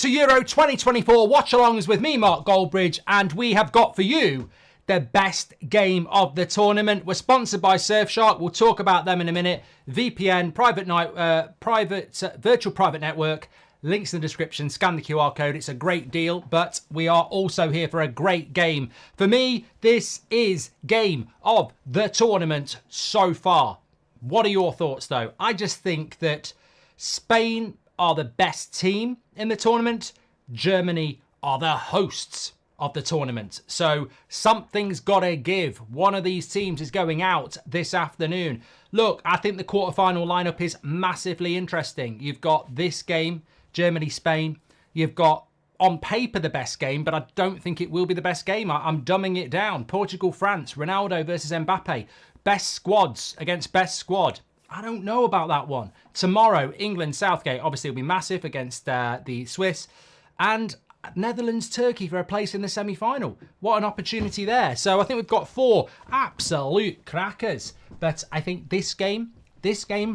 to Euro 2024 watch-alongs with me, Mark Goldbridge, and we have got for you the best game of the tournament. We're sponsored by Surfshark. We'll talk about them in a minute. VPN, virtual private network. Links in the description. Scan the QR code. It's a great deal, but we are also here for a great game. For me, this is game of the tournament so far. What are your thoughts, though? I just think that Spain are the best team in the tournament. Germany are the hosts of the tournament. So something's got to give. One of these teams is going out this afternoon. Look, I think the quarterfinal lineup is massively interesting. You've got this game, Germany-Spain. You've got, on paper, the best game, but I don't think it will be the best game. I'm dumbing it down. Portugal-France, Ronaldo versus Mbappe. Best squads against best squad. I don't know about that one. Tomorrow, England-Southgate obviously will be massive against the Swiss. And Netherlands-Turkey for a place in the semi-final. What an opportunity there. So I think we've got 4 absolute crackers. But I think this game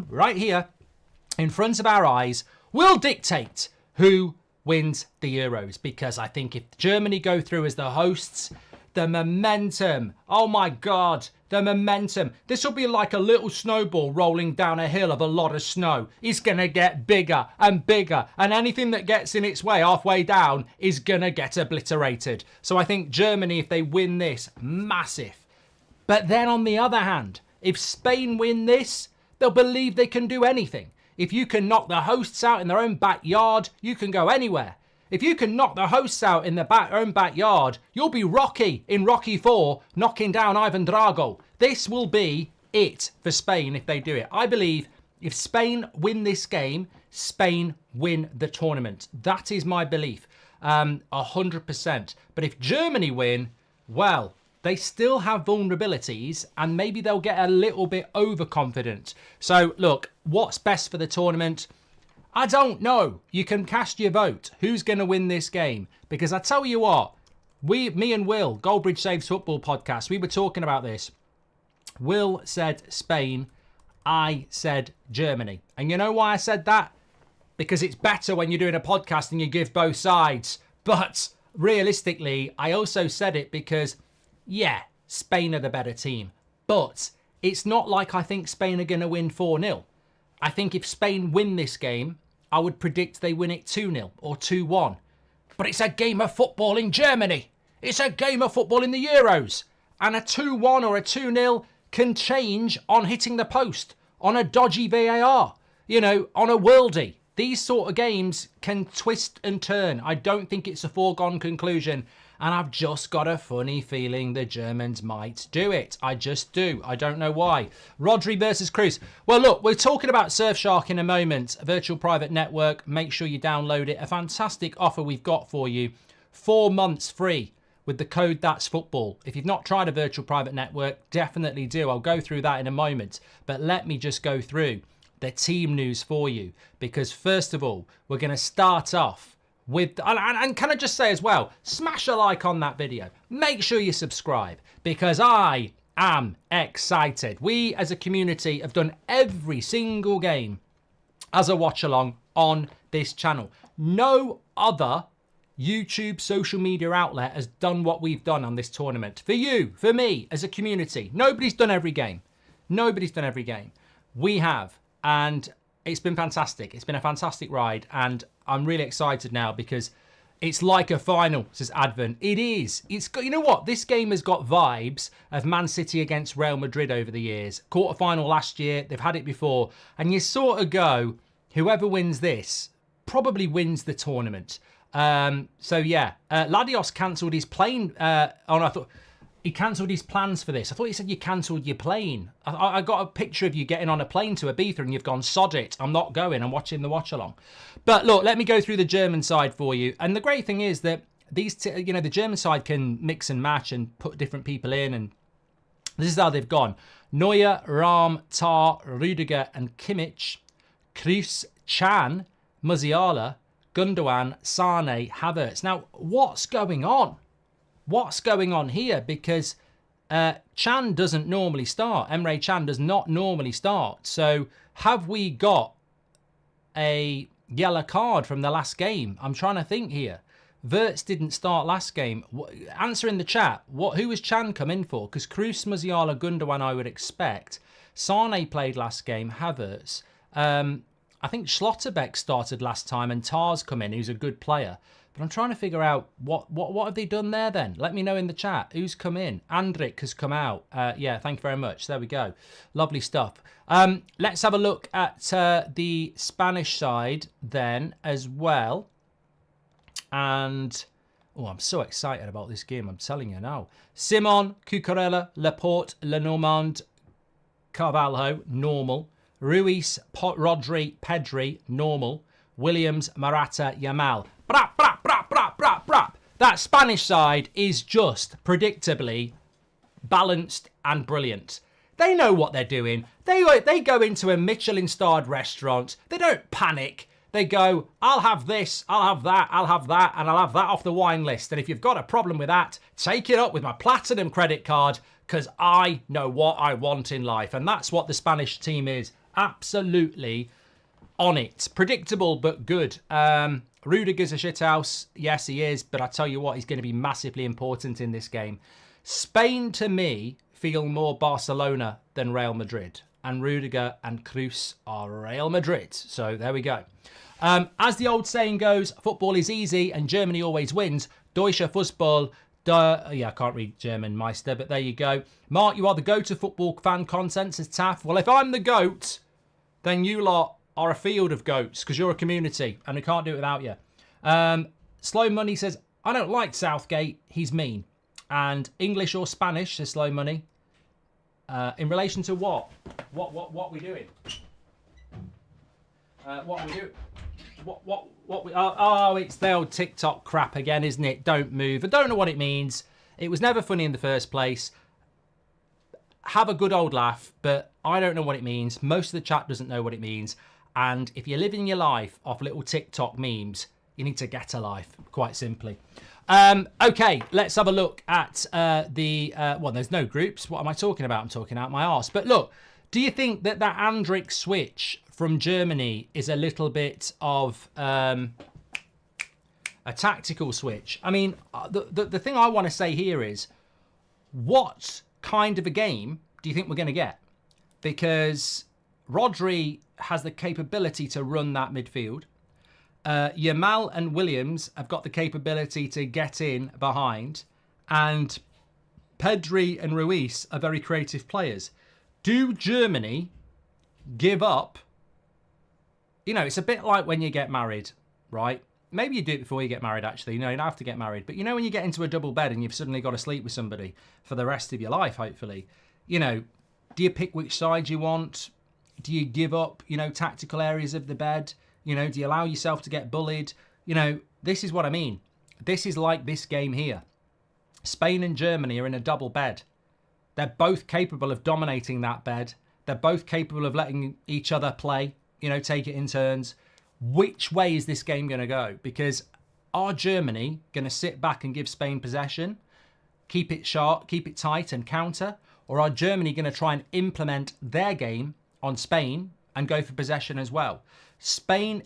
right here in front of our eyes will dictate who wins the Euros. Because I think if Germany go through as the hosts, the momentum, oh my God, the momentum. This will be like a little snowball rolling down a hill of a lot of snow. It's going to get bigger and bigger. And anything that gets in its way halfway down is going to get obliterated. So I think Germany, if they win this, massive. But then on the other hand, if Spain win this, they'll believe they can do anything. If you can knock the hosts out in their own backyard, you can go anywhere. If you can knock the hosts out in their own backyard, you'll be Rocky in Rocky 4 knocking down Ivan Drago. This will be it for Spain if they do it. I believe if Spain win this game, Spain win the tournament. That is my belief, 100%. But if Germany win, well, they still have vulnerabilities and maybe they'll get a little bit overconfident. So look, what's best for the tournament? I don't know. You can cast your vote. Who's going to win this game? Because I tell you what, me and Will, Goldbridge Saves Football podcast, we were talking about this. Will said Spain. I said Germany. And you know why I said that? Because it's better when you're doing a podcast and you give both sides. But realistically, I also said it because, yeah, Spain are the better team. But it's not like I think Spain are going to win 4-0. I think if Spain win this game, I would predict they win it 2-0 or 2-1. But it's a game of football in Germany. It's a game of football in the Euros. And a 2-1 or a 2-0 can change on hitting the post, on a dodgy VAR, on a worldie. These sort of games can twist and turn. I don't think it's a foregone conclusion. And I've just got a funny feeling the Germans might do it. I just do. I don't know why. Rodri versus Cruz. Well, look, we're talking about Surfshark in a moment. A virtual private network. Make sure you download it. A fantastic offer we've got for you. 4 months free with the code That's Football. If you've not tried a virtual private network, definitely do. I'll go through that in a moment. But let me just go through the team news for you. Because first of all, we're going to start off with, and can I just say as well, smash a like on that video. Make sure you subscribe because I am excited. We as a community have done every single game as a watch along on this channel. No other YouTube social media outlet has done what we've done on this tournament. For you, for me, as a community. Nobody's done every game. Nobody's done every game. We have, and it's been fantastic. It's been a fantastic ride, and I'm really excited now because it's like a final, says Advent. It is. It's got, you know what? This game has got vibes of Man City against Real Madrid over the years. Quarterfinal last year. They've had it before. And you sort of go, whoever wins this probably wins the tournament. So, yeah. Ladios cancelled his plane. I thought he cancelled his plans for this. I thought he said you cancelled your plane. I got a picture of you getting on a plane to Ibiza and you've gone, sod it. I'm not going. I'm watching the watch along. But look, let me go through the German side for you. And the great thing is that these, the German side can mix and match and put different people in. And this is how they've gone. Neuer, Rahm, Tar, Rüdiger and Kimmich. Kroos, Chan, Musiala, Gundogan, Sane, Havertz. Now, what's going on? What's going on here? Because Chan doesn't normally start. Emre Can does not normally start. So have we got a yellow card from the last game. I'm trying to think here. Wirtz didn't start last game. Answer in the chat. Who was Chan come in for? Because Kroos, Musiala, Gundogan, I would expect. Sane played last game. Havertz. I think Schlotterbeck started last time and Tar's come in, who's a good player. But I'm trying to figure out what have they done there then? Let me know in the chat. Who's come in? Andrik has come out. Yeah, thank you very much. There we go. Lovely stuff. Let's have a look at the Spanish side then as well. And, oh, I'm so excited about this game. I'm telling you now. Simon, Cucurella, Laporte, Lenormand, Carvalho, normal. Ruiz, Rodri, Pedri, normal. Williams, Morata, Yamal. Brap, brap, brap, brap, brap, brap. That Spanish side is just predictably balanced and brilliant. They know what they're doing. They go into a Michelin-starred restaurant. They don't panic. They go, I'll have this, I'll have that, I'll have that, and I'll have that off the wine list. And if you've got a problem with that, take it up with my platinum credit card, because I know what I want in life. And that's what the Spanish team is. Absolutely on it. Predictable, but good. Rudiger's a shithouse. Yes, he is. But I tell you what, he's going to be massively important in this game. Spain, to me, feel more Barcelona than Real Madrid. And Rudiger and Kroos are Real Madrid. So there we go. As the old saying goes, football is easy and Germany always wins. Deutsche Fußball. Yeah, I can't read German, Meister, but there you go. Mark, you are the go-to football fan content, says Taff. Well, if I'm the goat, then you lot are a field of goats because you're a community and we can't do it without you. Slow Money says, I don't like Southgate. He's mean. And English or Spanish, says Slow Money. In relation to what? What are we doing? What are we doing? Oh, it's the old TikTok crap again, isn't it? Don't move. I don't know what it means. It was never funny in the first place. Have a good old laugh, but I don't know what it means. Most of the chat doesn't know what it means. And if you're living your life off little TikTok memes, you need to get a life, quite simply. Okay, let's have a look at well, there's no groups. What am I talking about? I'm talking out my arse. But look, do you think that Andrik switch from Germany is a little bit of a tactical switch? I mean, the thing I want to say here is, what kind of a game do you think we're going to get? Because Rodri has the capability to run that midfield. Yamal and Williams have got the capability to get in behind. And Pedri and Ruiz are very creative players. Do Germany give up? You know, it's a bit like when you get married, right? Maybe you do it before you get married, actually. No, you don't have to get married. But you know when you get into a double bed and you've suddenly got to sleep with somebody for the rest of your life, hopefully. You know, do you pick which side you want? Do you give up, you know, tactical areas of the bed? You know, do you allow yourself to get bullied? You know, this is what I mean. This is like this game here. Spain and Germany are in a double bed. They're both capable of dominating that bed. They're both capable of letting each other play, you know, take it in turns. Which way is this game going to go? Because are Germany going to sit back and give Spain possession, keep it sharp, keep it tight and counter? Or are Germany going to try and implement their game on Spain and go for possession as well? Spain,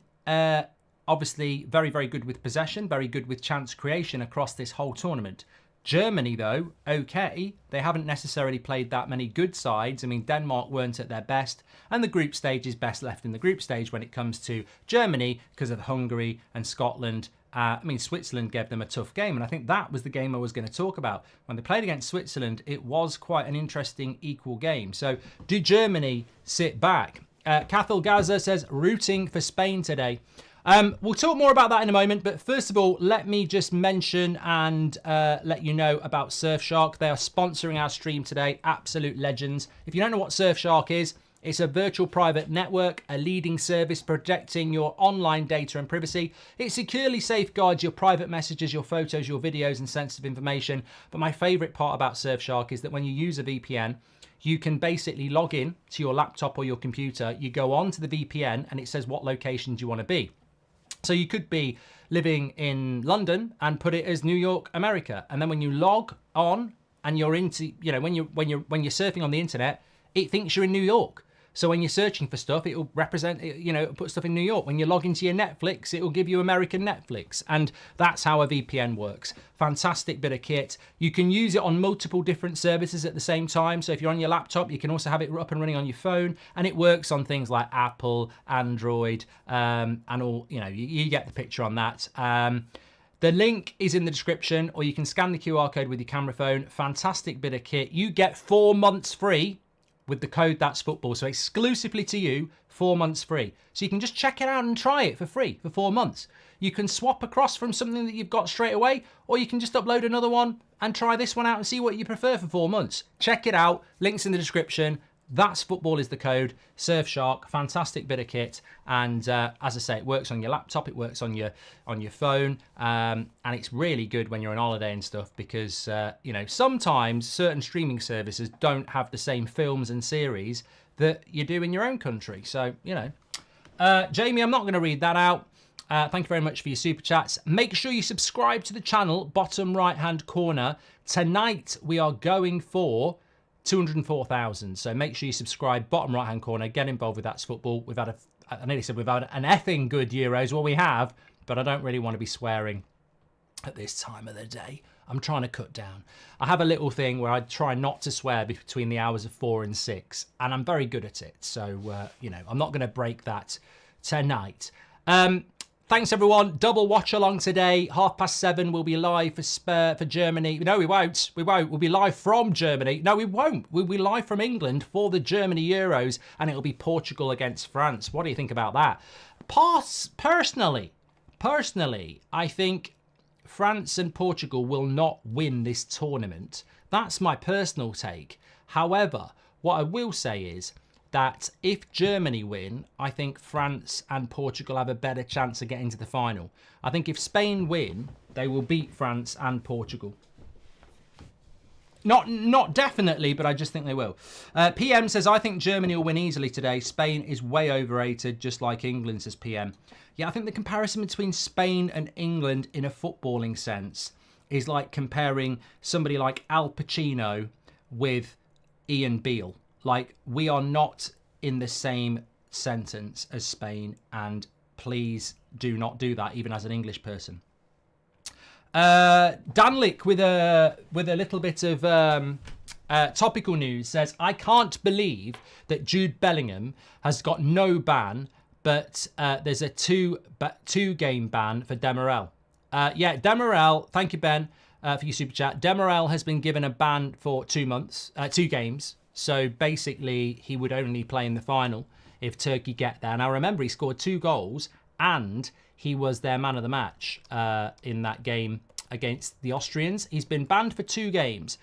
obviously very, very good with possession, very good with chance creation across this whole tournament. Germany, though, okay, they haven't necessarily played that many good sides. I mean, Denmark weren't at their best, and the group stage is best left in the group stage when it comes to Germany because of Hungary and Scotland. I mean, Switzerland gave them a tough game, and I think that was the game I was going to talk about. When they played against Switzerland, it was quite an interesting equal game. So do Germany sit back? Cathal Gaza says, rooting for Spain today. We'll talk more about that in a moment, but first of all, let me just mention and let you know about Surfshark. They are sponsoring our stream today. Absolute legends. If you don't know what Surfshark is, it's a virtual private network, a leading service protecting your online data and privacy. It securely safeguards your private messages, your photos, your videos, and sensitive information. But my favorite part about Surfshark is that when you use a VPN, you can basically log in to your laptop or your computer. You go on to the VPN and it says what locations you want to be. So you could be living in London and put it as New York, America. And then when you log on and you're into, you know, when you're surfing on the internet, it thinks you're in New York. So when you're searching for stuff, it'll represent, you know, it'll put stuff in New York. When you log into your Netflix, it'll give you American Netflix. And that's how a VPN works. Fantastic bit of kit. You can use it on multiple different services at the same time. So if you're on your laptop, you can also have it up and running on your phone. And it works on things like Apple, Android, and all, you know, you get the picture on that. The link is in the description, or you can scan the QR code with your camera phone. Fantastic bit of kit. You get 4 months free with the code That's Football. So exclusively to you, 4 months free. So you can just check it out and try it for free for 4 months. You can swap across from something that you've got straight away, or you can just upload another one and try this one out and see what you prefer for 4 months. Check it out. Links in the description. That's Football is the code. Surfshark, fantastic bit of kit, and as I say, it works on your laptop, it works on your phone, and it's really good when you're on holiday and stuff because you know, sometimes certain streaming services don't have the same films and series that you do in your own country. So you know, Jamie, I'm not going to read that out. Thank you very much for your super chats. Make sure you subscribe to the channel, bottom right hand corner. Tonight we are going for 204,000. So make sure you subscribe, bottom right hand corner, get involved with That's Football. We've had I nearly said we've had an effing good Euros. Well, we have, but I don't really want to be swearing at this time of the day. I'm trying to cut down. I have a little thing where I try not to swear between the hours of 4 and 6, and I'm very good at it. So, you know, I'm not going to break that tonight. Thanks, everyone. Double watch along today. 7:30, we'll be live for Germany. No, we won't. We won't. We'll be live from Germany. No, we won't. We'll be live from England for the Germany Euros, and it'll be Portugal against France. What do you think about that? Personally, I think France and Portugal will not win this tournament. That's my personal take. However, what I will say is that if Germany win, I think France and Portugal have a better chance of getting to the final. I think if Spain win, they will beat France and Portugal. Not definitely, but I just think they will. PM says, I think Germany will win easily today. Spain is way overrated, just like England, says PM. Yeah, I think the comparison between Spain and England in a footballing sense is like comparing somebody like Al Pacino with Ian Beale. Like, we are not in the same sentence as Spain, and please do not do that, even as an English person. Danlick with a little bit of topical news says, I can't believe that Jude Bellingham has got no ban, but there's a two-game ban for Demirel. Yeah, Demirel, thank you, Ben, for your super chat. Demirel has been given a ban for 2 months, 2 games. So basically, he would only play in the final if Turkey get there. Now, remember, he scored 2 goals and he was their man of the match in that game against the Austrians. He's been banned for 2 games.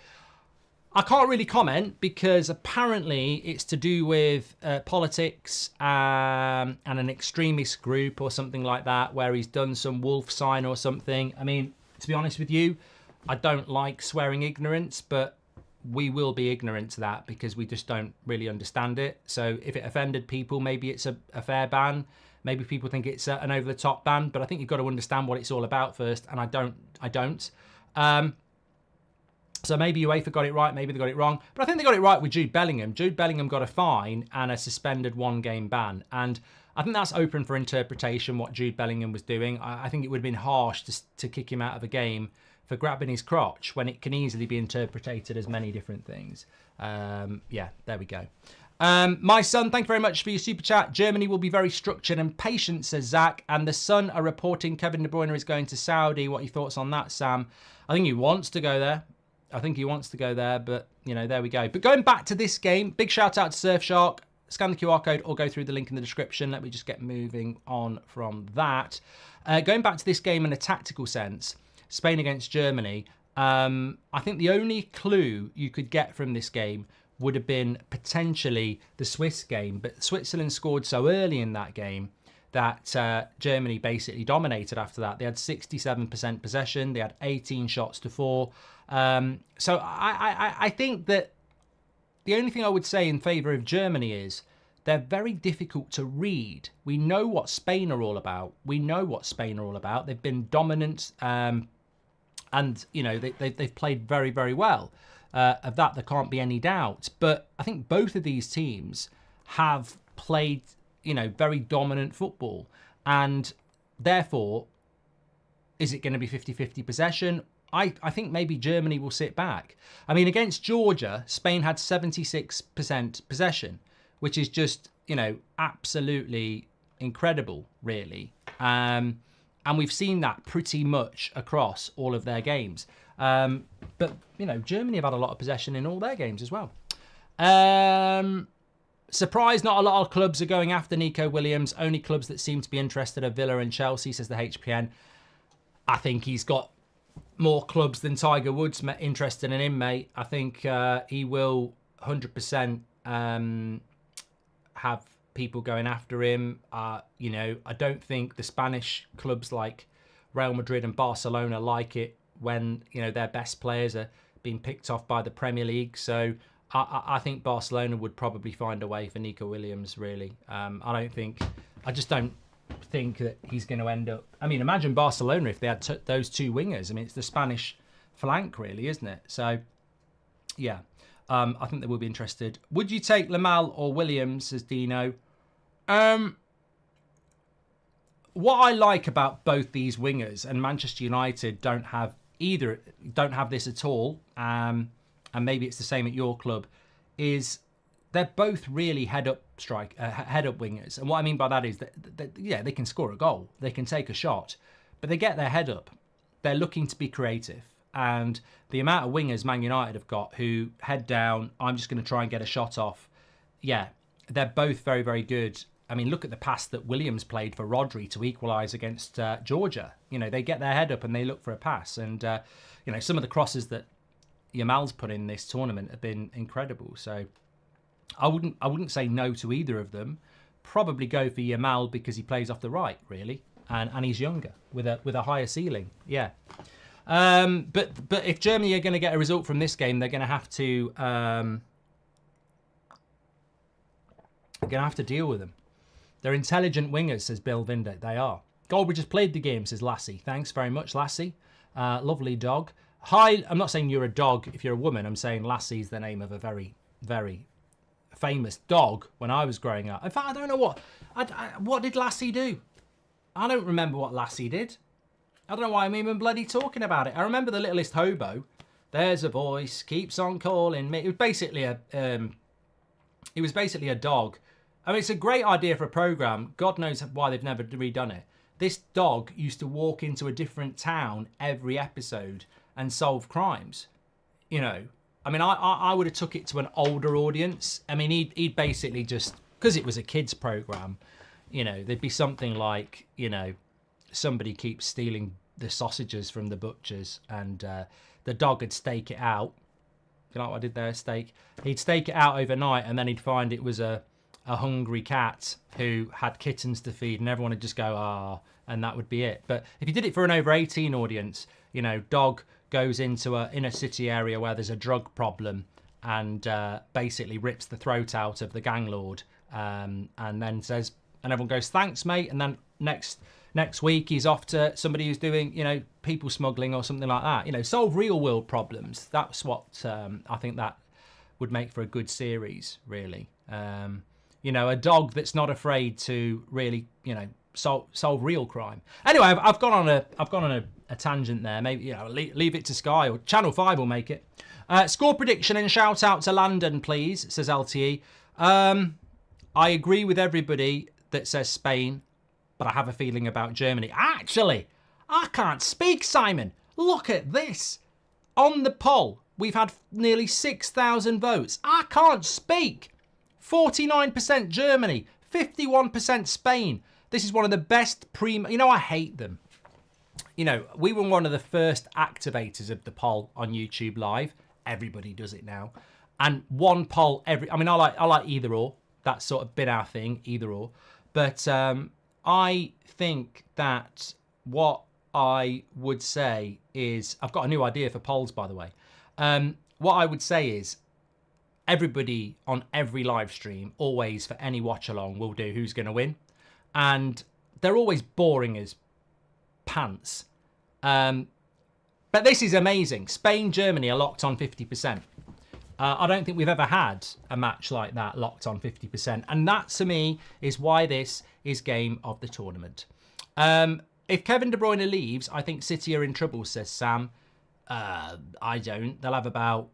I can't really comment because apparently it's to do with politics and an extremist group or something like that, where he's done some wolf sign or something. I mean, to be honest with you, I don't like swearing ignorance, but we will be ignorant to that because we just don't really understand it. So if it offended people, maybe it's a fair ban. Maybe people think it's an over-the-top ban, but I think you've got to understand what it's all about first, and I don't. So maybe UEFA got it right, maybe they got it wrong, but I think they got it right with Jude Bellingham. Jude Bellingham got a fine and a suspended 1-game ban, and I think that's open for interpretation what Jude Bellingham was doing. I think it would have been harsh to kick him out of a game for grabbing his crotch when it can easily be interpreted as many different things. Yeah, there we go. My son, thank you very much for your super chat. Germany will be very structured and patient, says Zach. And the Sun are reporting Kevin De Bruyne is going to Saudi. What are your thoughts on that, Sam? I think he wants to go there. But, you know, there we go. But going back to this game, big shout out to Surfshark. Scan the QR code or go through the link in the description. Let me just get moving on from that. Going back to this game in a tactical sense, Spain against Germany, I think the only clue you could get from this game would have been potentially the Swiss game. But Switzerland scored so early in that game that Germany basically dominated after that. They had 67% possession. They had 18 shots to 4. So I think that the only thing I would say in favour of Germany is they're very difficult to read. We know what Spain are all about. They've been dominant, and you know they've played very, very well. Of that, there can't be any doubt. But I think both of these teams have played, very dominant football. And therefore, is it going to be 50-50 possession? I think maybe Germany will sit back. I mean, against Georgia, Spain had 76% possession, which is just, absolutely incredible, really. And we've seen that pretty much across all of their games. But, Germany have had a lot of possession in all their games as well. Surprised not a lot of clubs are going after Nico Williams. Only clubs that seem to be interested are Villa and Chelsea, says the HPN. I think he's got more clubs than Tiger Woods interested in him, mate. I think he will 100% have people going after him. I don't think the Spanish clubs like Real Madrid and Barcelona like it when, their best players are being picked off by the Premier League. So I think Barcelona would probably find a way for Nico Williams, really. I just don't think that he's going to end up... I mean, imagine Barcelona if they had those two wingers. I mean, it's the Spanish flank, really, isn't it? So, yeah, I think they will be interested. Would you take Lamal or Williams, says Dino? What I like about both these wingers, and Manchester United don't have this at all, and maybe it's the same at your club, is they're both really head-up wingers. And what I mean by that is that they can score a goal, they can take a shot, but they get their head up. They're looking to be creative. And the amount of wingers Man United have got who head down, I'm just going to try and get a shot off. Yeah, they're both very, very good. I mean, look at the pass that Williams played for Rodri to equalise against Georgia. They get their head up and they look for a pass. And, some of the crosses that Yamal's put in this tournament have been incredible. So I wouldn't say no to either of them. Probably go for Yamal because he plays off the right, really, and he's younger with a higher ceiling. Yeah. But if Germany are going to get a result from this game, they're going to have to deal with them. They're intelligent wingers, says Bill Vinder. They are. Goldbridge has played the game, says Lassie. Thanks very much, Lassie. Lovely dog. Hi. I'm not saying you're a dog if you're a woman. I'm saying Lassie's the name of a very, very famous dog when I was growing up. In fact, I don't know what did Lassie do? I don't remember what Lassie did. I don't know why I'm even bloody talking about it. I remember the littlest hobo. There's a voice keeps on calling me. It was basically a dog. I mean, it's a great idea for a program. God knows why they've never redone it. This dog used to walk into a different town every episode and solve crimes. I mean, I would have took it to an older audience. I mean, he'd basically just, because it was a kids program, there'd be something like, somebody keeps stealing the sausages from the butchers and the dog would stake it out. You know what I did there, steak? He'd stake it out overnight and then he'd find it was a hungry cat who had kittens to feed and everyone would just go, and that would be it. But if you did it for an over 18 audience, dog goes into a inner city area where there's a drug problem and basically rips the throat out of the gang lord and then says, and everyone goes, thanks, mate. And then next week he's off to somebody who's doing, people smuggling or something like that. Solve real world problems. That's what I think that would make for a good series, really. A dog that's not afraid to really, solve real crime. Anyway, I've gone on a tangent there. Maybe leave it to Sky or Channel 5 will make it. Score prediction and shout out to Landon, please, says LTE. I agree with everybody that says Spain, but I have a feeling about Germany. Actually, I can't speak, Simon. Look at this. On the poll, we've had nearly 6,000 votes. I can't speak. 49% Germany, 51% Spain. This is one of the best I hate them. We were one of the first activators of the poll on YouTube Live. Everybody does it now. And one poll I like either or. That's sort of been our thing, either or. But I think that what I would say is, I've got a new idea for polls, by the way. What I would say is, everybody on every live stream, always for any watch along, will do who's going to win. And they're always boring as pants. But this is amazing. Spain, Germany are locked on 50%. I don't think we've ever had a match like that locked on 50%. And that, to me, is why this is game of the tournament. If Kevin De Bruyne leaves, I think City are in trouble, says Sam. I don't. They'll have about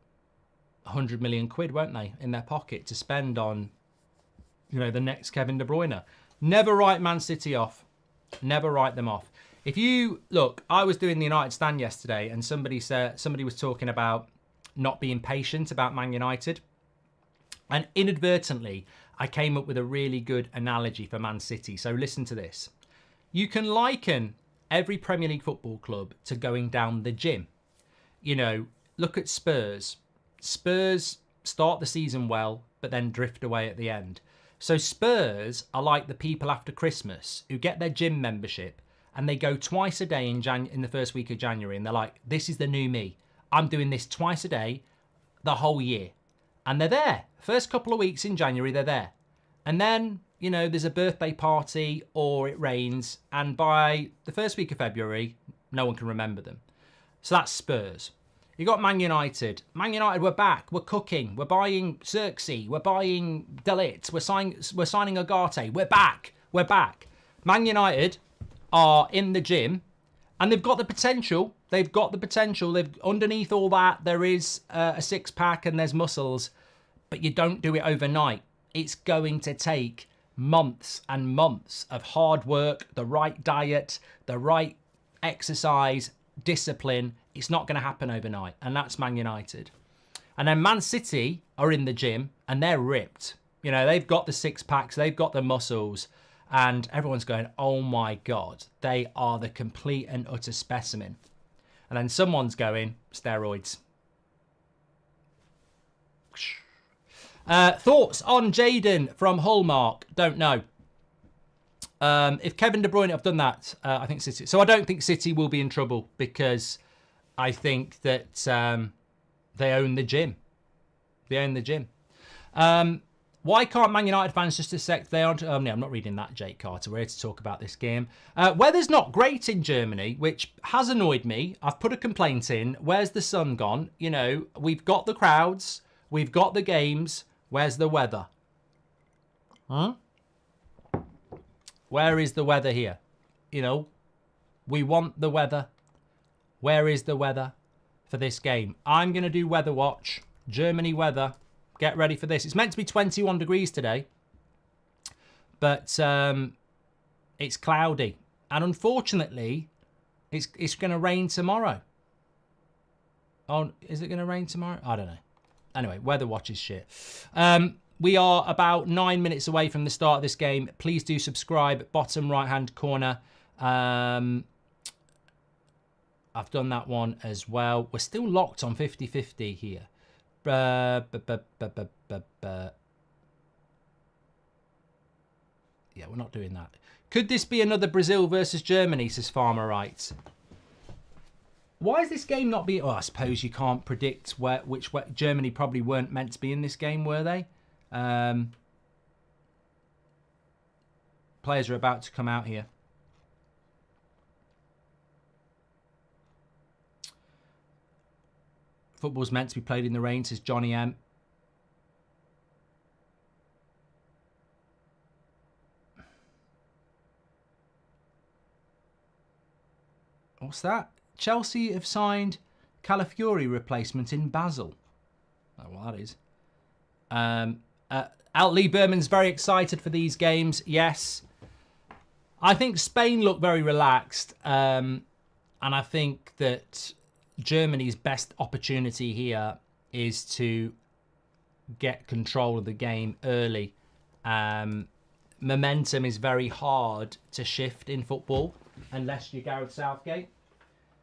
100 million quid, won't they, in their pocket to spend on, the next Kevin De Bruyne. Never write Man City off. Never write them off. If you look, I was doing the United stand yesterday, and somebody was talking about not being patient about Man United, and inadvertently I came up with a really good analogy for Man City. So listen to this. You can liken every Premier League football club to going down the gym. Look at Spurs. Spurs start the season well, but then drift away at the end. So Spurs are like the people after Christmas who get their gym membership and they go twice a day in the first week of January, and they're like, this is the new me. I'm doing this twice a day the whole year. And they're there. First couple of weeks in January, they're there. And then, there's a birthday party or it rains, and by the first week of February, no one can remember them. So that's Spurs. You got Man United. Man United, we're back. We're cooking. We're buying Xerxes. We're buying De Ligt. We're signing Agate. We're back. We're back. Man United are in the gym, and they've got the potential. They've got the potential. Underneath all that, there is a six-pack and there's muscles, but you don't do it overnight. It's going to take months and months of hard work, the right diet, the right exercise, discipline. It's not going to happen overnight, and that's Man United. And then Man City are in the gym, and they're ripped. They've got the six-packs, they've got the muscles, and everyone's going, oh my God, they are the complete and utter specimen. And then someone's going, steroids. Thoughts on Jaden from Hallmark? Don't know. If Kevin De Bruyne have done that, I think City. So I don't think City will be in trouble because I think that they own the gym. They own the gym. Why can't Man United fans just accept they aren't... no, I'm not reading that, Jake Carter. We're here to talk about this game. Weather's not great in Germany, which has annoyed me. I've put a complaint in. Where's the sun gone? We've got the crowds. We've got the games. Where's the weather? Huh? Where is the weather here? We want the weather. Where is the weather for this game? I'm going to do Weather Watch. Germany weather. Get ready for this. It's meant to be 21 degrees today, but it's cloudy. And unfortunately, it's going to rain tomorrow. Oh, is it going to rain tomorrow? I don't know. Anyway, Weather Watch is shit. We are about 9 minutes away from the start of this game. Please do subscribe. Bottom right-hand corner. I've done that one as well. We're still locked on 50-50 here. Yeah, we're not doing that. Could this be another Brazil versus Germany, says Farmer Wright. Why is this game not being... Oh, I suppose you can't predict which Germany probably weren't meant to be in this game, were they? Players are about to come out here. Football's meant to be played in the rain, says Johnny M. What's that? Chelsea have signed Calafiori replacement in Basel. Oh, well, that is. Lee Berman's very excited for these games. Yes. I think Spain look very relaxed. And I think that Germany's best opportunity here is to get control of the game early. Momentum is very hard to shift in football unless you're Gareth Southgate.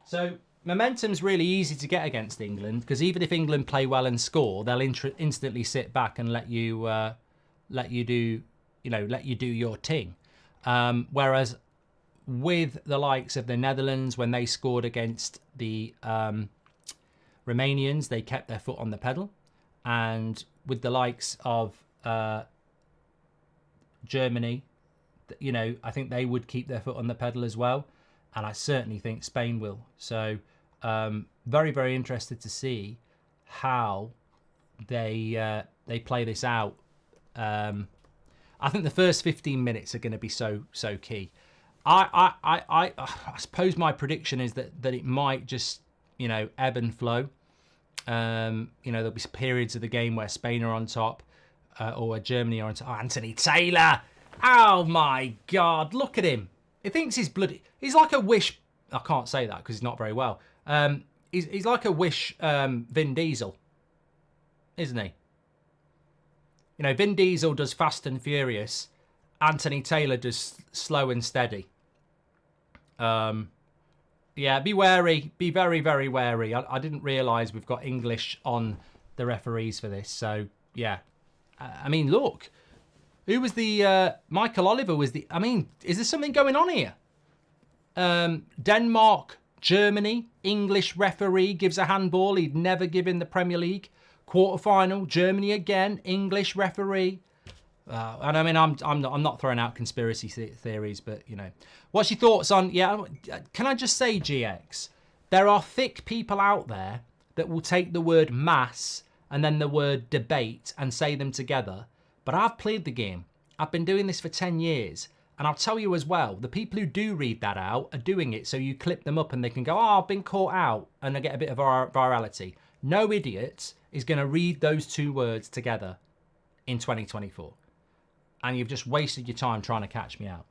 So momentum's really easy to get against England because even if England play well and score, they'll instantly sit back and let you do your thing. Whereas with the likes of the Netherlands, when they scored against the Romanians, they kept their foot on the pedal. And with the likes of Germany, I think they would keep their foot on the pedal as well. And I certainly think Spain will. So very, very interested to see how they play this out. I think the first 15 minutes are going to be so key. I suppose my prediction is that it might just, you know, ebb and flow. You know, there'll be periods of the game where Spain are on top, or where Germany are on top. Oh, Anthony Taylor! Oh my God! Look at him. He thinks he's bloody. He's like a Wish. I can't say that because he's not very well. He's like a Wish Vin Diesel, isn't he? You know, Vin Diesel does Fast and Furious. Anthony Taylor does Slow and Steady. Yeah, be wary. Be very, very wary. I didn't realise we've got English on the referees for this. So, yeah. I mean, look. Who was the... Michael Oliver was the... I mean, is there something going on here? Denmark, Germany, English referee gives a handball he'd never give in the Premier League. Quarterfinal, Germany again, English referee. And I mean, I'm not throwing out conspiracy theories, but you know, what's your thoughts on? Yeah, can I just say, GX, there are thick people out there that will take the word mass and then the word debate and say them together. But I've played the game. I've been doing this for 10 years. And I'll tell you as well, the people who do read that out are doing it so you clip them up and they can go, oh, I've been caught out, and they get a bit of virality. No idiot is going to read those two words together in 2024. And you've just wasted your time trying to catch me out.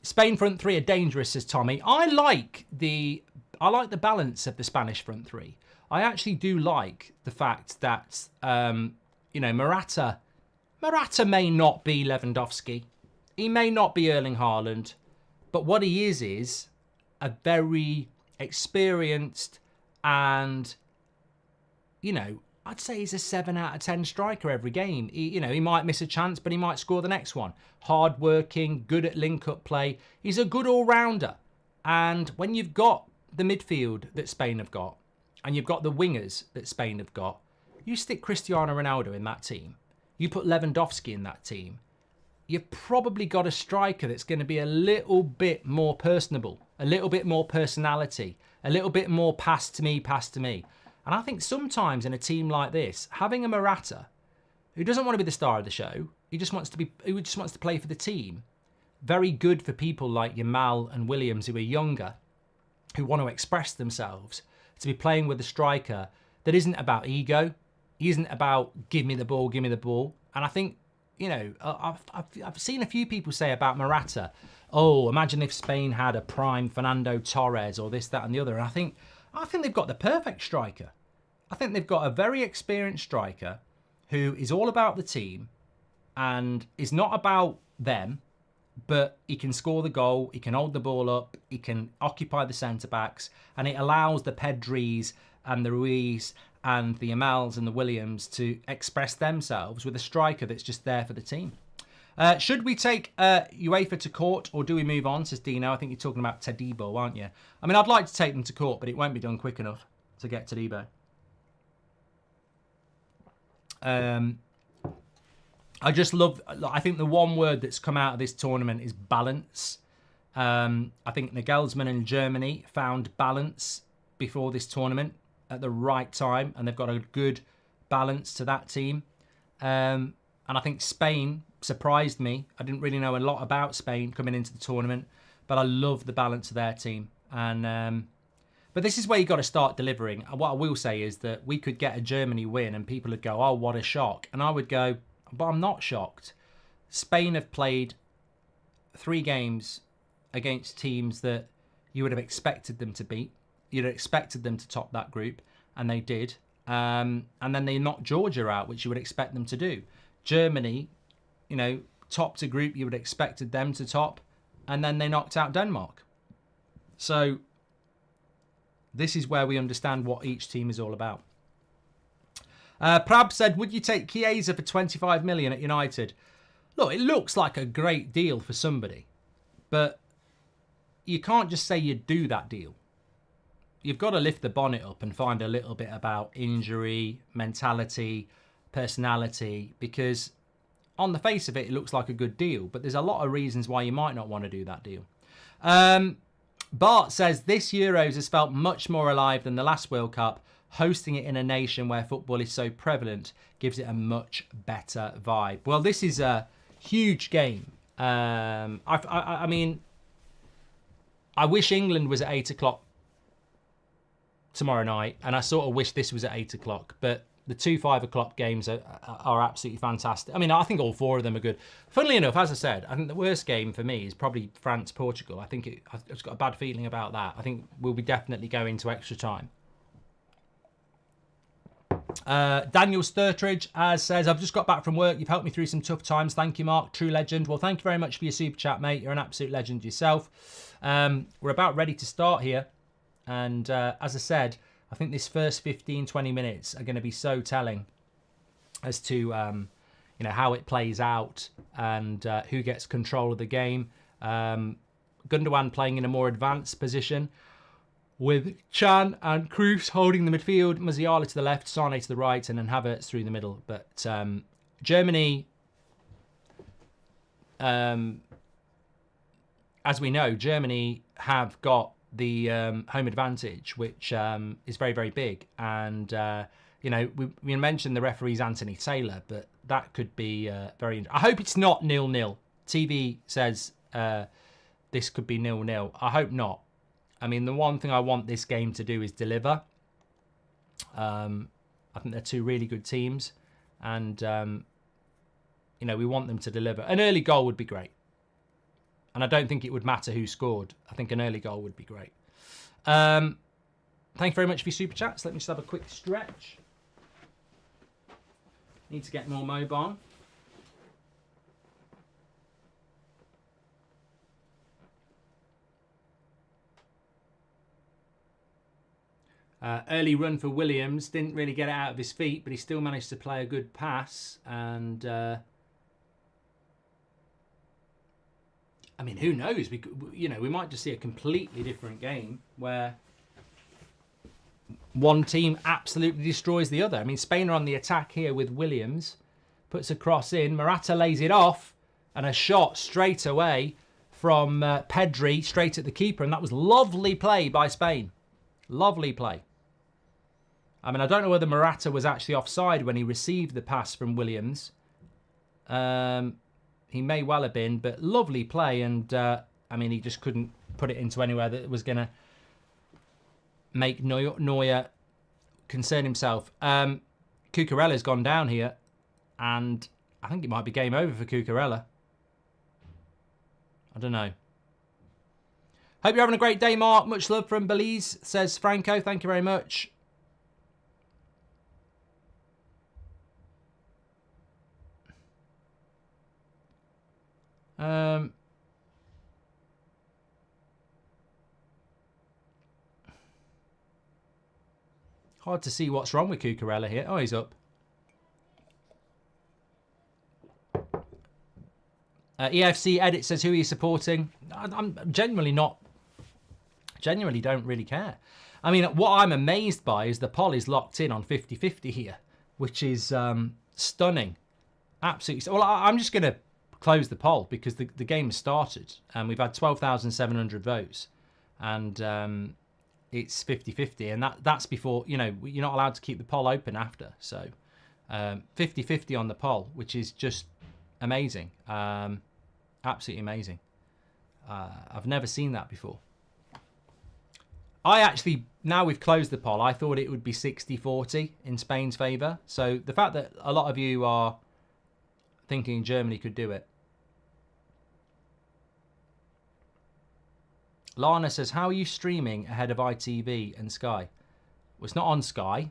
Spain front three are dangerous, says Tommy. I like the balance of the Spanish front three. I actually do like the fact that, you know, Morata may not be Lewandowski. He may not be Erling Haaland, but what he is a very experienced and, you know, I'd say he's a 7 out of 10 striker every game. He might miss a chance, but he might score the next one. Hard-working, good at link-up play. He's a good all-rounder. And when you've got the midfield that Spain have got, and you've got the wingers that Spain have got, you stick Cristiano Ronaldo in that team. You put Lewandowski in that team. You've probably got a striker that's going to be a little bit more personable, a little bit more personality, a little bit more pass to me. And I think sometimes in a team like this, having a Morata, who doesn't want to be the star of the show, who just wants to play for the team, very good for people like Yamal and Williams who are younger, who want to express themselves, to be playing with a striker that isn't about ego, he isn't about give me the ball. And I think, you know, I've seen a few people say about Morata, oh, imagine if Spain had a prime Fernando Torres or this, that and the other. And I think they've got the perfect striker. I think they've got a very experienced striker who is all about the team and is not about them, but he can score the goal, he can hold the ball up, he can occupy the centre-backs, and it allows the Pedris and the Ruiz and the Amals and the Williams to express themselves with a striker that's just there for the team. Should we take UEFA to court or do we move on, says Dino? I think you're talking about Todibo, aren't you? I mean, I'd like to take them to court, but it won't be done quick enough to get Todibo. I think the one word that's come out of this tournament is balance. I think Nagelsmann and Germany found balance before this tournament at the right time, and they've got a good balance to that team. And I think Spain surprised me. I didn't really know a lot about Spain coming into the tournament, but I love the balance of their team. And but this is where you got to start delivering. What I will say is that we could get a Germany win and people would go, oh, what a shock. And I would go, but I'm not shocked. Spain have played 3 games against teams that you would have expected them to beat. You'd have expected them to top that group, and they did. And then they knocked Georgia out, which you would expect them to do. Germany, you know, topped a group you would have expected them to top, and then they knocked out Denmark. So this is where we understand what each team is all about. Prab said, would you take Chiesa for 25 million at United? Look, it looks like a great deal for somebody, but you can't just say you'd do that deal. You've got to lift the bonnet up and find a little bit about injury, mentality, personality, because on the face of it, it looks like a good deal, but there's a lot of reasons why you might not want to do that deal. Bart says, this Euros has felt much more alive than the last World Cup. hosting it in a nation where football is so prevalent gives it a much better vibe. Well, this is a huge game. I mean, I wish England was at 8 o'clock tomorrow night, and I sort of wish this was at 8 o'clock, but the 2 5 o'clock games are absolutely fantastic. I mean, I think all 4 of them are good. Funnily enough, as I said, I think the worst game for me is probably France-Portugal. I think I've just got a bad feeling about that. I think we'll be definitely going to extra time. Daniel Sturtridge says, I've just got back from work. You've helped me through some tough times. Thank you, Mark. True legend. Well, thank you very much for your super chat, mate. You're an absolute legend yourself. We're about ready to start here. And as I said, I think this first 15, 20 minutes are going to be so telling as to, you know, how it plays out and who gets control of the game. Gundogan playing in a more advanced position with Chan and Kroos holding the midfield, Musiala to the left, Sane to the right, and then Havertz through the middle. But Germany, as we know, Germany have got the home advantage, which is very, very big. And, you know, we mentioned the referee's Anthony Taylor, but that could be very... I hope it's not 0-0. TV says this could be 0-0. I hope not. I mean, the one thing I want this game to do is deliver. I think they're two really good teams. And, you know, we want them to deliver. An early goal would be great. And I don't think it would matter who scored. I think an early goal would be great. Thank you very much for your super chats. Let me just have a quick stretch. Need to get more mobile. Early run for Williams. Didn't really get it out of his feet, but he still managed to play a good pass. And... I mean, who knows? We might just see a completely different game where one team absolutely destroys the other. I mean, Spain are on the attack here with Williams. Puts a cross in. Morata lays it off. And a shot straight away from Pedri, straight at the keeper. And that was lovely play by Spain. Lovely play. I mean, I don't know whether Morata was actually offside when he received the pass from Williams. He may well have been, but lovely play. And, I mean, he just couldn't put it into anywhere that was going to make Neuer concern himself. Cucurella's gone down here. And I think it might be game over for Cucurella. I don't know. Hope you're having a great day, Mark. Much love from Belize, says Franco. Thank you very much. Hard to see what's wrong with Cucurella here. Oh, he's up. EFC Edit says who he's supporting. I'm genuinely not. Genuinely don't really care. I mean, what I'm amazed by is the poll is locked in on 50-50 here, which is stunning. Absolutely. Well, I'm just going to close the poll because the game has started and we've had 12,700 votes and it's 50-50 and that's before, you know, you're not allowed to keep the poll open after. So 50-50 on the poll, which is just amazing. Absolutely amazing. I've never seen that before. I actually, now we've closed the poll, I thought it would be 60-40 in Spain's favour. So the fact that a lot of you are thinking Germany could do it. Lana says, how are you streaming ahead of ITV and Sky? Well, it's not on Sky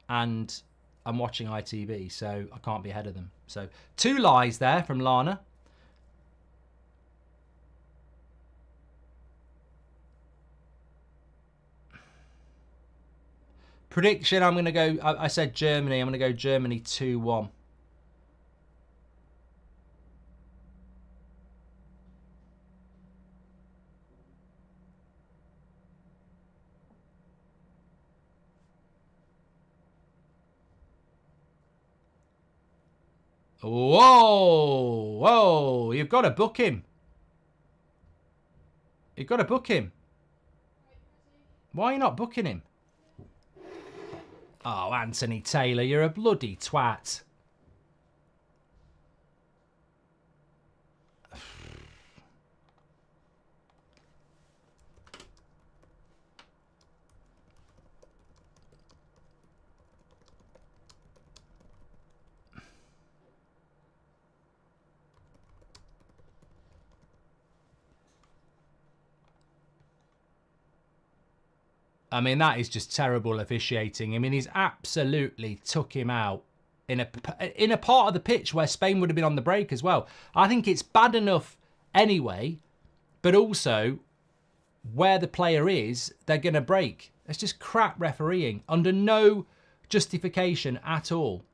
and I'm watching ITV, so I can't be ahead of them. So 2 lies there from Lana. Prediction, I'm going to go, I said Germany, I'm going to go Germany 2-1. Whoa, whoa, you've got to book him. You've got to book him. Why are you not booking him? Oh, Anthony Taylor, you're a bloody twat. I mean, that is just terrible officiating. I mean, he's absolutely took him out in a part of the pitch where Spain would have been on the break as well. I think it's bad enough anyway, but also where the player is, they're going to break. It's just crap refereeing under no justification at all.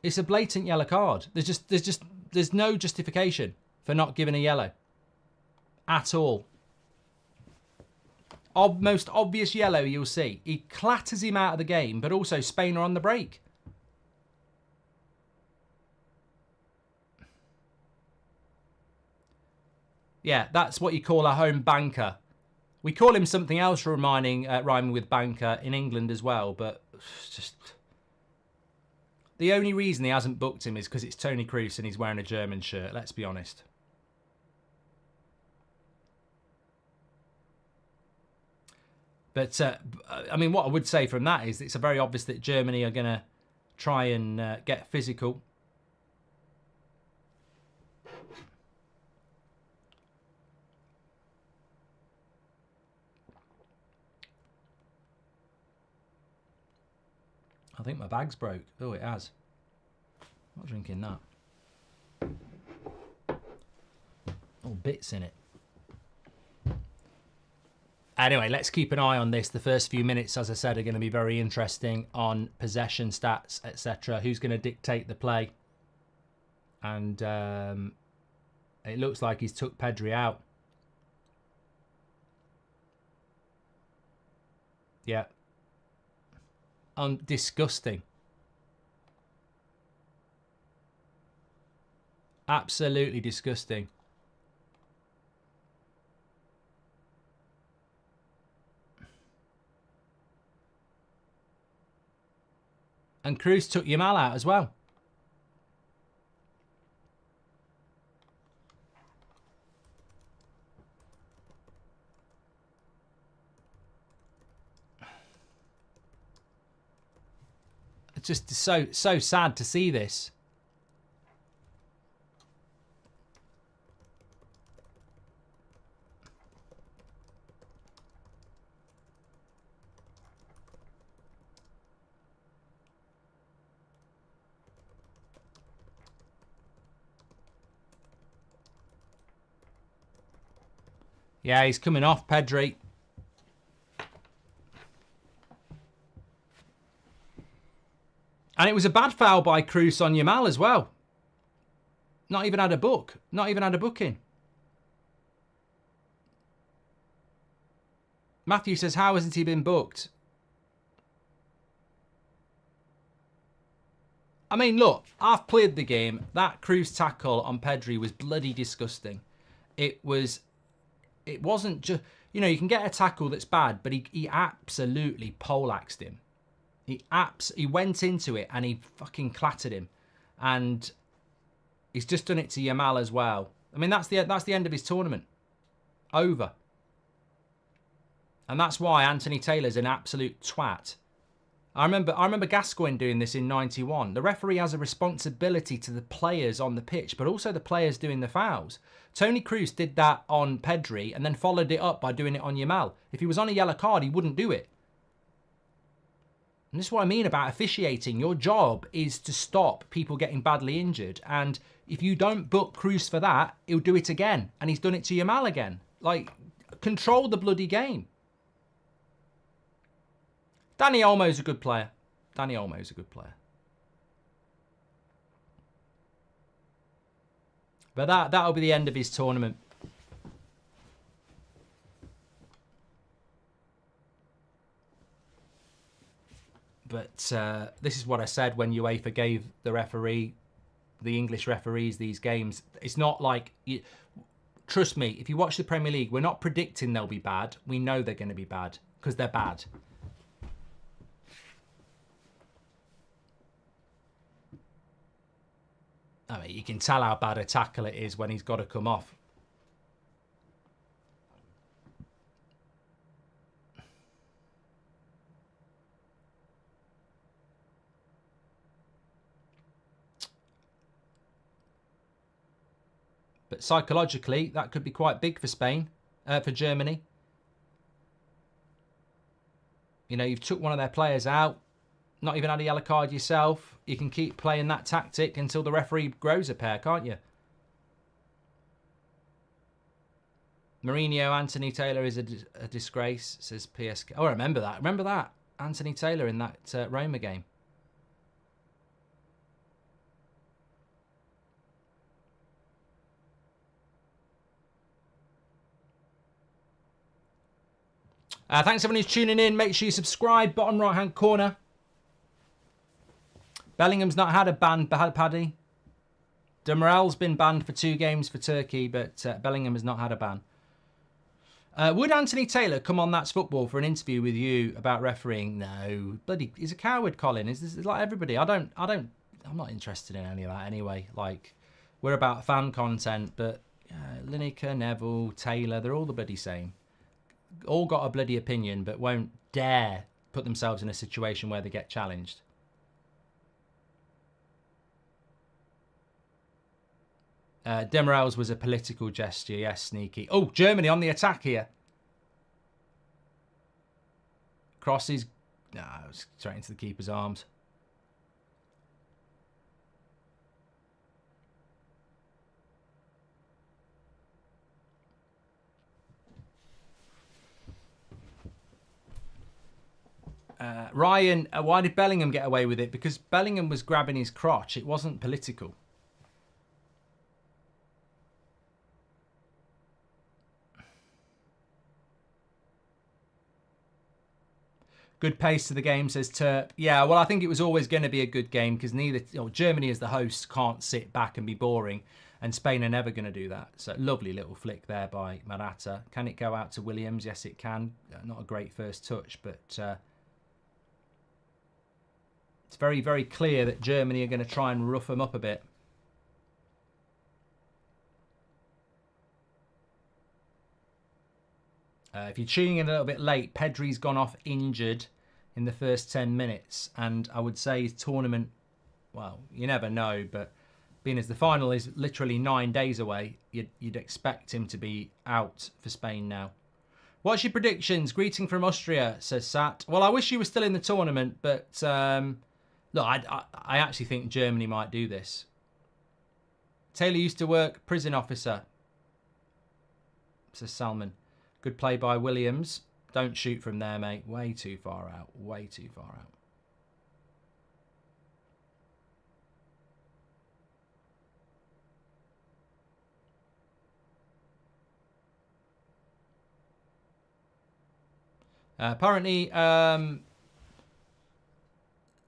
It's a blatant yellow card. There's no justification for not giving a yellow at all. Most obvious yellow you'll see. He clatters him out of the game, but also Spain are on the break. Yeah, that's what you call a home banker. We call him something else rhyming with banker in England as well, but just... The only reason he hasn't booked him is because it's Toni Kroos and he's wearing a German shirt, let's be honest. But, I mean, what I would say from that is it's very obvious that Germany are going to try and get physical. I think my bag's broke. Oh, it has. I'm not drinking that. All bits in it. Anyway, let's keep an eye on this. The first few minutes, as I said, are going to be very interesting on possession stats, etc. Who's going to dictate the play? And it looks like he's took Pedri out. Yeah. Disgusting. Absolutely disgusting. And Kroos took Yamal out as well. It's just so sad to see this. Yeah, he's coming off, Pedri. And it was a bad foul by Kroos on Yamal as well. Not even had a book. Not even had a booking. Matthew says, how hasn't he been booked? I mean, look, I've played the game. That Kroos tackle on Pedri was bloody disgusting. It wasn't just, you know, you can get a tackle that's bad, but he absolutely poleaxed him. He went into it and he fucking clattered him. And he's just done it to Yamal as well. I mean, that's the end of his tournament. Over. And that's why Anthony Taylor's an absolute twat. I remember Gascoigne doing this in '91. The referee has a responsibility to the players on the pitch, but also the players doing the fouls. Toni Kroos did that on Pedri and then followed it up by doing it on Yamal. If he was on a yellow card, he wouldn't do it. And this is what I mean about officiating. Your job is to stop people getting badly injured. And if you don't book Kroos for that, he'll do it again. And he's done it to Yamal again. Like, control the bloody game. Dani Olmo's a good player. Dani Olmo's a good player. But that'll be the end of his tournament. But this is what I said when UEFA gave the English referees these games. It's not like... Trust me, if you watch the Premier League, we're not predicting they'll be bad. We know they're going to be bad because they're bad. I mean, you can tell how bad a tackle it is when he's got to come off. But psychologically, that could be quite big for Spain, for Germany. You know, you've took one of their players out, not even had a yellow card yourself. You can keep playing that tactic until the referee grows a pair, can't you? Mourinho, Anthony Taylor is a disgrace, says PSK. Oh, I remember that. Remember that. Anthony Taylor in that Roma game. Thanks everyone who's tuning in. Make sure you subscribe. Bottom right hand corner. Bellingham's not had a ban, Paddy. Demirel's been banned for 2 games for Turkey, but Bellingham has not had a ban. Would Anthony Taylor come on That's Football for an interview with you about refereeing? No, bloody, he's a coward, Colin. Is like everybody? I'm not interested in any of that anyway. Like, we're about fan content, but Lineker, Neville, Taylor, they're all the bloody same. All got a bloody opinion, but won't dare put themselves in a situation where they get challenged. Demirel's was a political gesture, yes, sneaky. Oh, Germany on the attack here. Crosses, no, straight into the keeper's arms. Ryan, why did Bellingham get away with it? Because Bellingham was grabbing his crotch. It wasn't political. Good pace to the game, says Turp. Yeah, well, I think it was always going to be a good game because Germany as the hosts can't sit back and be boring, and Spain are never going to do that. So lovely little flick there by Morata. Can it go out to Williams? Yes, it can. Not a great first touch, but it's very, very clear that Germany are going to try and rough them up a bit. If you're tuning in a little bit late, Pedri's gone off injured in the first 10 minutes. And I would say his tournament, well, you never know, but being as the final is literally 9 days away, you'd expect him to be out for Spain now. What's your predictions? Greeting from Austria, says Sat. Well, I wish you were still in the tournament, but look, I actually think Germany might do this. Taylor used to work prison officer, says Salman. Good play by Williams. Don't shoot from there, mate. Way too far out. Way too far out. Apparently,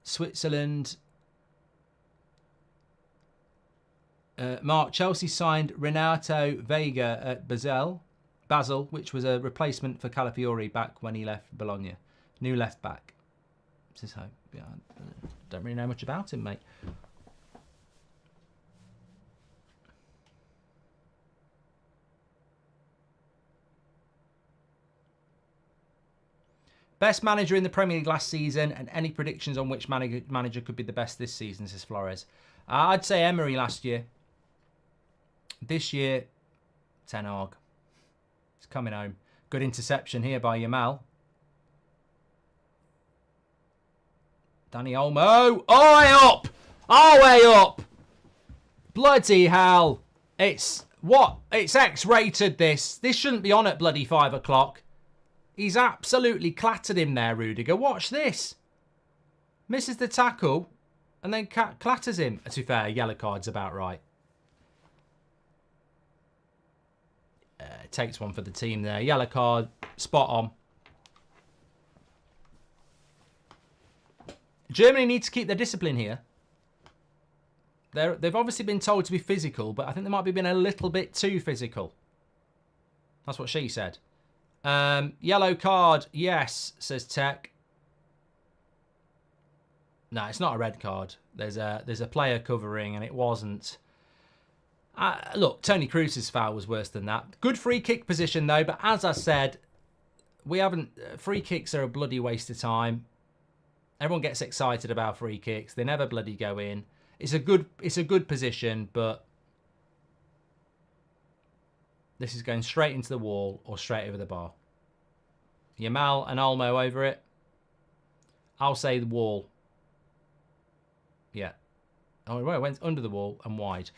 Switzerland. Mark, Chelsea signed Renato Vega at Basel, which was a replacement for Calafiori back when he left Bologna. New left back. This is how. Yeah, I don't really know much about him, mate. Best manager in the Premier League last season, and any predictions on which manager could be the best this season, says Flores. I'd say Emery last year. This year, Ten Hag. It's coming home. Good interception here by Yamal. Danny Olmo. Oh, way up! Oh, way up! Bloody hell. It's what? It's X-rated, this. This shouldn't be on at bloody 5 o'clock. He's absolutely clattered him there, Rudiger. Watch this. Misses the tackle and then clatters him. To be fair, yellow card's about right. Takes one for the team there. Yellow card, spot on. Germany need to keep their discipline here. They've obviously been told to be physical, but I think they might be being a little bit too physical. That's what she said. Yellow card, yes, says Tech. No, it's not a red card. There's a player covering, and it wasn't Look, Tony Kroos's foul was worse than that. Good free kick position though, but as I said, we haven't. Free kicks are a bloody waste of time. Everyone gets excited about free kicks. They never bloody go in. It's a good position, but this is going straight into the wall or straight over the bar. Yamal and Olmo over it. I'll say the wall. Yeah. Oh, well, it went under the wall and wide.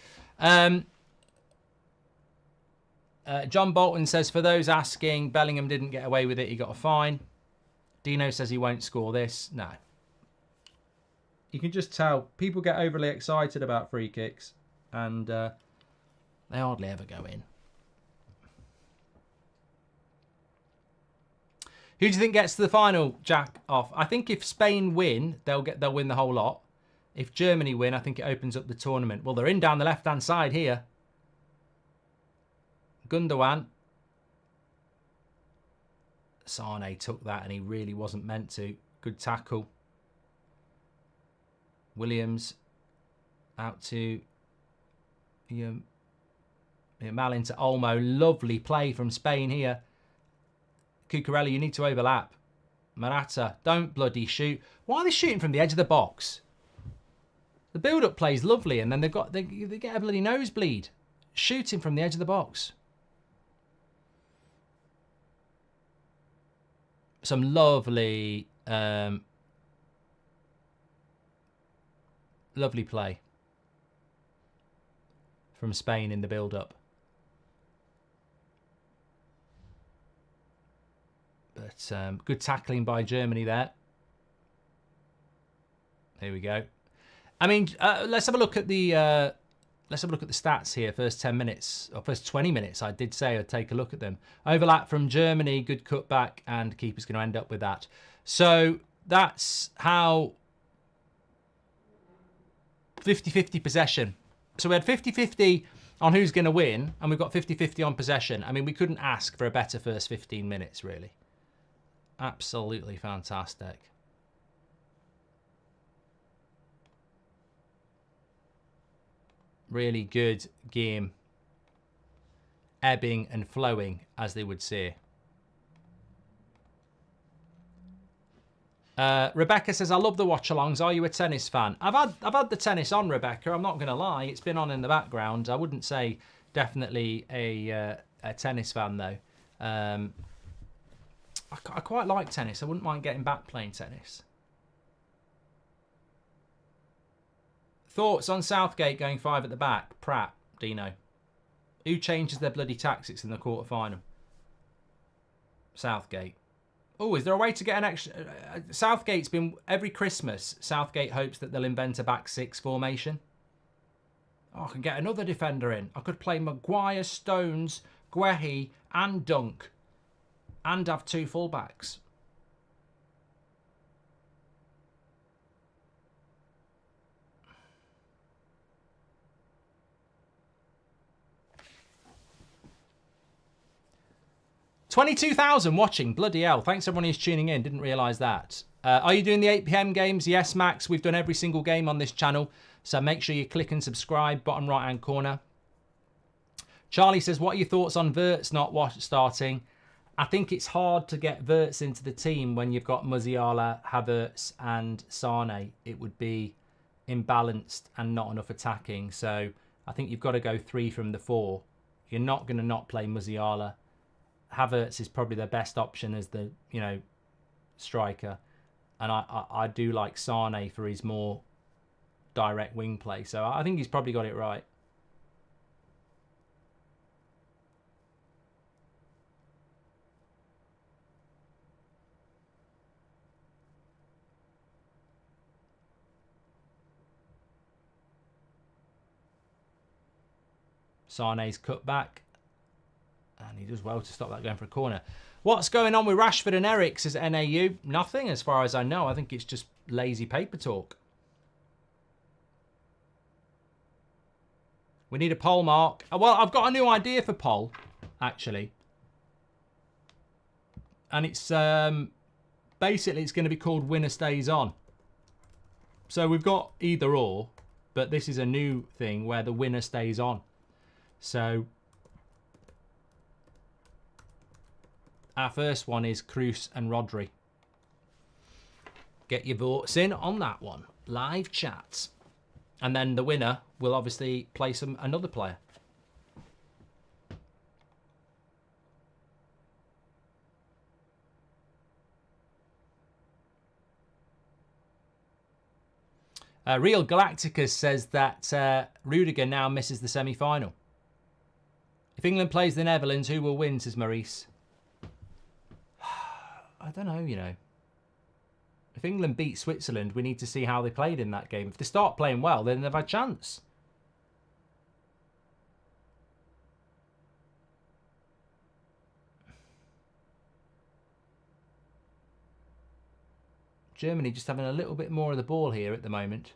John Bolton says, for those asking, Bellingham didn't get away with it. He got a fine. Dino says he won't score this. No. You can just tell. People get overly excited about free kicks. And they hardly ever go in. Who do you think gets to the final, Jack? Off. I think if Spain win, they'll win the whole lot. If Germany win, I think it opens up the tournament. Well, they're in down the left-hand side here. Gundogan. Sane took that and he really wasn't meant to. Good tackle. Williams out to Yamal into Olmo. Lovely play from Spain here. Cucurella, you need to overlap. Morata, don't bloody shoot. Why are they shooting from the edge of the box? The build-up plays lovely, and then they get a bloody nosebleed. Shooting from the edge of the box. Some lovely, lovely play from Spain in the build-up. But good tackling by Germany there. Here we go. I mean, let's have a look at the stats here. First 10 minutes or first 20 minutes. I did say I'd take a look at them. Overlap from Germany, good cutback, and keeper's going to end up with that. So that's how 50-50 possession. So we had 50-50 on who's going to win, and we've got 50-50 on possession. I mean, we couldn't ask for a better first 15 minutes, really. Absolutely fantastic. Really good game. Ebbing and flowing, as they would say. Rebecca says, I love the watch-alongs. Are you a tennis fan? I've had the tennis on, Rebecca. I'm not going to lie. It's been on in the background. I wouldn't say definitely a tennis fan, though. I quite like tennis. I wouldn't mind getting back playing tennis. Thoughts on Southgate going 5 at the back? Pratt, Dino. Who changes their bloody tactics in the quarter-final? Southgate. Oh, is there a way to get an extra... Southgate's been... Every Christmas, Southgate hopes that they'll invent a back 6 formation. Oh, I can get another defender in. I could play Maguire, Stones, Guehi and Dunk. And have 2 fullbacks. $22,000 watching. Bloody hell. Thanks everyone who's tuning in. Didn't realise that. Are you doing the 8 PM games? Yes, Max. We've done every single game on this channel. So make sure you click and subscribe. Bottom right-hand corner. Charlie says, what are your thoughts on Wirtz not starting? I think it's hard to get Wirtz into the team when you've got Musiala, Havertz and Sane. It would be imbalanced and not enough attacking. So I think you've got to go 3 from the 4. You're not going to not play Musiala. Havertz is probably their best option as the, striker. And I do like Sane for his more direct wing play. So I think he's probably got it right. Sane's cut back. And he does well to stop that going for a corner. What's going on with Rashford and Eric, says NAU? Nothing as far as I know. I think it's just lazy paper talk. We need a poll, Mark. Well, I've got a new idea for poll, actually. And it's basically it's going to be called Winner Stays On. So we've got either or, but this is a new thing where the winner stays on. So our first one is Kroos and Rodri. Get your votes in on that one. Live chats. And then the winner will obviously play another player. Real Galacticus says that Rudiger now misses the semi-final. If England plays the Netherlands, who will win, says Maurice. I don't know, you know. If England beat Switzerland, we need to see how they played in that game. If they start playing well, then they've had a chance. Germany just having a little bit more of the ball here at the moment.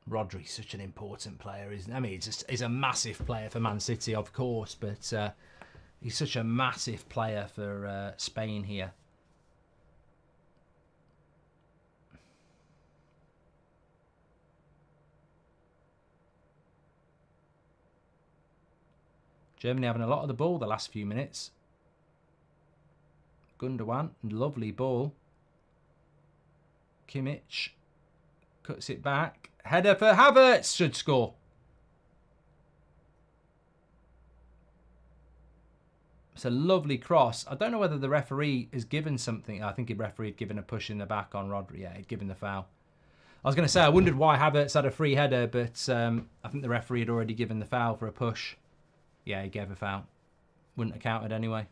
Rodri's such an important player, isn't he? I mean, he's a massive player for Man City, of course, but he's such a massive player for Spain here. Germany having a lot of the ball the last few minutes. Gundogan, lovely ball. Kimmich cuts it back. Header for Havertz, should score. It's a lovely cross. I don't know whether the referee has given something. I think the referee had given a push in the back on Rodri. Yeah, he'd given the foul. I was going to say, I wondered why Havertz had a free header, but I think the referee had already given the foul for a push. Yeah, he gave a foul. Wouldn't have counted anyway.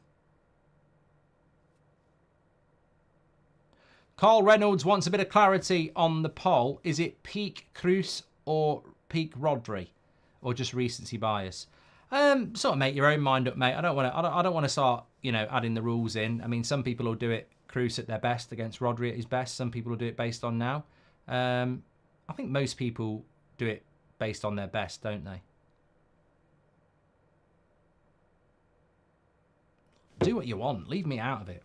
Carl Reynolds wants a bit of clarity on the poll. Is it peak Kroos or peak Rodri, or just recency bias? Sort of make your own mind up, mate. I don't want to start, you know, adding the rules in. I mean, some people will do it Kroos at their best against Rodri at his best. Some people will do it based on now. I think most people do it based on their best, don't they? Do what you want. Leave me out of it.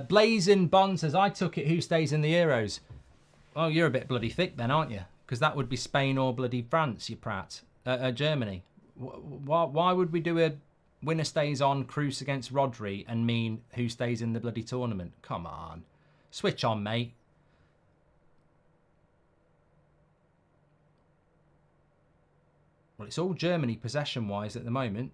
Blazing Bond says, I took it. Who stays in the Euros? Well, you're a bit bloody thick then, aren't you? Because that would be Spain or bloody France, you prat. Germany. Why would we do a winner stays on Kroos against Rodri and mean who stays in the bloody tournament? Come on. Switch on, mate. Well, it's all Germany possession-wise at the moment.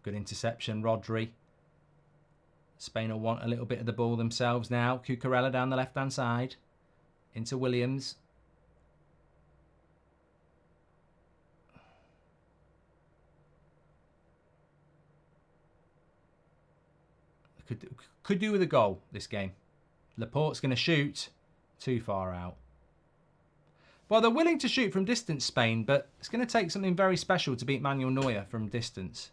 Good interception, Rodri. Spain will want a little bit of the ball themselves now. Cucurella down the left-hand side. Into Williams. Could do with a goal this game. Laporte's going to shoot. Too far out. Well, they're willing to shoot from distance, Spain, but it's going to take something very special to beat Manuel Neuer from distance.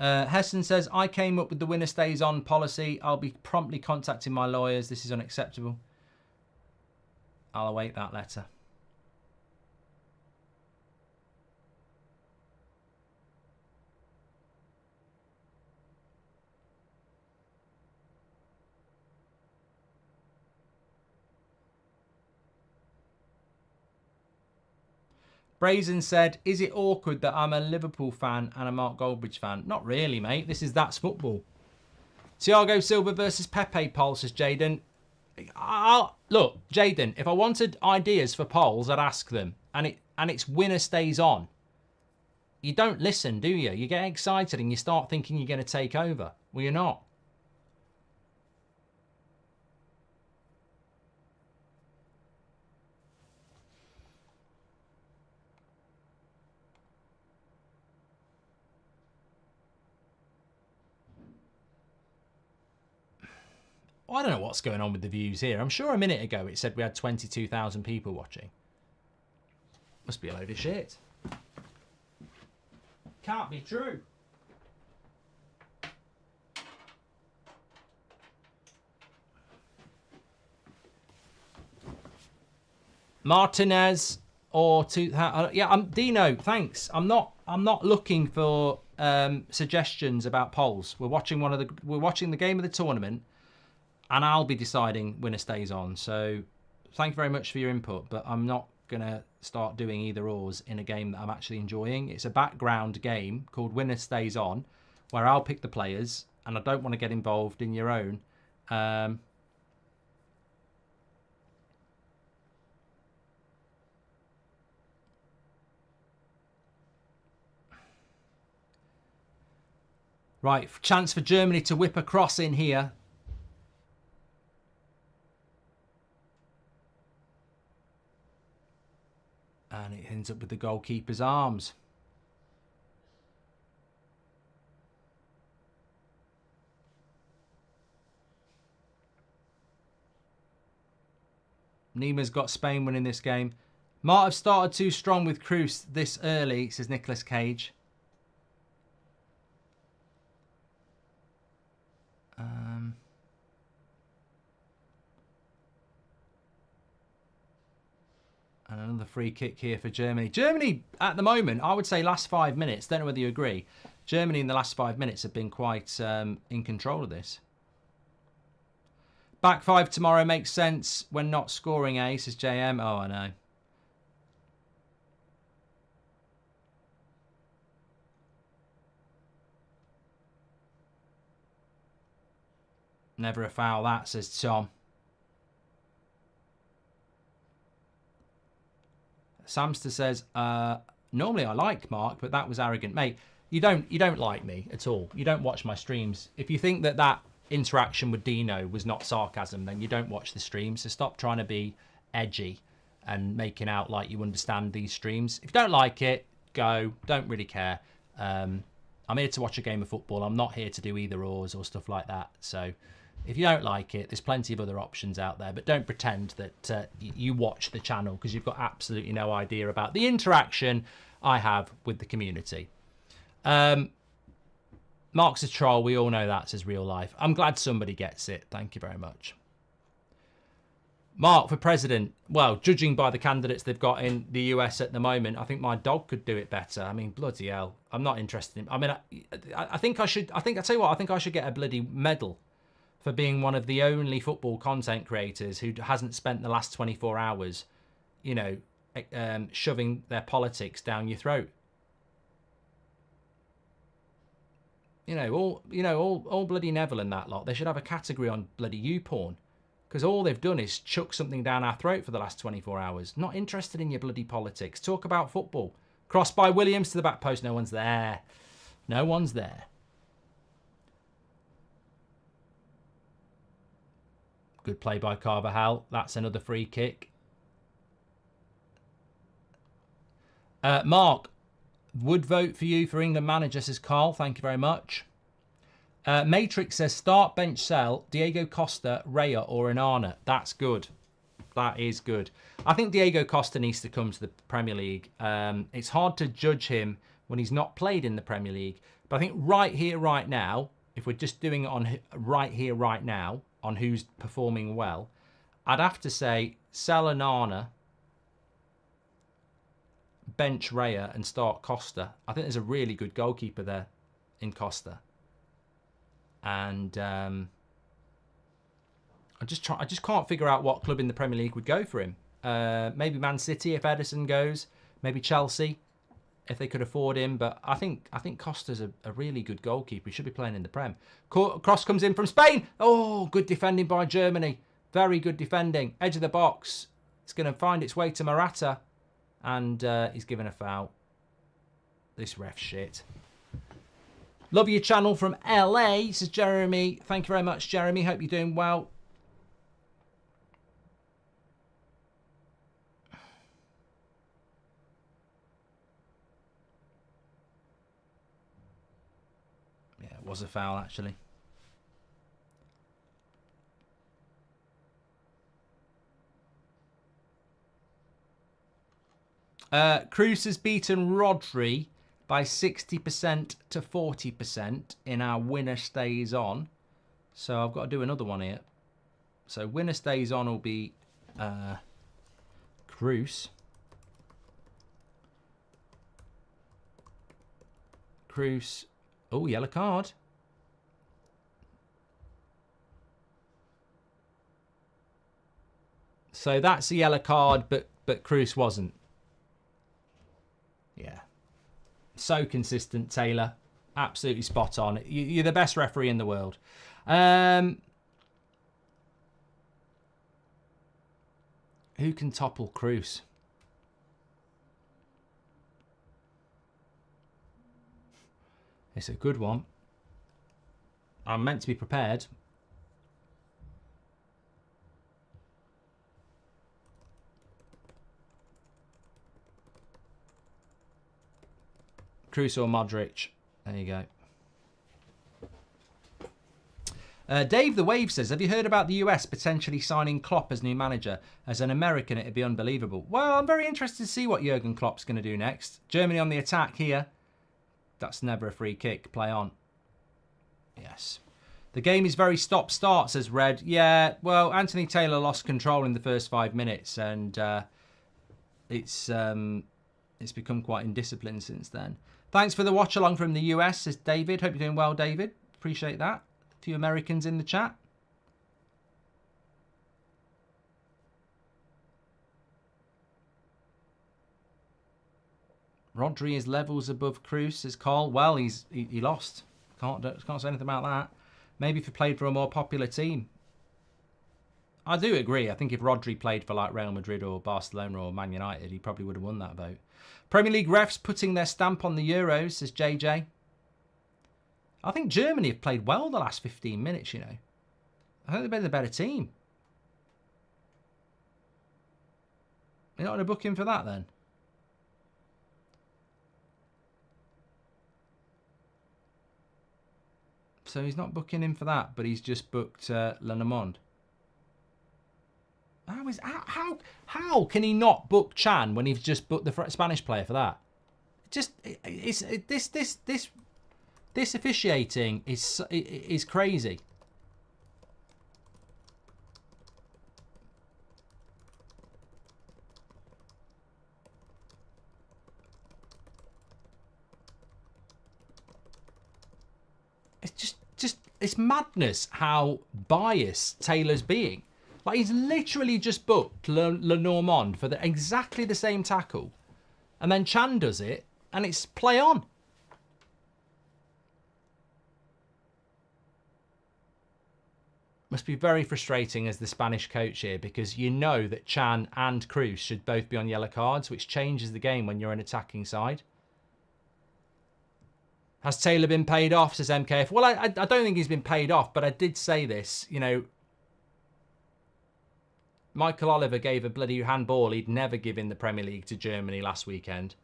Hessen says, I came up with the winner stays on policy. I'll be promptly contacting my lawyers. This is unacceptable. I'll await that letter. Brazen said, is it awkward that I'm a Liverpool fan and a Mark Goldbridge fan? Not really, mate. That's football. Thiago Silva versus Pepe poll, says Jaden. Look, Jaden, if I wanted ideas for polls, I'd ask them. And it's winner stays on. You don't listen, do you? You get excited and you start thinking you're going to take over. Well, you're not. I don't know what's going on with the views here. I'm sure a minute ago it said we had 22,000 people watching. Must be a load of shit. Can't be true. Martinez or yeah, Dino, thanks. I'm not looking for suggestions about polls. We're watching the game of the tournament, and I'll be deciding winner stays on. So thank you very much for your input, but I'm not gonna start doing either ors in a game that I'm actually enjoying. It's a background game called Winner Stays On, where I'll pick the players, and I don't want to get involved in your own. Right, chance for Germany to whip a cross in here. And it ends up with the goalkeeper's arms. Nima's got Spain winning this game. Might have started too strong with Cruz this early, says Nicolas Cage. And another free kick here for Germany. Germany, at the moment, I would say last 5 minutes, don't know whether you agree, Germany in the last 5 minutes have been quite in control of this. Back 5 tomorrow makes sense when not scoring, says JM. Oh, I know. Never a foul that, says Tom. Samster says, normally I like Mark, but that was arrogant. Mate, you don't like me at all. You don't watch my streams. If you think that interaction with Dino was not sarcasm, then you don't watch the streams. So stop trying to be edgy and making out like you understand these streams. If you don't like it, go. Don't really care. I'm here to watch a game of football. I'm not here to do either ors or stuff like that. So if you don't like it, there's plenty of other options out there, but don't pretend that you watch the channel, because you've got absolutely no idea about the interaction I have with the community. Mark's a troll, we all know that, says Real Life. I'm glad somebody gets it. Thank you very much. Mark for president. Well, judging by the candidates they've got in the US at the moment, I think my dog could do it better. I mean, bloody hell. I'm not interested in... I mean, I think I should... I tell you what, I think I should get a bloody medal for being one of the only football content creators who hasn't spent the last 24 hours, you know, shoving their politics down your throat. All bloody Neville and that lot. They should have a category on bloody YouPorn, because all they've done is chuck something down our throat for the last 24 hours. Not interested in your bloody politics. Talk about football. Cross by Williams to the back post. No one's there. No one's there. Good play by Carvajal. That's another free kick. Mark, would vote for you for England manager, says Carl. Thank you very much. Matrix says start, bench, sell Diego Costa, Raya or Onana. That's good. That is good. I think Diego Costa needs to come to the Premier League. It's hard to judge him when he's not played in the Premier League. But I think right here, right now, if we're just doing it on right here, right now, on who's performing well, I'd have to say sell Onana, bench Raya and start Costa. I think there's a really good goalkeeper there in Costa. And I just can't figure out what club in the Premier League would go for him. Maybe Man City if Edison goes. Maybe Chelsea if they could afford him. But I think Costa's a really good goalkeeper. He should be playing in the Prem. Cross comes in from Spain. Oh, good defending by Germany. Very good defending. Edge of the box. It's going to find its way to Morata. And he's given a foul. This ref shit. Love your channel from LA, says Jeremy. Thank you very much, Jeremy. Hope you're doing well. Yeah, it was a foul, actually. Cruz has beaten Rodri by 60% to 40% in our winner stays on. So I've got to do another one here. So winner stays on will be Cruz. Cruz. Oh, yellow card. So that's a yellow card, but Cruz wasn't. Yeah. So consistent, Taylor. Absolutely spot on. You're the best referee in the world. Who can topple Cruz? It's a good one. I'm meant to be prepared. Cruz or Modric. There you go. Dave the Wave says, have you heard about the US potentially signing Klopp as new manager? As an American, it'd be unbelievable. Well, I'm very interested to see what Jurgen Klopp's going to do next. Germany on the attack here. That's never a free kick. Play on. Yes. The game is very stop-start, says Red. Yeah, well, Anthony Taylor lost control in the first 5 minutes, and it's become quite indisciplined since then. Thanks for the watch-along from the US, says David. Hope you're doing well, David. Appreciate that. A few Americans in the chat. Rodri is levels above Cruz, says Carl. Well, he lost. Can't say anything about that. Maybe if he played for a more popular team. I do agree. I think if Rodri played for like Real Madrid or Barcelona or Man United, he probably would have won that vote. Premier League refs putting their stamp on the Euros, says JJ. I think Germany have played well the last 15 minutes, you know. I think they've been the better team. You're not going to book him for that then? So he's not booking him for that, but he's just booked Lenormand. How can he not book Chan when he's just booked the Spanish player for that? This officiating is crazy. It's madness how biased Taylor's being. Like, he's literally just booked Lenormand for exactly the same tackle. And then Chan does it, and it's play on. Must be very frustrating as the Spanish coach here, because you know that Chan and Cruz should both be on yellow cards, which changes the game when you're an attacking side. Has Taylor been paid off, says MKF? Well, I don't think he's been paid off, but I did say this, you know. Michael Oliver gave a bloody handball he'd never give in the Premier League to Germany last weekend.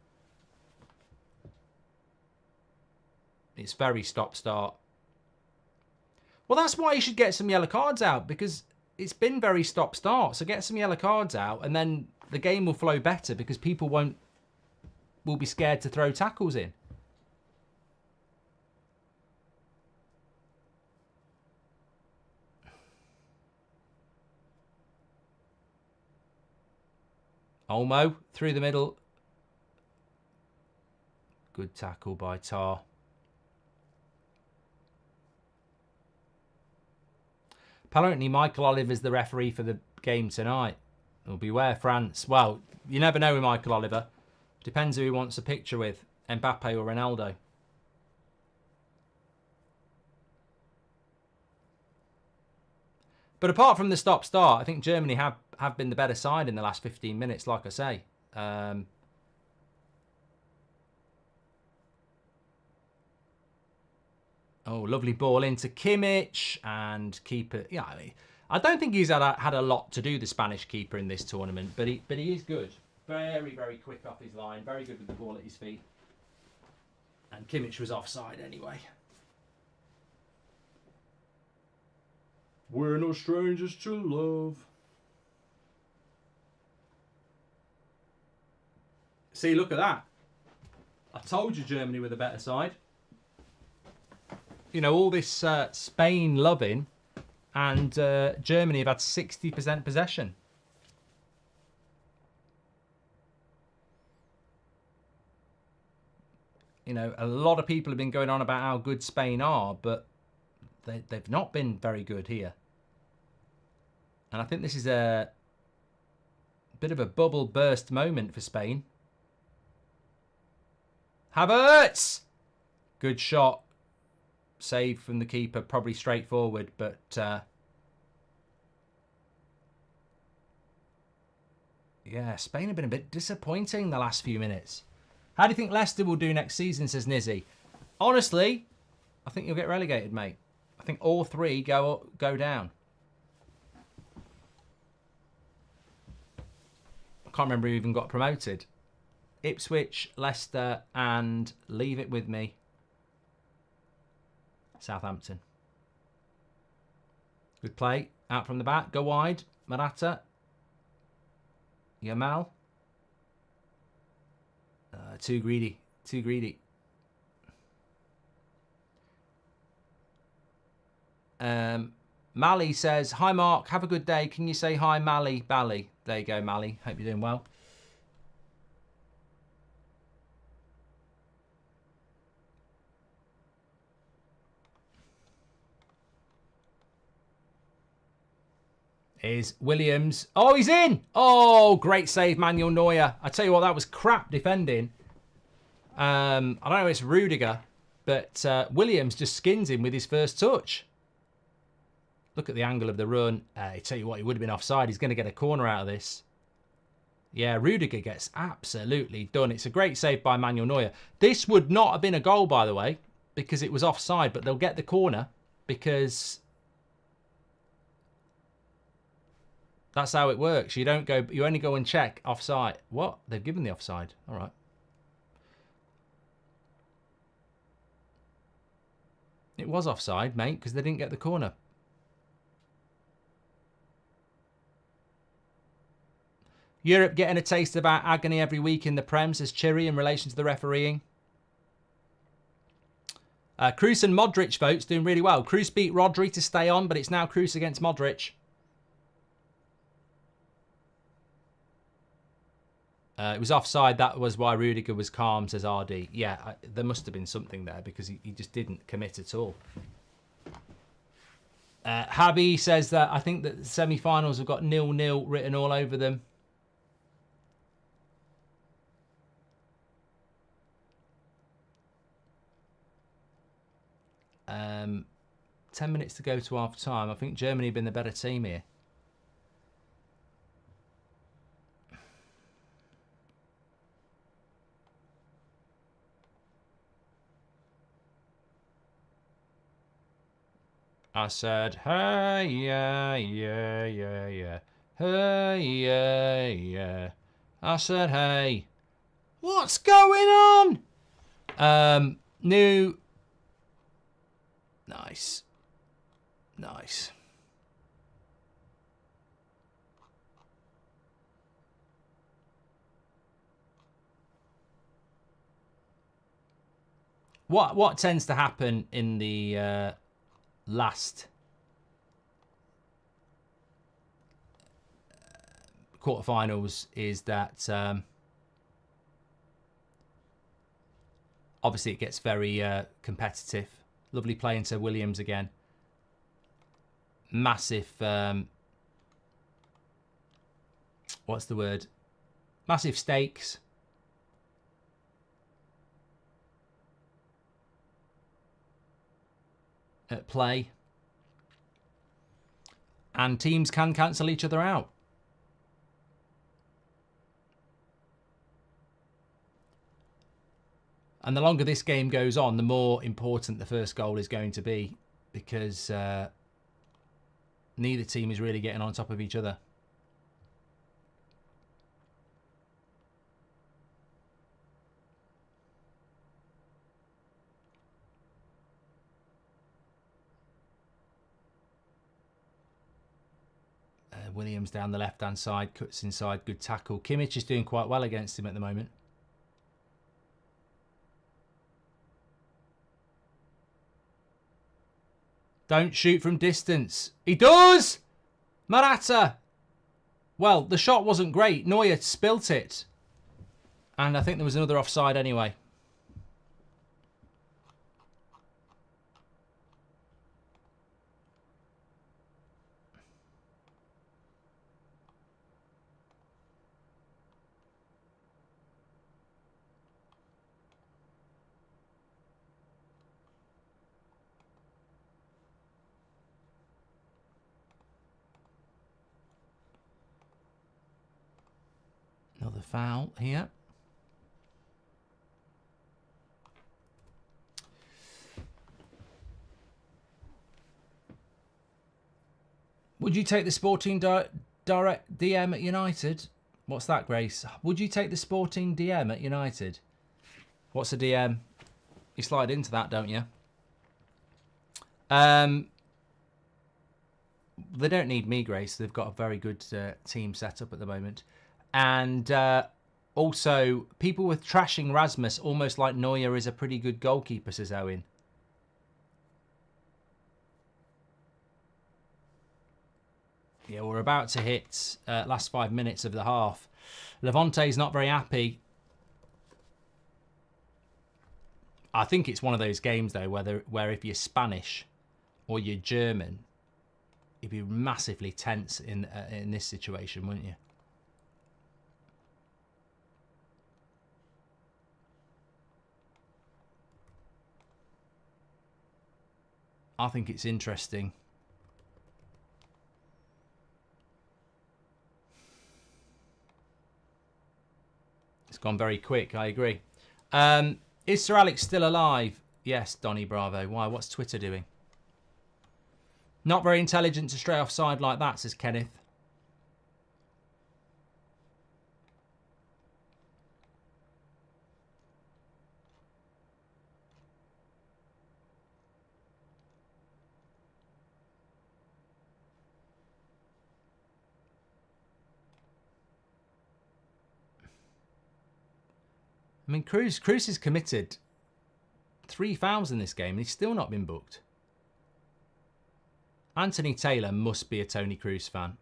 It's very stop-start. Well, that's why you should get some yellow cards out, because it's been very stop-start. So get some yellow cards out, and then the game will flow better because people will be scared to throw tackles in. Olmo through the middle. Good tackle by Tar. Apparently, Michael Oliver's the referee for the game tonight. Well, beware, France. Well, you never know with Michael Oliver. Depends who he wants a picture with, Mbappe or Ronaldo. But apart from the stop-start, I think Germany have been the better side in the last 15 minutes, like I say. Oh, lovely ball into Kimmich and keeper. Yeah, I don't think he's had a lot to do, the Spanish keeper, in this tournament, but he is good. Very, very quick off his line. Very good with the ball at his feet. And Kimmich was offside anyway. We're no strangers to love. See, look at that. I told you Germany were the better side. You know, all this Spain loving, and Germany have had 60% possession. You know, a lot of people have been going on about how good Spain are, but they've not been very good here. And I think this is a bit of a bubble burst moment for Spain. Havertz! Good shot. Save from the keeper, probably straightforward, but yeah, Spain have been a bit disappointing the last few minutes. How do you think Leicester will do next season, says Nizzy? Honestly, I think you'll get relegated, mate. I think all three go down. I can't remember who even got promoted. Ipswich, Leicester, and leave it with me, Southampton. Good play. Out from the back. Go wide. Morata. Yamal. Too greedy. Too greedy. Mally says, hi Mark, have a good day. Can you say hi Mally Bally? There you go, Mally. Hope you're doing well. Is Williams. Oh, he's in. Oh, great save, Manuel Neuer. I tell you what, that was crap defending. I don't know if it's Rudiger, but Williams just skins him with his first touch. Look at the angle of the run. I tell you what, he would have been offside. He's going to get a corner out of this. Yeah, Rudiger gets absolutely done. It's a great save by Manuel Neuer. This would not have been a goal, by the way, because it was offside, but they'll get the corner because that's how it works. You don't go, you only go and check offside. What? They've given the offside. All right. It was offside, mate, because they didn't get the corner. Europe getting a taste of our agony every week in the Prem, says Chiri, in relation to the refereeing. Kroos and Modric votes doing really well. Kroos beat Rodri to stay on, but it's now Kroos against Modric. It was offside. That was why Rudiger was calm, says RD. Yeah, there must have been something there because he just didn't commit at all. Habby says that I think that the semi-finals have got 0-0 written all over them. Um, 10 minutes to go to half time. I think Germany have been the better team here. I said, hey, yeah, yeah, yeah, yeah. Hey, yeah, yeah. I said, hey. What's going on? New. Nice. Nice. What tends to happen in the last quarterfinals is that obviously it gets very competitive. Lovely play into Williams again. Massive, what's the word? Massive stakes. At play. And teams can cancel each other out. And the longer this game goes on, the more important the first goal is going to be, because neither team is really getting on top of each other. Williams down the left-hand side, cuts inside, good tackle. Kimmich is doing quite well against him at the moment. Don't shoot from distance. He does! Morata! Well, the shot wasn't great. Neuer spilt it. And I think there was another offside anyway. Another foul here. Would you take the Sporting direct DM at United? What's that, Grace? Would you take the Sporting DM at United? What's a DM? You slide into that, don't you? They don't need me, Grace. They've got a very good team set up at the moment. And also, people were trashing Rasmus almost like Neuer is a pretty good goalkeeper, says Owen. Yeah, we're about to hit last 5 minutes of the half. Levante's not very happy. I think it's one of those games, though, where if you're Spanish or you're German, you'd be massively tense in this situation, wouldn't you? I think it's interesting. It's gone very quick, I agree. Is Sir Alex still alive? Yes, Donny Bravo. Why? What's Twitter doing? Not very intelligent to stray offside like that, says Kenneth. I mean, Cruz is committed 3 fouls in this game and he's still not been booked. Anthony Taylor must be a Tony Cruz fan.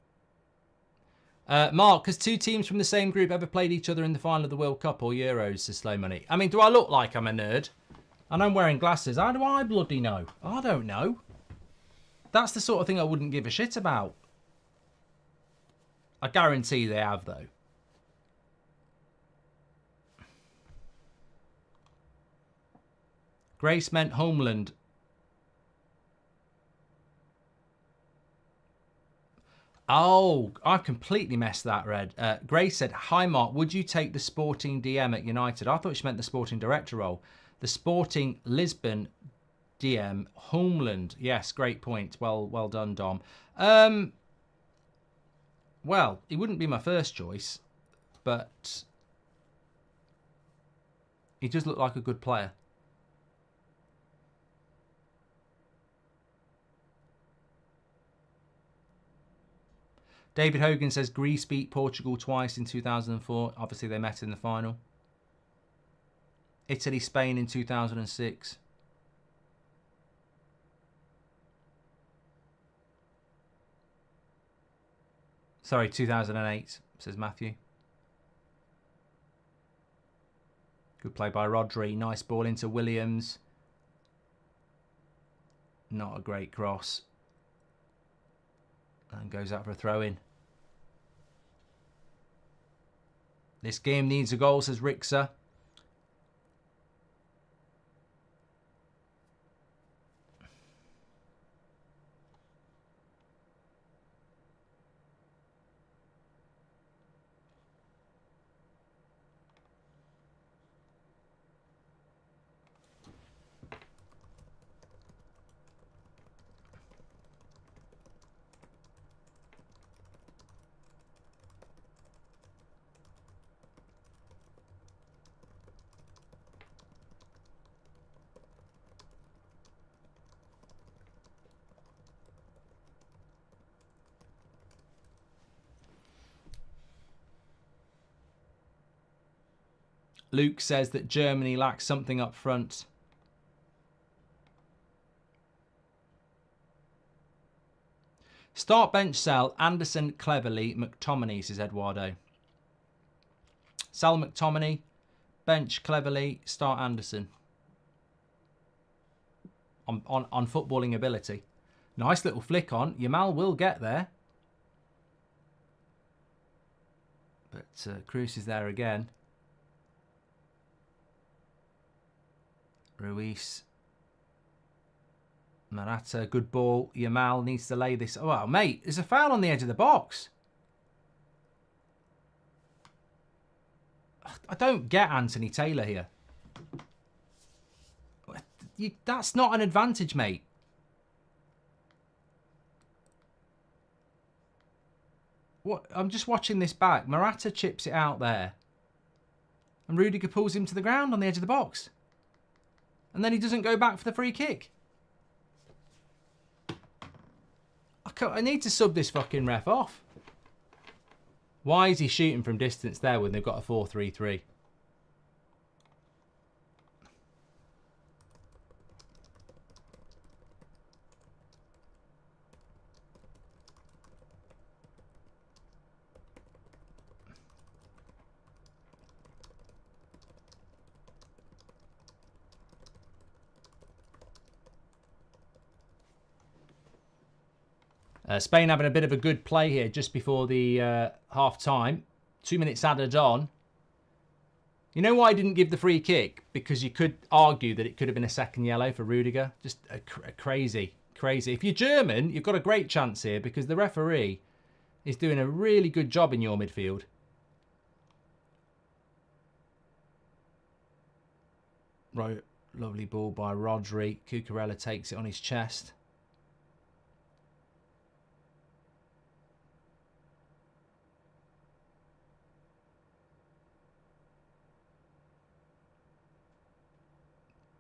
Mark, has 2 teams from the same group ever played each other in the final of the World Cup or Euros, says Slow Money? I mean, do I look like I'm a nerd? And I'm wearing glasses. How do I bloody know? I don't know. That's the sort of thing I wouldn't give a shit about. I guarantee they have, though. Grace meant Homeland. Oh, I've completely messed that, Red. Grace said, hi, Mark, would you take the Sporting DM at United? I thought she meant the Sporting Director role. The Sporting Lisbon DM, Homeland. Yes, great point. Well done, Dom. Well, he wouldn't be my first choice, but he does look like a good player. David Hogan says Greece beat Portugal twice in 2004. Obviously, they met in the final. Italy, Spain in 2006. Sorry, 2008, says Matthew. Good play by Rodri. Nice ball into Williams. Not a great cross. And goes out for a throw-in. This game needs a goal, says Rixa. Luke says that Germany lacks something up front. Start, bench, sell. Anderson, Cleverly, McTominay, says Eduardo. Sell McTominay, bench Cleverly, start Anderson. On footballing ability. Nice little flick on. Yamal will get there. But Cruz is there again. Ruiz. Morata, good ball. Yamal needs to lay this. Oh, mate, there's a foul on the edge of the box. I don't get Anthony Taylor here. That's not an advantage, mate. What? I'm just watching this back. Morata chips it out there. And Rudiger pulls him to the ground on the edge of the box. And then he doesn't go back for the free kick. I need to sub this fucking ref off. Why is he shooting from distance there when they've got a 4-3-3? Spain having a bit of a good play here just before the half-time. 2 minutes added on. You know why I didn't give the free kick? Because you could argue that it could have been a second yellow for Rudiger. Just a crazy. If you're German, you've got a great chance here because the referee is doing a really good job in your midfield. Right, lovely ball by Rodri. Cucurella takes it on his chest.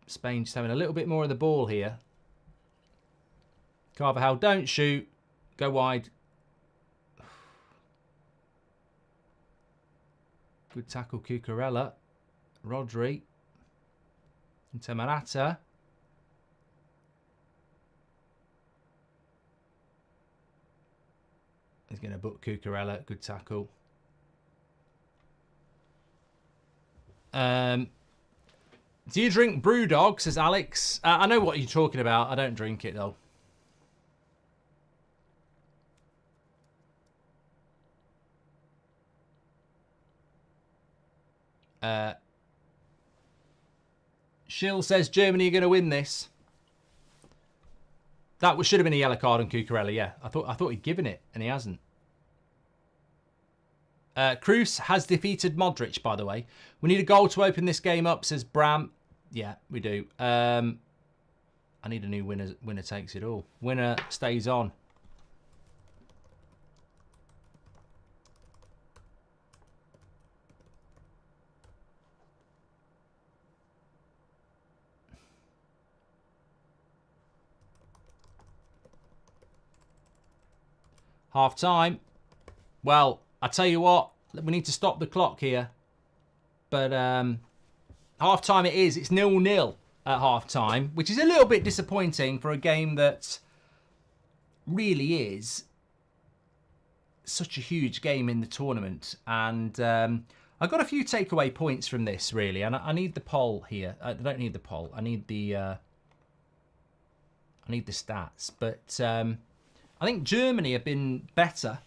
Spain just having a little bit more of the ball here. Carvajal, don't shoot. Go wide. Good tackle, Cucurella. Rodri. Into Morata. He's going to book Cucurella. Good tackle. Do you drink Brewdog, says Alex. I know what you're talking about. I don't drink it, though. Shill says Germany are going to win this. That should have been a yellow card on Cucurella, yeah. I thought he'd given it, and he hasn't. Cruz has defeated Modric, by the way. We need a goal to open this game up, says Bram. Yeah, we do. I need a new winner. Winner takes it all. Winner stays on. Half time. Well, I tell you what, we need to stop the clock here. But half time it is. It's 0-0 at half time, which is a little bit disappointing for a game that really is such a huge game in the tournament. And I got a few takeaway points from this, really. And I need the poll here. I don't need the poll. I need the stats. But I think Germany have been better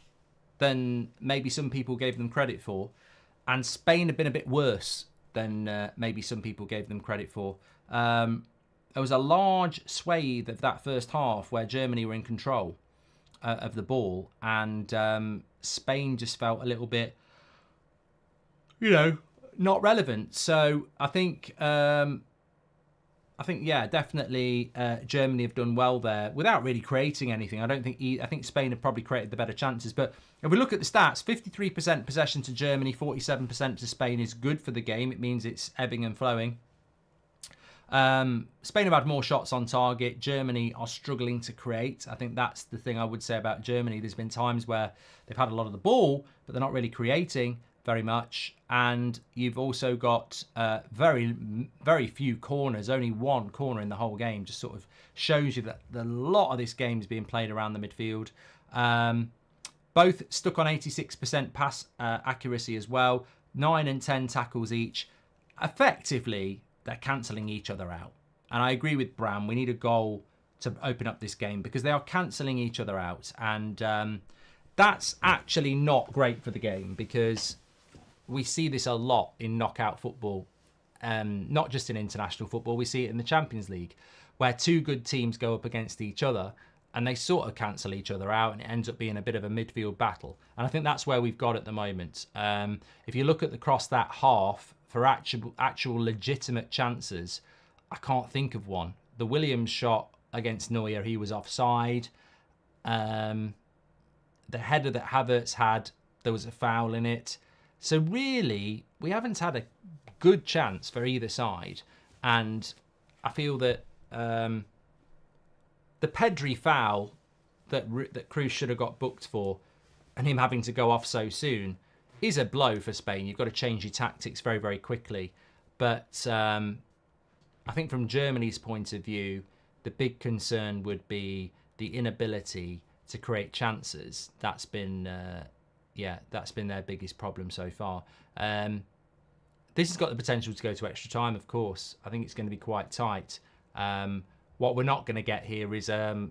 than maybe some people gave them credit for. And Spain have been a bit worse than maybe some people gave them credit for. There was a large swathe of that first half where Germany were in control of the ball. And Spain just felt a little bit, not relevant. So I think, yeah, definitely Germany have done well there without really creating anything. I think Spain have probably created the better chances. But if we look at the stats, 53% possession to Germany, 47% to Spain is good for the game. It means it's ebbing and flowing. Spain have had more shots on target. Germany are struggling to create. I think that's the thing I would say about Germany. There's been times where they've had a lot of the ball, but they're not really creating. very much. And you've also got very few corners, only one corner in the whole game. Just sort of shows you that a lot of this game is being played around the midfield. Both stuck on 86% pass accuracy as well. 9 and 10 tackles each. Effectively, they're cancelling each other out. And I agree with Bram. We need a goal to open up this game because they are cancelling each other out. And that's actually not great for the game because we see this a lot in knockout football, not just in international football. We see it in the Champions League where two good teams go up against each other and they sort of cancel each other out and it ends up being a bit of a midfield battle. And I think that's where we've got at the moment. If you look at across that half for actual legitimate chances, I can't think of one. The Williams shot against Neuer, he was offside. The header that Havertz had, there was a foul in it. So really, we haven't had a good chance for either side. And I feel that the Pedri foul that Kroos should have got booked for and him having to go off so soon is a blow for Spain. You've got to change your tactics very, very quickly. But I think from Germany's point of view, the big concern would be the inability to create chances. That's been their biggest problem so far. This has got the potential to go to extra time, of course. I think it's going to be quite tight. What we're not going to get here is a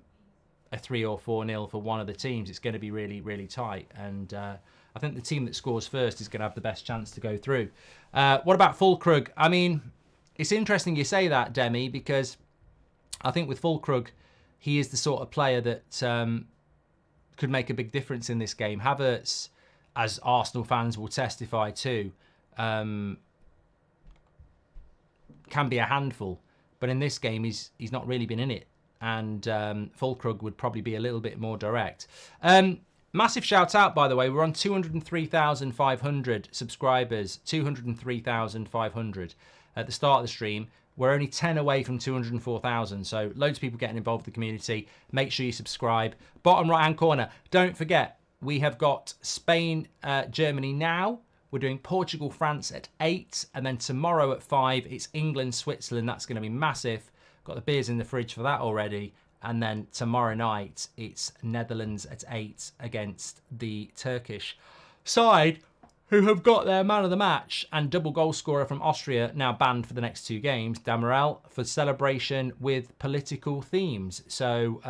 3 or 4-0 for one of the teams. It's going to be really, really tight. And I think the team that scores first is going to have the best chance to go through. What about Füllkrug? I mean, it's interesting you say that, Demi, because I think with Füllkrug, he is the sort of player that could make a big difference in this game. Havertz, as Arsenal fans will testify to, can be a handful. But in this game, he's not really been in it. And Füllkrug would probably be a little bit more direct. Massive shout out, by the way. We're on 203,500 subscribers. 203,500 at the start of the stream. We're only 10 away from 204,000. So loads of people getting involved in the community. Make sure you subscribe. Bottom right-hand corner. Don't forget, we have got Spain, Germany now. We're doing Portugal, France at 8. And then tomorrow at 5, it's England, Switzerland. That's going to be massive. Got the beers in the fridge for that already. And then tomorrow night, it's Netherlands at 8 against the Turkish side, who have got their man of the match and double goal scorer from Austria now banned for the next 2 games, Damiral, for celebration with political themes. So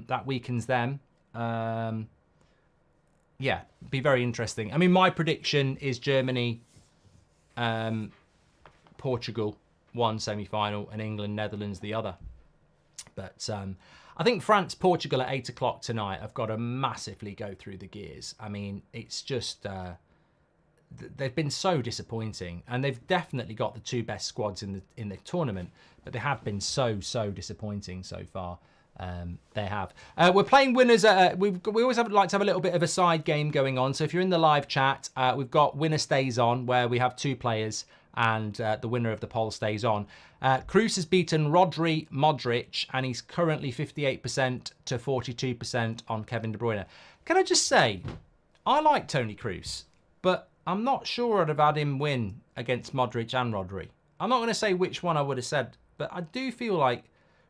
that weakens them. Yeah, be very interesting. I mean, my prediction is Germany, Portugal, one semi-final, and England, Netherlands, the other. But I think France, Portugal at 8 o'clock tonight have got to massively go through the gears. I mean, it's just... they've been so disappointing, and they've definitely got the 2 best squads in the tournament, but they have been so disappointing so far. They have. We're playing winners. We always like to have a little bit of a side game going on. So if you're in the live chat, we've got winner stays on, where we have 2 players, and the winner of the poll stays on. Kroos has beaten Rodri, Modric, and he's currently 58% to 42% on Kevin De Bruyne. Can I just say, I like Toni Kroos, but I'm not sure I'd have had him win against Modric and Rodri. I'm not going to say which one I would have said, but I do feel like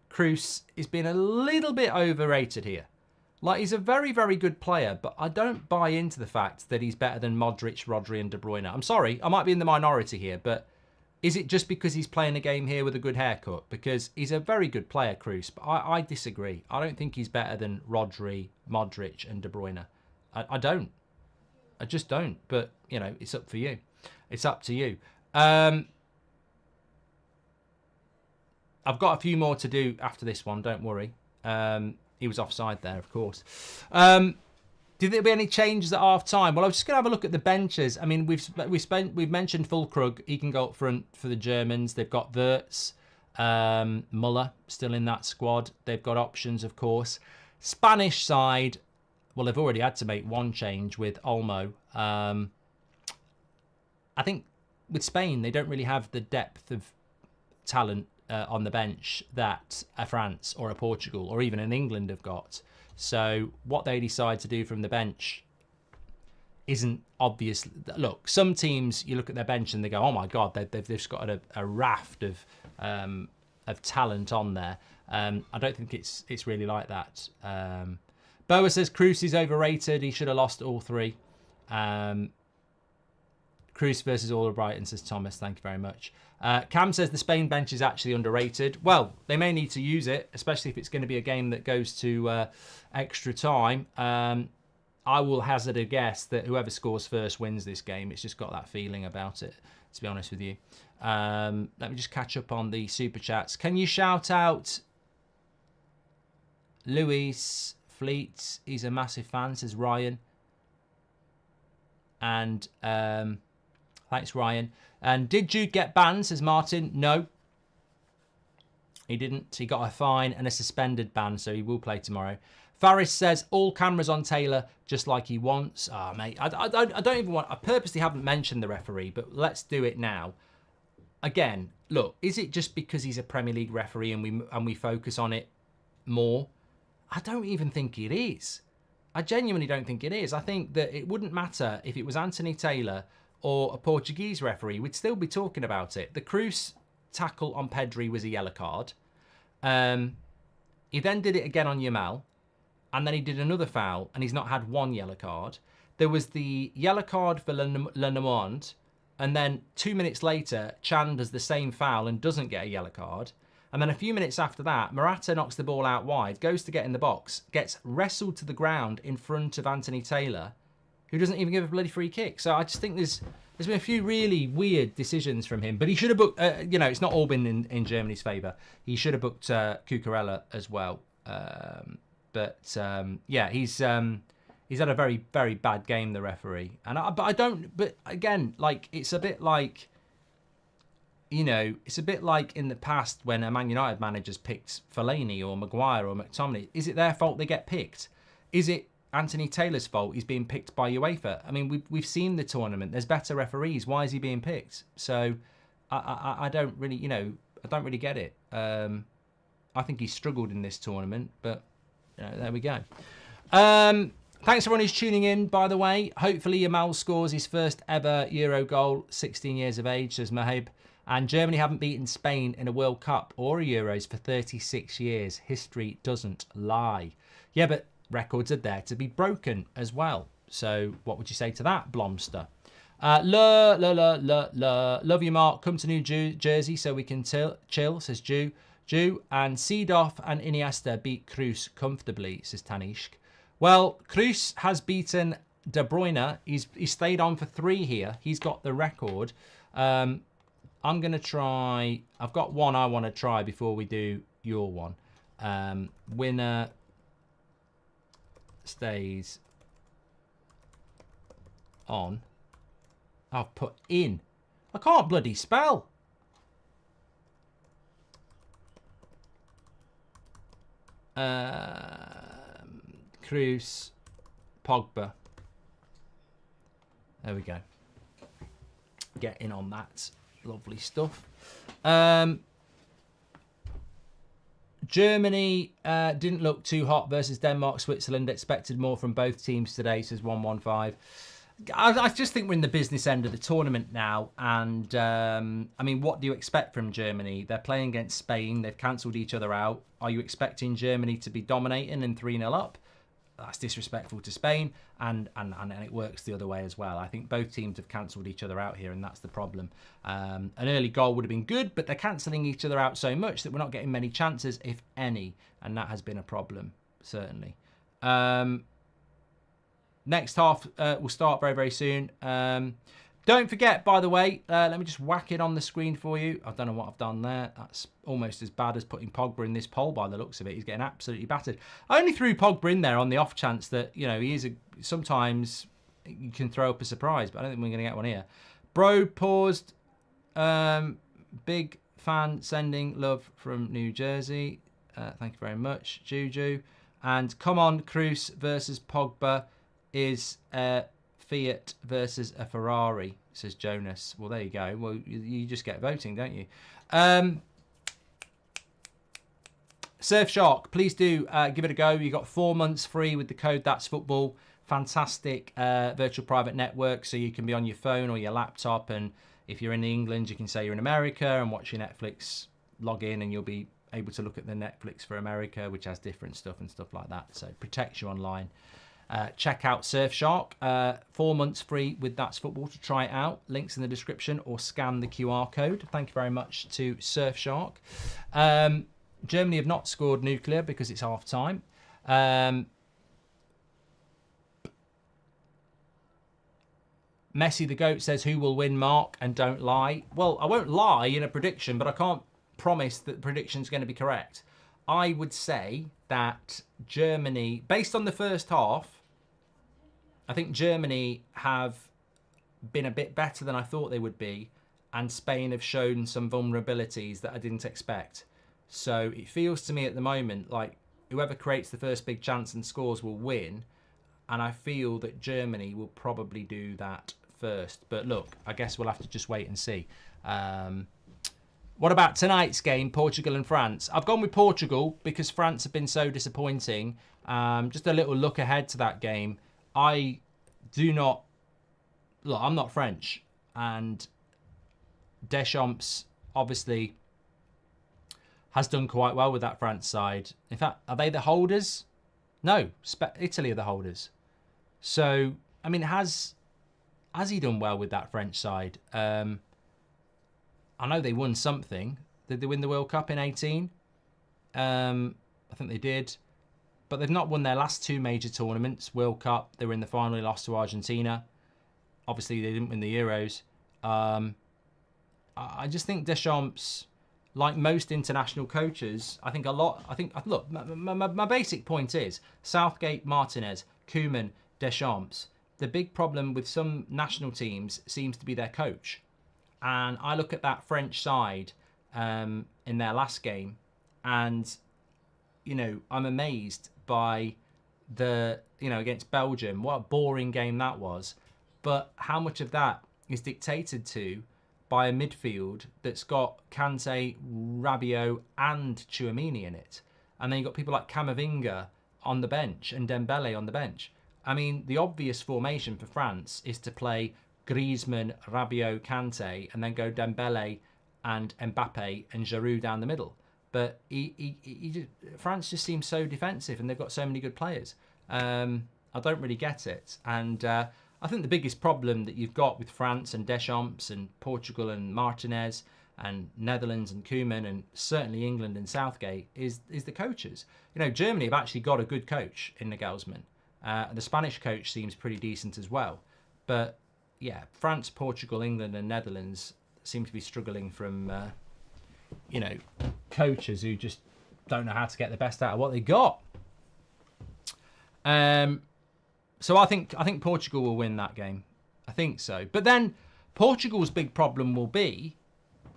Kroos is being a little bit overrated here. Like, he's a very, very good player, but I don't buy into the fact that he's better than Modric, Rodri and De Bruyne. I'm sorry, I might be in the minority here, but is it just because he's playing a game here with a good haircut? Because he's a very good player, Kroos, but I disagree. I don't think he's better than Rodri, Modric and De Bruyne. I don't. I just don't. But, you know, it's up for you. It's up to you. I've got a few more to do after this one, don't worry. He was offside there, of course. Did there be any changes at half time? Well, I was just going to have a look at the benches. I mean, we've mentioned Füllkrug. He can go up front for the Germans. They've got Wirtz, Muller still in that squad. They've got options, of course. Spanish side, well, they've already had to make one change with Olmo. I think with Spain, they don't really have the depth of talent on the bench that a France or a Portugal or even an England have got. So what they decide to do from the bench isn't obvious. Look, some teams, you look at their bench and they go, oh my God, they've just got a raft of talent on there. I don't think it's really like that. Boa says Kroos is overrated. He should have lost all three. Kroos versus Albrighton, says Thomas. Thank you very much. Cam says the Spain bench is actually underrated. Well, they may need to use it, especially if it's going to be a game that goes to extra time. I will hazard a guess that whoever scores first wins this game. It's just got that feeling about it, to be honest with you. Let me just catch up on the super chats. Can you shout out Luis Fleet? He's a massive fan, says Ryan. And thanks, Ryan. And did Jude get banned, says Martin? No, he didn't. He got a fine and a suspended ban, so he will play tomorrow. Faris says all cameras on Taylor, just like he wants. Ah, oh, mate, I don't even want. I purposely haven't mentioned the referee, but let's do it now. Again, look, is it just because he's a Premier League referee and we focus on it more? I don't even think it is. I genuinely don't think it is. I think that it wouldn't matter if it was Anthony Taylor or a Portuguese referee. We'd still be talking about it. The Kroos tackle on Pedri was a yellow card. He then did it again on Yamal. And then he did another foul, and he's not had one yellow card. There was the yellow card for Lenormand, and then 2 minutes later, Chan does the same foul and doesn't get a yellow card. And then a few minutes after that, Morata knocks the ball out wide, goes to get in the box, gets wrestled to the ground in front of Anthony Taylor, who doesn't even give a bloody free kick. So I just think there's been a few really weird decisions from him. But he should have booked, it's not all been in Germany's favour. He should have booked Cucurella as well. But he's had a very, very bad game, the referee. But again, like, it's a bit like, it's a bit like in the past when a Man United manager's picked Fellaini or Maguire or McTominay. Is it their fault they get picked? Is it Anthony Taylor's fault he's being picked by UEFA? I mean, we've seen the tournament. There's better referees. Why is he being picked? So I don't really, I don't really get it. I think he struggled in this tournament, but there we go. Thanks everyone who's tuning in, by the way. Hopefully Yamal scores his first ever Euro goal, 16 years of age, says Mahib. And Germany haven't beaten Spain in a World Cup or a Euros for 36 years. History doesn't lie. Yeah, but records are there to be broken as well. So what would you say to that, Blomster? Love you, Mark. Come to New Jersey so we can chill, says Jew. And Seedorf and Iniesta beat Kroos comfortably, says Tanishk. Well, Kroos has beaten De Bruyne. He's stayed on for 3 here. He's got the record. I'm going to try... I've got one I want to try before we do your one. Winner stays on. I've put in. I can't bloody spell. Kroos, Pogba. There we go. Get in on that. Lovely stuff. Germany didn't look too hot versus Denmark, Switzerland. Expected more from both teams today, says 115. I just think we're in the business end of the tournament now. And, I mean, what do you expect from Germany? They're playing against Spain. They've cancelled each other out. Are you expecting Germany to be dominating and 3-0 up? That's disrespectful to Spain, and it works the other way as well. I think both teams have cancelled each other out here, and that's the problem. An early goal would have been good, but they're cancelling each other out so much that we're not getting many chances, if any, and that has been a problem, certainly. Next half will start very, very soon. Don't forget, by the way, let me just whack it on the screen for you. I don't know what I've done there. That's almost as bad as putting Pogba in this poll by the looks of it. He's getting absolutely battered. I only threw Pogba in there on the off chance that, he is sometimes you can throw up a surprise, but I don't think we're going to get one here. Bro paused. Big fan sending love from New Jersey. Thank you very much, Juju. And come on, Kroos versus Pogba is... Fiat versus a Ferrari, says Jonas. Well, there you go. Well, you just get voting, don't you? Surfshark, please do give it a go. You got 4 months free with the code That's Football. fantastic virtual private network, so you can be on your phone or your laptop, and if you're in England, you can say you're in America and watch your Netflix, log in, and you'll be able to look at the Netflix for America, which has different stuff and stuff like that. So protects you online. Check out Surfshark. 4 months free with That's Football to try it out. Links in the description, or scan the QR code. Thank you very much to Surfshark. Germany have not scored nuclear because it's half time. Messi the GOAT says, who will win, Mark, and don't lie. Well, I won't lie in a prediction, but I can't promise that the prediction's going to be correct. I would say that Germany, based on the first half, I think Germany have been a bit better than I thought they would be, and Spain have shown some vulnerabilities that I didn't expect. So it feels to me at the moment like whoever creates the first big chance and scores will win, and I feel that Germany will probably do that first. But look, I guess we'll have to just wait and see. What about tonight's game, Portugal and France? I've gone with Portugal because France have been so disappointing. Just a little look ahead to that game. I do not... Look, I'm not French. And Deschamps, obviously, has done quite well with that France side. In fact, are they the holders? No, Italy are the holders. So, I mean, has he done well with that French side? I know they won something. Did they win the World Cup in 18? I think they did. But they've not won their last two major tournaments. World Cup, they were in the final, they lost to Argentina. Obviously, they didn't win the Euros. I just think Deschamps, like most international coaches, look, my basic point is Southgate, Martinez, Koeman, Deschamps. The big problem with some national teams seems to be their coach. And I look at that French side in their last game, and, you know, I'm amazed by against Belgium, what a boring game that was. But how much of that is dictated to by a midfield that's got Kante, Rabiot and Tchouaméni in it. And then you've got people like Camavinga on the bench and Dembele on the bench. I mean, the obvious formation for France is to play Griezmann, Rabiot, Kante, and then go Dembele and Mbappe and Giroud down the middle. But France just seems so defensive, and they've got so many good players. I don't really get it. And I think the biggest problem that you've got with France and Deschamps and Portugal and Martinez and Netherlands and Koeman and certainly England and Southgate is the coaches. You know, Germany have actually got a good coach in Nagelsmann. The Spanish coach seems pretty decent as well. But yeah, France, Portugal, England and Netherlands seem to be struggling from, coaches who just don't know how to get the best out of what they got. So I think Portugal will win that game. I think so. But then Portugal's big problem will be,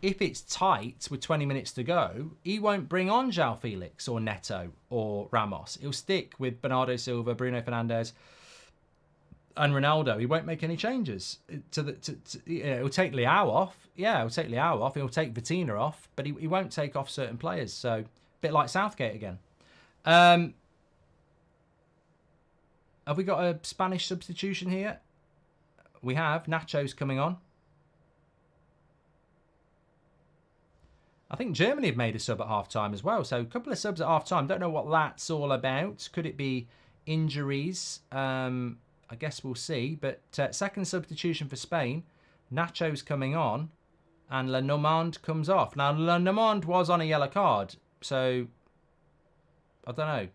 if it's tight with 20 minutes to go, he won't bring on João Felix or Neto or Ramos. He'll stick with Bernardo Silva, Bruno Fernandes and Ronaldo. He won't make any changes. He'll take Leao off. Yeah, he'll take Leao off. He'll take Vitina off, but he won't take off certain players. So a bit like Southgate again. Have we got a Spanish substitution here? We have. Nacho's coming on. I think Germany have made a sub at half-time as well. So a couple of subs at half-time. Don't know what that's all about. Could it be injuries? I guess we'll see. But second substitution for Spain. Nacho's coming on. And Le Normand comes off. Now, Le Normand was on a yellow card. So, I don't know.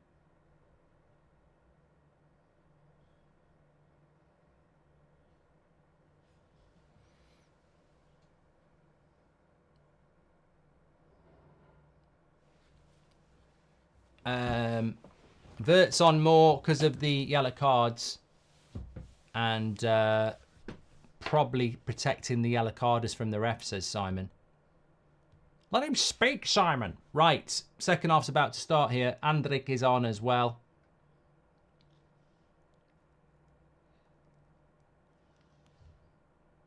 Vert's on more because of the yellow cards and probably protecting the yellow carders from the ref, says Simon. Let him speak, Simon. Right, second half's about to start here. Andrik is on as well.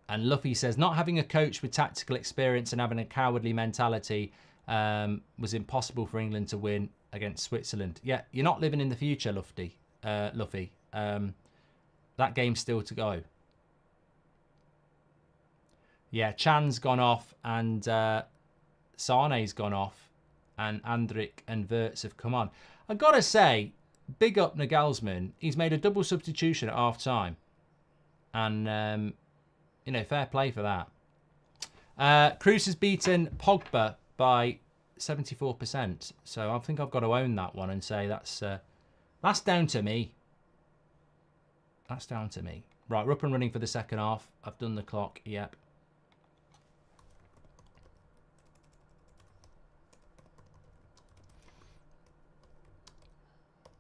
And Luffy says, not having a coach with tactical experience and having a cowardly mentality was impossible for England to win against Switzerland. Yeah, you're not living in the future, Luffy. That game's still to go. Yeah, Chan's gone off and Sane's gone off and Andrik and Wirtz have come on. I've got to say, big up Nagelsmann. He's made a double substitution at half-time. And, you know, fair play for that. Kroos has beaten Pogba by 74%. So I think I've got to own that one and say that's down to me. That's down to me. Right, we're up and running for the second half. I've done the clock. Yep.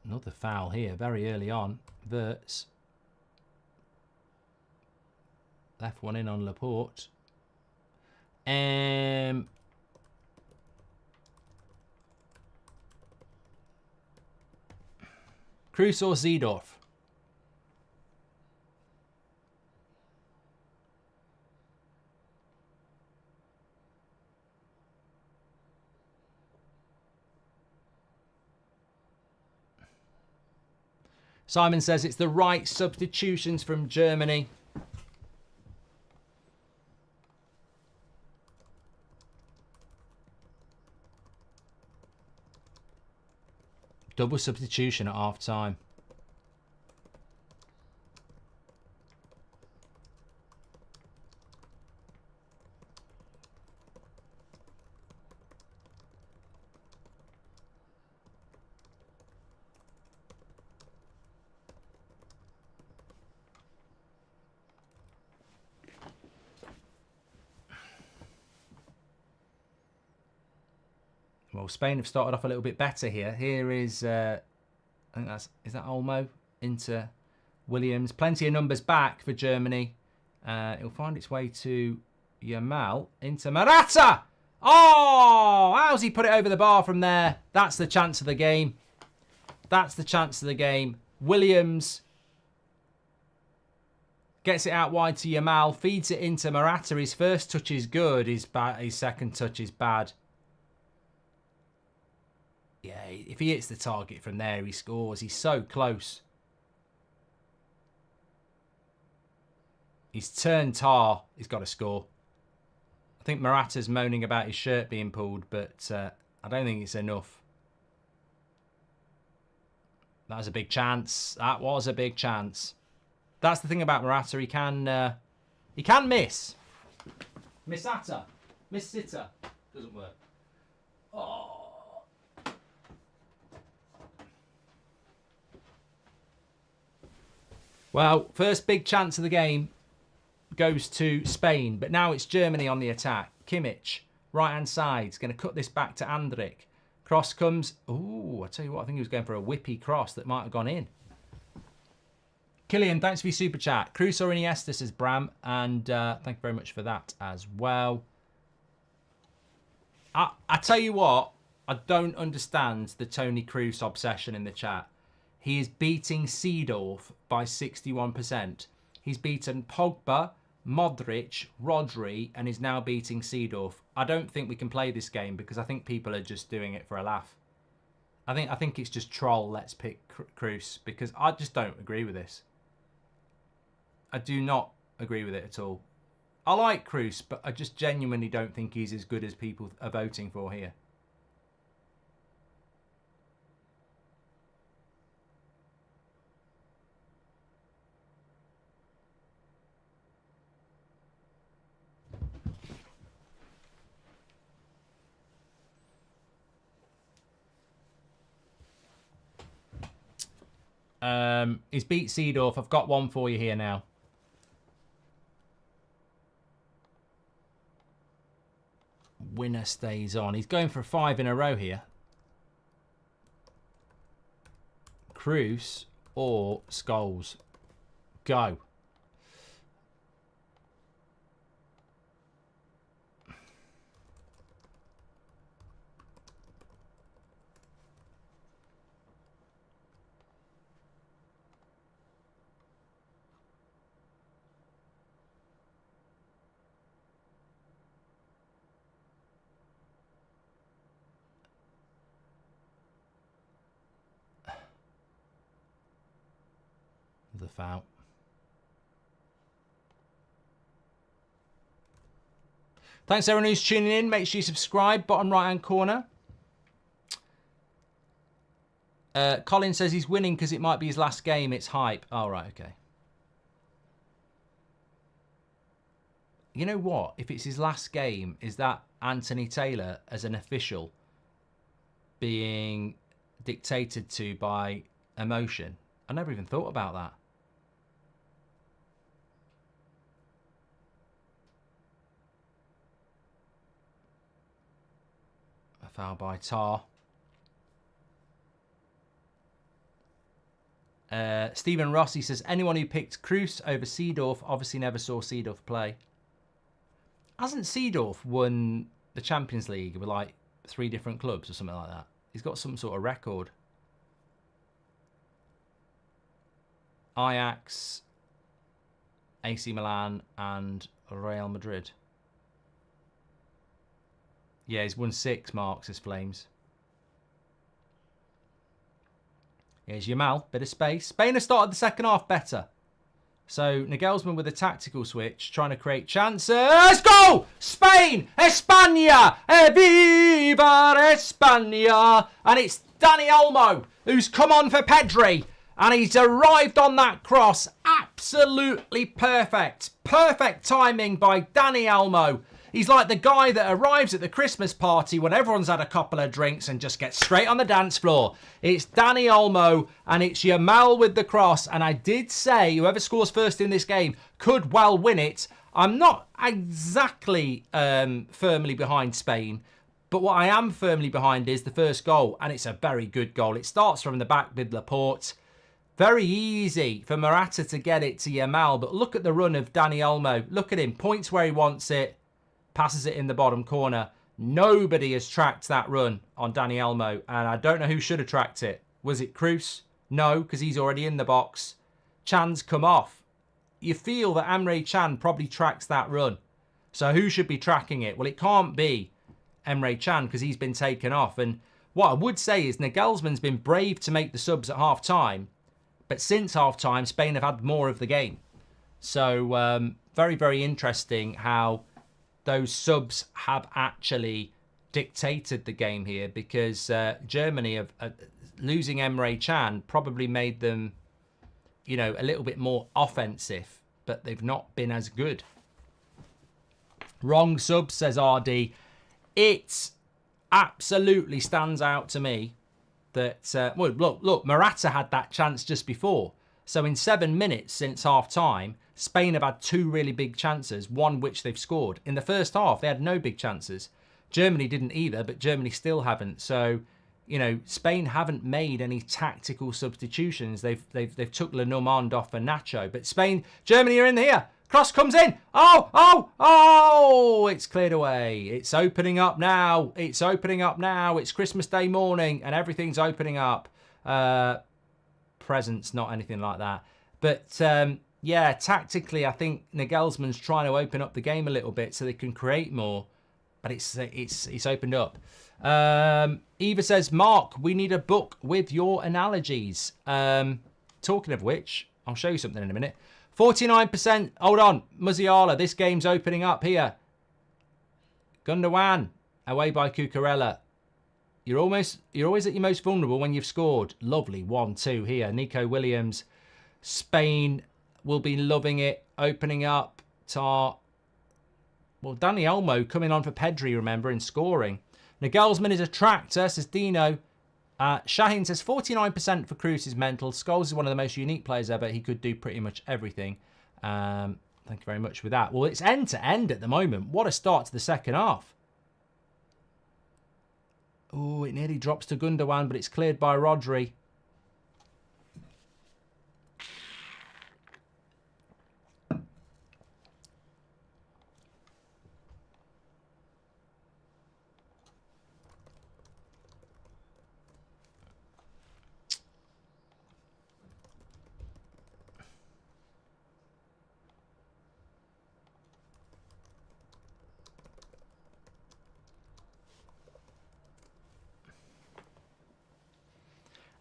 Another foul here very early on. Wirtz. Left one in on Laporte. Kroos or Seedorf? Simon says it's the right substitutions from Germany. Double substitution at half time. Well, Spain have started off a little bit better here. Here is, I think is that Olmo into Williams. Plenty of numbers back for Germany. It'll find its way to Yamal into Morata. Oh, how's he put it over the bar from there? That's the chance of the game. That's the chance of the game. Williams gets it out wide to Yamal, feeds it into Morata. His first touch is good. His second touch is bad. Yeah, if he hits the target from there, he scores. He's so close. He's turned tar. He's got to score. I think Morata's moaning about his shirt being pulled, but I don't think it's enough. That was a big chance. That was a big chance. That's the thing about Morata. He can miss. Missata. Miss-sitter. Doesn't work. Oh. Well, first big chance of the game goes to Spain, but now it's Germany on the attack. Kimmich, right-hand side, is going to cut this back to Andrik. Cross comes. Ooh, I tell you what, I think he was going for a whippy cross that might have gone in. Killian, thanks for your super chat. Kroos or Iniesta, says Bram, and thank you very much for that as well. I tell you what, I don't understand the Tony Kroos obsession in the chat. He is beating Seedorf by 61%. He's beaten Pogba, Modric, Rodri, and is now beating Seedorf. I don't think we can play this game because I think people are just doing it for a laugh. I think it's just troll, let's pick Kroos, because I just don't agree with this. I do not agree with it at all. I like Kroos, but I just genuinely don't think he's as good as people are voting for here. He's beat Seedorf. I've got one for you here now. Winner stays on. He's going for 5 in a row here. Kroos or Scholes? Go. The foul. Thanks everyone who's tuning in. Make sure you subscribe. Bottom right-hand corner. Colin says he's winning because it might be his last game. It's hype. Oh, right, okay. You know what? If it's his last game, is that Anthony Taylor as an official being dictated to by emotion? I never even thought about that. A foul by Tar. Stephen Rossi says, anyone who picked Kroos over Seedorf obviously never saw Seedorf play. Hasn't Seedorf won the Champions League with like 3 different clubs or something like that? He's got some sort of record. Ajax, AC Milan and Real Madrid. Yeah, he's won 6 marks as Flames. Here's Yamal, bit of space. Spain has started the second half better. So Nagelsmann with a tactical switch, trying to create chances. Go! Spain! España! Viva España! And it's Dani Olmo who's come on for Pedri. And he's arrived on that cross. Absolutely perfect. Perfect timing by Dani Olmo. He's like the guy that arrives at the Christmas party when everyone's had a couple of drinks and just gets straight on the dance floor. It's Dani Olmo and it's Yamal with the cross. And I did say whoever scores first in this game could well win it. I'm not exactly firmly behind Spain, but what I am firmly behind is the first goal. And it's a very good goal. It starts from the back with Laporte. Very easy for Morata to get it to Yamal. But look at the run of Dani Olmo. Look at him. Points where he wants it. Passes it in the bottom corner. Nobody has tracked that run on Dani Olmo. And I don't know who should have tracked it. Was it Kroos? No, because he's already in the box. Chan's come off. You feel that Emre Can probably tracks that run. So who should be tracking it? Well, it can't be Emre Can because he's been taken off. And what I would say is Nagelsmann's been brave to make the subs at half-time. But since half-time, Spain have had more of the game. So very, very interesting how those subs have actually dictated the game here because Germany have losing Emre Can probably made them, you know, a little bit more offensive, but they've not been as good. Wrong sub, says RD. It absolutely stands out to me that, well, look, Morata had that chance just before. So in 7 minutes since half-time, Spain have had 2 really big chances, one which they've scored. In the first half, they had no big chances. Germany didn't either, but Germany still haven't. So, you know, Spain haven't made any tactical substitutions. They've took Le Normand off for Nacho. But Germany are in here. Cross comes in. Oh, it's cleared away. It's opening up now. It's opening up now. It's Christmas Day morning and everything's opening up. Presents, not anything like that. But yeah, tactically, I think Nagelsmann's trying to open up the game a little bit so they can create more. But it's opened up. Eva says, Mark, we need a book with your analogies. Talking of which, I'll show you something in a minute. 49%. Hold on, Musiala. This game's opening up here. Gundogan away by Cucurella. You're always at your most vulnerable when you've scored. Lovely 1-2 here. Nico Williams. Spain will be loving it. Opening up. Tar. Well, Dani Olmo coming on for Pedri, remember, and scoring. Nagelsmann is a tractor, says Dino. Shaheen says 49% for Kroos is mental. Scholes is one of the most unique players ever. He could do pretty much everything. Thank you very much for that. Well, it's end to end at the moment. What a start to the second half. Oh, it nearly drops to Gundogan, but it's cleared by Rodri.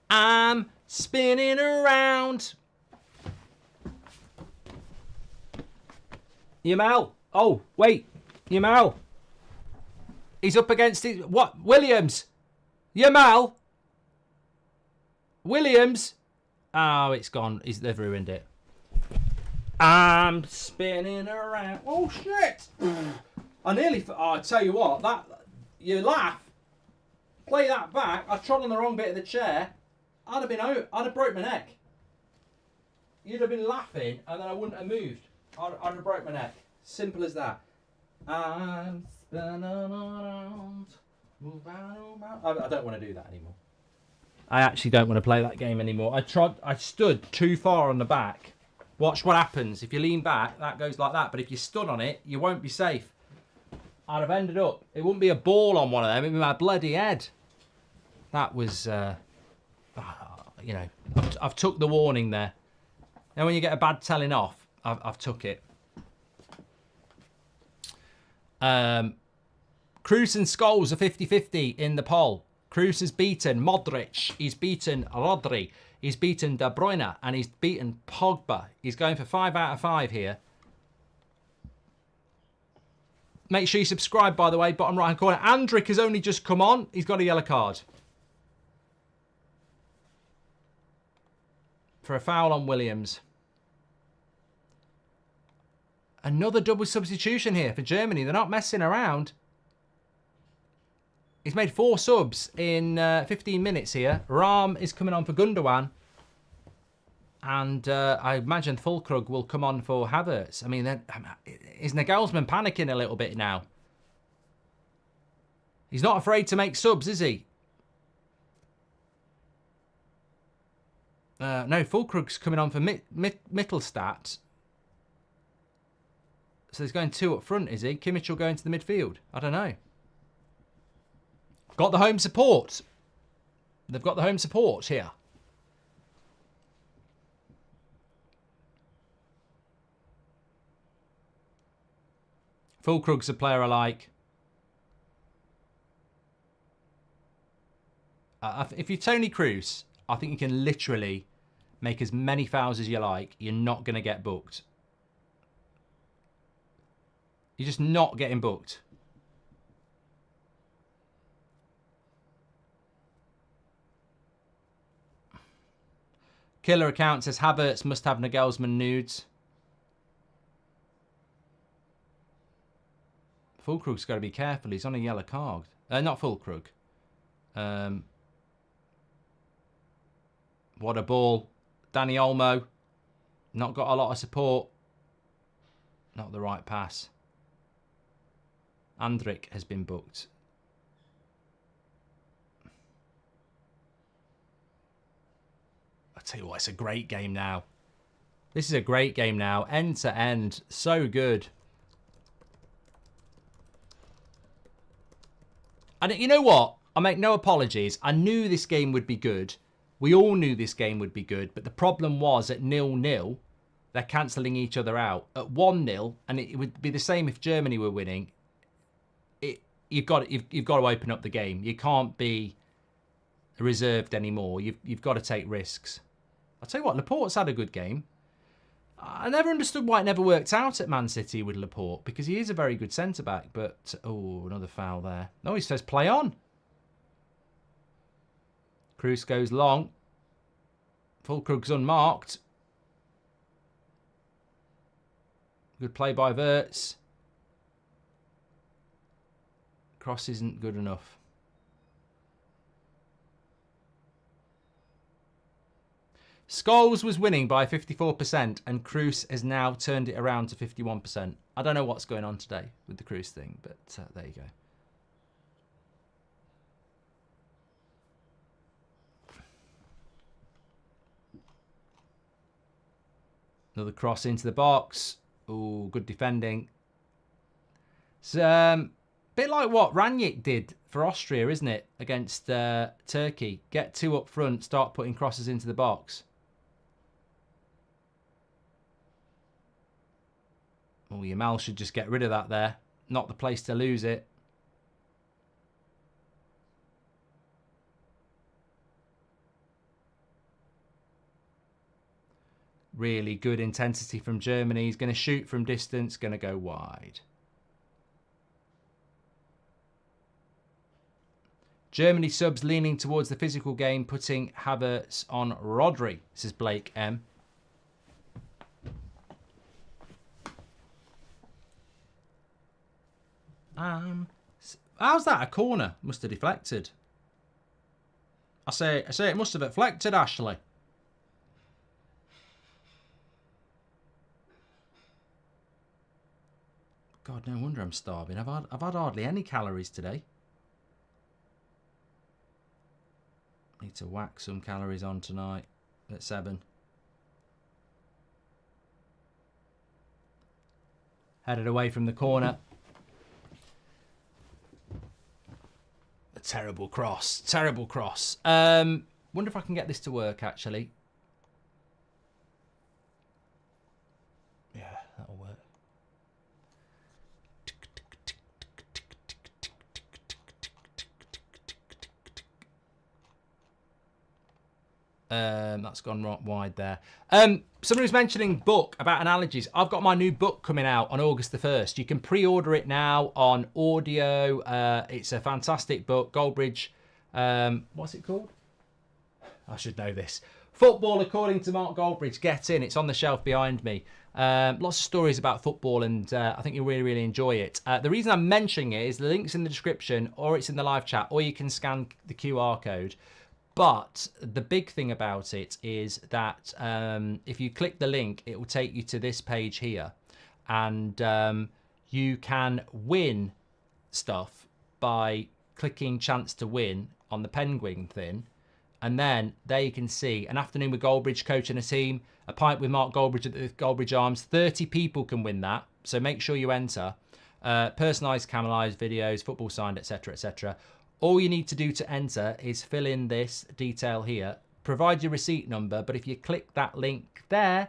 I'm spinning around. Yamal. Oh, wait. Yamal. He's up against it. What? Williams. Yamal. Williams. Oh, it's gone. They've ruined it. I'm spinning around. Oh, shit. I nearly... Oh, I tell you what. You laugh. Play that back. I trod on the wrong bit of the chair. I'd have been out. I'd have broke my neck. You'd have been laughing and then I wouldn't have moved. I'd have broke my neck. Simple as that. I'm spinning around. I don't want to do that anymore. I actually don't want to play that game anymore. I stood too far on the back. Watch what happens. If you lean back, that goes like that. But if you stood on it, you won't be safe. I'd have ended up... It wouldn't be a ball on one of them. It'd be my bloody head. That was... you know, I've took the warning there. Now, when you get a bad telling off, I've took it. Kroos and Scholes are 50-50 in the poll. Kroos has beaten Modric. He's beaten Rodri. He's beaten De Bruyne. And he's beaten Pogba. He's going for 5 out of 5 here. Make sure you subscribe, by the way. Bottom right-hand corner. Andrick has only just come on. He's got a yellow card. For a foul on Williams. Another double substitution here for Germany. They're not messing around. He's made 4 subs in 15 minutes here. Rahm is coming on for Gundogan. And I imagine Fulkrug will come on for Havertz. I mean, is Nagelsmann panicking a little bit now? He's not afraid to make subs, is he? No, Fulkrug's coming on for Mittelstadt. So he's going 2 up front, is he? Kimmich will go into the midfield. I don't know. Got the home support. They've got the home support here. Fulkrug's a player I like. If you're Toni Kroos, I think you can literally make as many fouls as you like. You're not going to get booked. You're just not getting booked. Killer account says Havertz must have Nagelsmann nudes. Fulkrug's got to be careful. He's on a yellow card. Not Fulkrug. What a ball. Danny Olmo. Not got a lot of support. Not the right pass. Andrick has been booked. I tell you what, it's a great game now. This is a great game now. End to end. So good. And you know what? I make no apologies. I knew this game would be good. We all knew this game would be good. But the problem was at 0-0, they're cancelling each other out. At 1-0, and it would be the same if Germany were winning. You've got to open up the game. You can't be reserved anymore. You've got to take risks. I'll tell you what, Laporte's had a good game. I never understood why it never worked out at Man City with Laporte, because he is a very good centre-back, but... Oh, another foul there. No, he says play on. Kroos goes long. Fulkrug's unmarked. Good play by Wirtz. Cross isn't good enough. Scholes was winning by 54% and Kroos has now turned it around to 51%. I don't know what's going on today with the Kroos thing, but there you go. Another cross into the box. Ooh, good defending. It's a bit like what Rangnick did for Austria, isn't it? Against Turkey. Get 2 up front, start putting crosses into the box. Oh, Yamal should just get rid of that there. Not the place to lose it. Really good intensity from Germany. He's going to shoot from distance, going to go wide. Germany subs leaning towards the physical game, putting Havertz on Rodri, says Blake M. How's that a corner? Must have deflected. I say it must have deflected, Ashley. God, no wonder I'm starving. I've had hardly any calories today. Need to whack some calories on tonight at 7. Headed away from the corner. A terrible cross. Terrible cross. Wonder if I can get this to work, actually. Yeah, that'll work. That's gone right wide there. Someone was mentioning book about analogies. I've got my new book coming out on August the 1st. You can pre-order it now on audio. It's a fantastic book. Goldbridge. What's it called? I should know this. Football According to Mark Goldbridge. Get in. It's on the shelf behind me. Lots of stories about football, and I think you'll really, really enjoy it. The reason I'm mentioning it is the link's in the description, or it's in the live chat, or you can scan the QR code. But the big thing about it is that if you click the link, it will take you to this page here. And you can win stuff by clicking chance to win on the penguin thing. And then there you can see an afternoon with Goldbridge coaching a team, a pint with Mark Goldbridge at the Goldbridge Arms. 30 people can win that. So make sure you enter. Personalised, canonised videos, football signed, etc., etc. All you need to do to enter is fill in this detail here, provide your receipt number, but if you click that link there,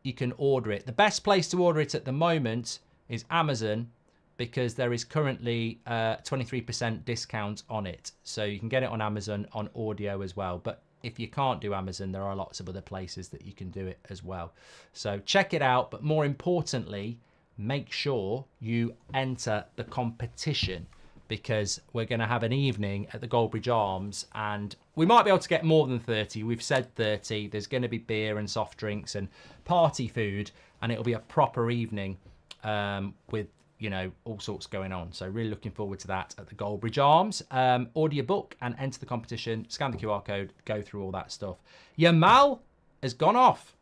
you can order it. The best place to order it at the moment is Amazon, because there is currently 23% discount on it. So you can get it on Amazon on audio as well. But if you can't do Amazon, there are lots of other places that you can do it as well. So check it out, but more importantly, make sure you enter the competition, because we're going to have an evening at the Goldbridge Arms, and we might be able to get more than 30. We've said 30. There's going to be beer and soft drinks and party food, and it'll be a proper evening with, you know, all sorts going on. So really looking forward to that at the Goldbridge Arms. Order your book and enter the competition. Scan the QR code, go through all that stuff. Yamal has gone off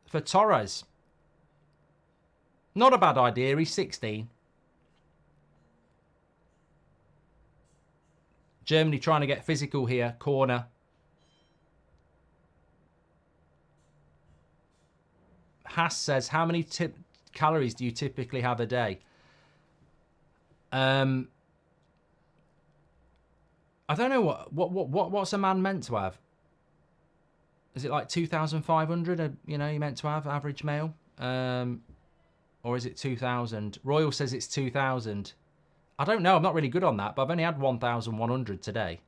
for Torres. Not a bad idea. He's 16. Germany trying to get physical here. Corner. Haas says, how many calories do you typically have a day? I don't know what's a man meant to have. Is it like 2,500? You know, you meant to have average male, or is it 2,000? Royal says it's 2,000. I don't know. I'm not really good on that, but I've only had 1,100 today.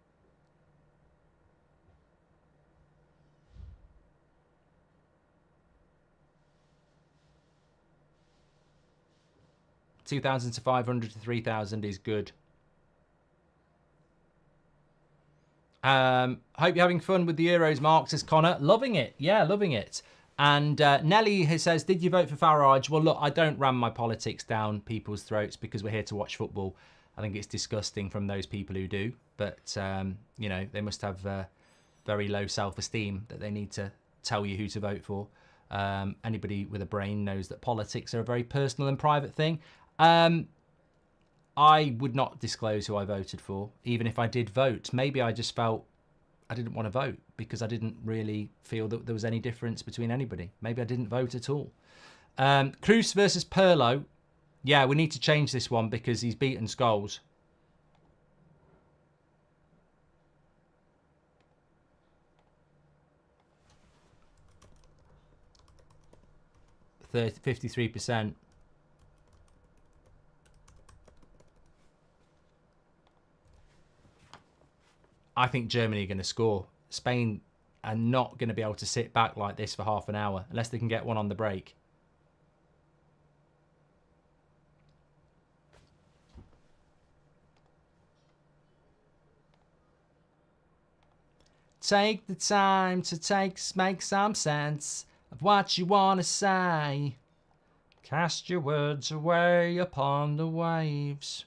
$2,000 to 500 to 3,000 is good. Hope you're having fun with the Euros, Mark, says Connor. Loving it. Yeah, loving it. And Nelly says, did you vote for Farage? Well, look, I don't ram my politics down people's throats because we're here to watch football. I think it's disgusting from those people who do. But, you know, they must have very low self-esteem that they need to tell you who to vote for. Anybody with a brain knows that politics are a very personal and private thing. I would not disclose who I voted for, even if I did vote. Maybe I just felt I didn't want to vote because I didn't really feel that there was any difference between anybody. Maybe I didn't vote at all. Cruz versus Perlo. Yeah, we need to change this one because he's beaten Scholes. 53%. I think Germany are going to score. Spain are not going to be able to sit back like this for half an hour unless they can get one on the break. Take the time to make some sense of what you want to say. Cast your words away upon the waves.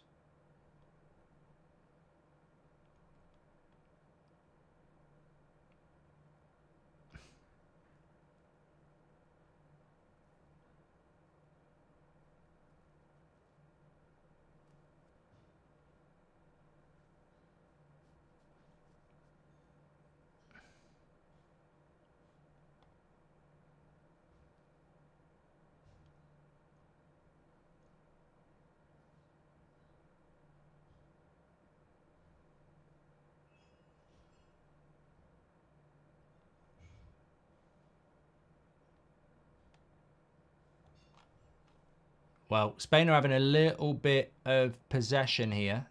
Well, Spain are having a little bit of possession here.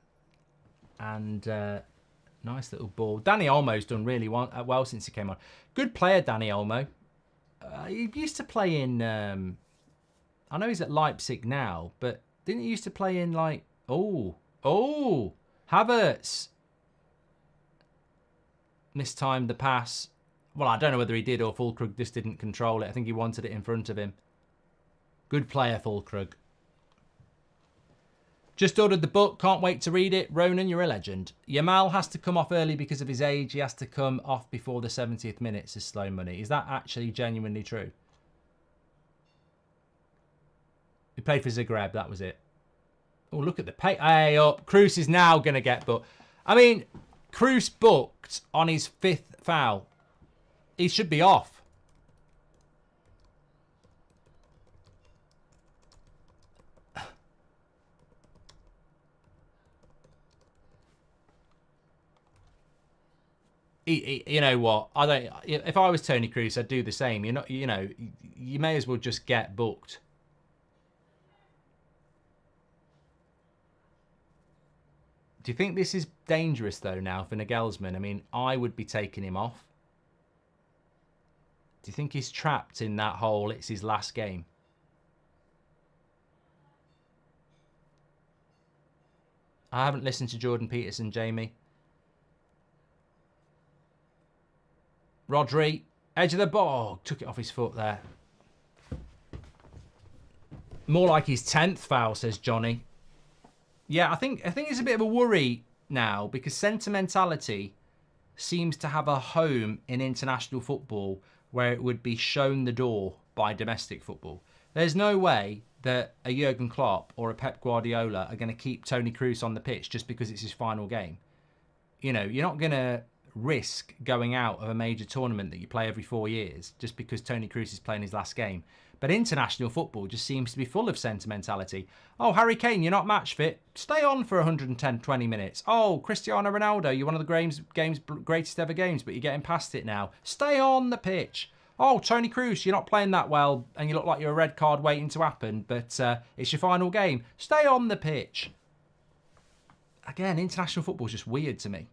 And nice little ball. Dani Olmo's done really well since he came on. Good player, Dani Olmo. He used to play in... I know he's at Leipzig now, but didn't he used to play in like... Oh, Havertz. Mistimed the pass. Well, I don't know whether he did or Fulkrug just didn't control it. I think he wanted it in front of him. Good player, Fulkrug. Just ordered the book. Can't wait to read it. Ronan, you're a legend. Yamal has to come off early because of his age. He has to come off before the 70th minute, says Slow Money. Is that actually genuinely true? He played for Zagreb. That was it. Oh, look at the pay. Hey, up. Kroos is now going to get booked. I mean, Kroos booked on his 5th foul. He should be off. You know what? I don't. If I was Tony Kroos, I'd do the same. You're not. You know, you may as well just get booked. Do you think this is dangerous though now for Nagelsmann? I mean, I would be taking him off. Do you think he's trapped in that hole? It's his last game. I haven't listened to Jordan Peterson, Jamie. Rodri, edge of the ball. Took it off his foot there. More like his 10th foul, says Johnny. Yeah, I think it's a bit of a worry now because sentimentality seems to have a home in international football where it would be shown the door by domestic football. There's no way that a Jurgen Klopp or a Pep Guardiola are going to keep Toni Kroos on the pitch just because it's his final game. You know, you're not going to risk going out of a major tournament that you play every 4 years just because Toni Kroos is playing his last game. But international football just seems to be full of sentimentality. Oh, Harry Kane, you're not match fit. Stay on for 110, 20 minutes. Oh, Cristiano Ronaldo, you're one of the game's greatest ever games, but you're getting past it now. Stay on the pitch. Oh, Toni Kroos, you're not playing that well and you look like you're a red card waiting to happen, but it's your final game. Stay on the pitch. Again, international football is just weird to me.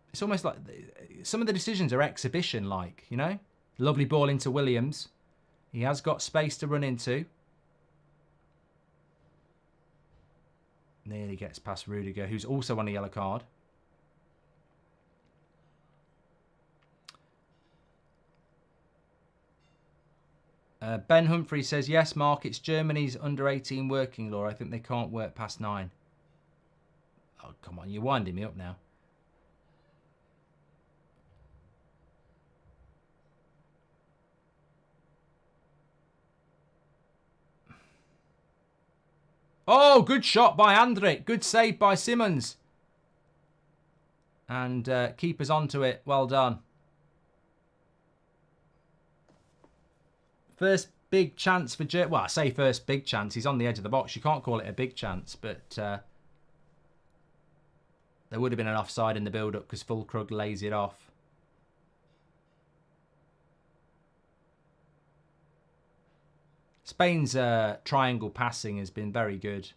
It's almost like some of the decisions are exhibition-like, you know? Lovely ball into Williams. He has got space to run into. Nearly gets past Rudiger, who's also on a yellow card. Ben Humphrey says, yes, Mark, it's Germany's under-18 working law. I think they can't work past 9. Oh, come on, you're winding me up now. Oh, good shot by Andrić. Good save by Simmons. And keepers onto it. Well done. First big chance for Germany. Well, I say first big chance. He's on the edge of the box. You can't call it a big chance, but there would have been an offside in the build-up because Fulkrug lays it off. Spain's triangle passing has been very good.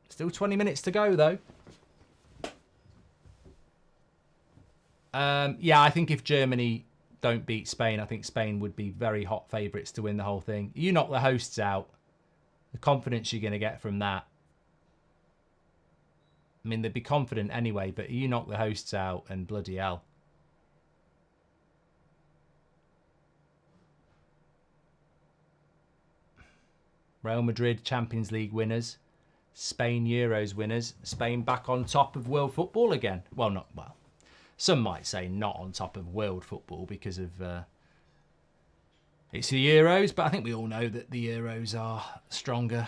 Still 20 minutes to go, though. Yeah, I think if Germany don't beat Spain. I think Spain would be very hot favourites to win the whole thing. You knock the hosts out. The confidence you're going to get from that. I mean, they'd be confident anyway, but you knock the hosts out and bloody hell. Real Madrid Champions League winners. Spain Euros winners. Spain back on top of world football again. Well, not well. Some might say not on top of world football because of it's the Euros, but I think we all know that the Euros are stronger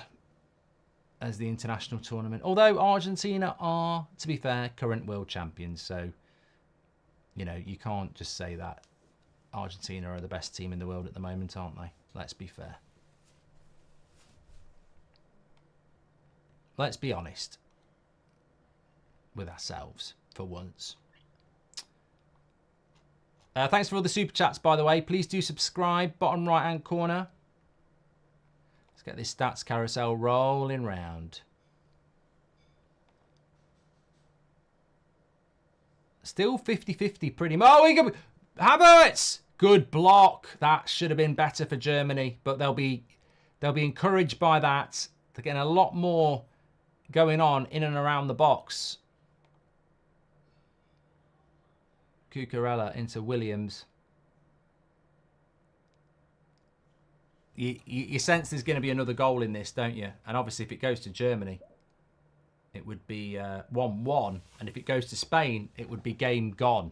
as the international tournament. Although Argentina are, to be fair, current world champions, so you know you can't just say that. Argentina are the best team in the world at the moment, aren't they? Let's be fair. Let's be honest with ourselves for once. Thanks for all the super chats, by the way. Please do subscribe, bottom right-hand corner. Let's get this stats carousel rolling round. Still 50-50 pretty much. Oh, we go. Havertz! Good block. That should have been better for Germany, but they'll be encouraged by that. They're getting a lot more going on in and around the box. Cucurella into Williams. You sense there's going to be another goal in this, don't you? And obviously if it goes to Germany, it would be 1-1. And if it goes to Spain, it would be game gone.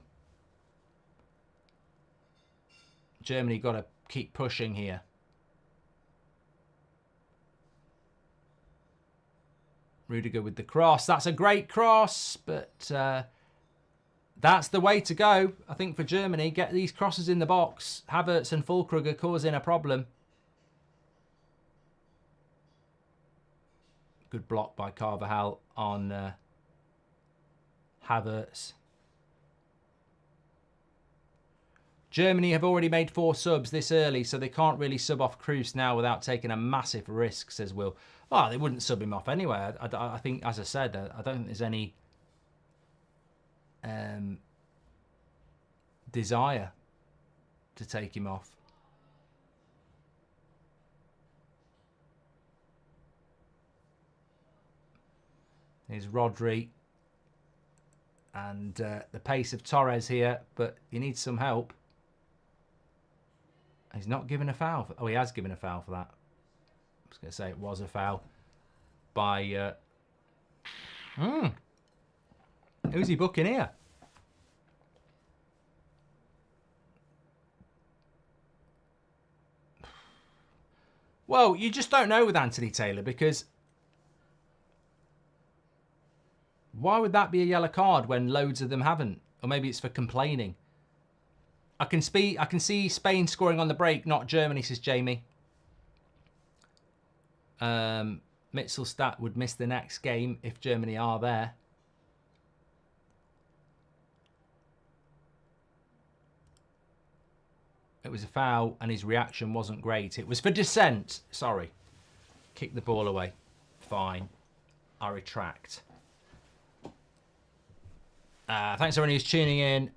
Germany got to keep pushing here. Rudiger with the cross. That's a great cross, but that's the way to go, I think, for Germany. Get these crosses in the box. Havertz and Füllkrug are causing a problem. Good block by Carvajal on Havertz. Germany have already made 4 subs this early, so they can't really sub off Kroos now without taking a massive risk, says Will. Well, they wouldn't sub him off anyway. I think, as I said, I don't think there's any desire to take him off. Here's Rodri and the pace of Torres here, but he needs some help. He's not given a foul. Oh, he has given a foul for that. I was going to say it was a foul by... Who's he booking here? Well, you just don't know with Anthony Taylor, because why would that be a yellow card when loads of them haven't? Or maybe it's for complaining. I can see Spain scoring on the break, not Germany, says Jamie. Mitzelstadt would miss the next game if Germany are there. It was a foul and his reaction wasn't great. It was for dissent. Sorry. Kick the ball away. Fine. I retract. Thanks everyone who's tuning in.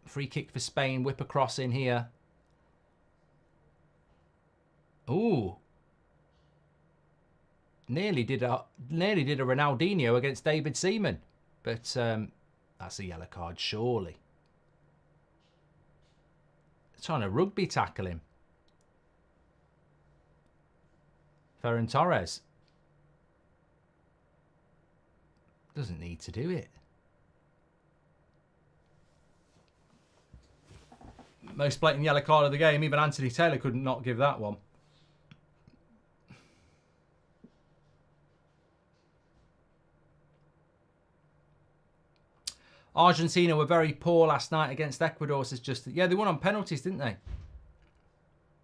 Free kick for Spain. Whip across in here. Ooh. Nearly did a Ronaldinho against David Seaman. But that's a yellow card, surely. Trying to rugby tackle him. Ferran Torres. Doesn't need to do it. Most blatant yellow card of the game. Even Anthony Taylor could not give that one. Argentina were very poor last night against Ecuador. Says just yeah, they won on penalties, didn't they?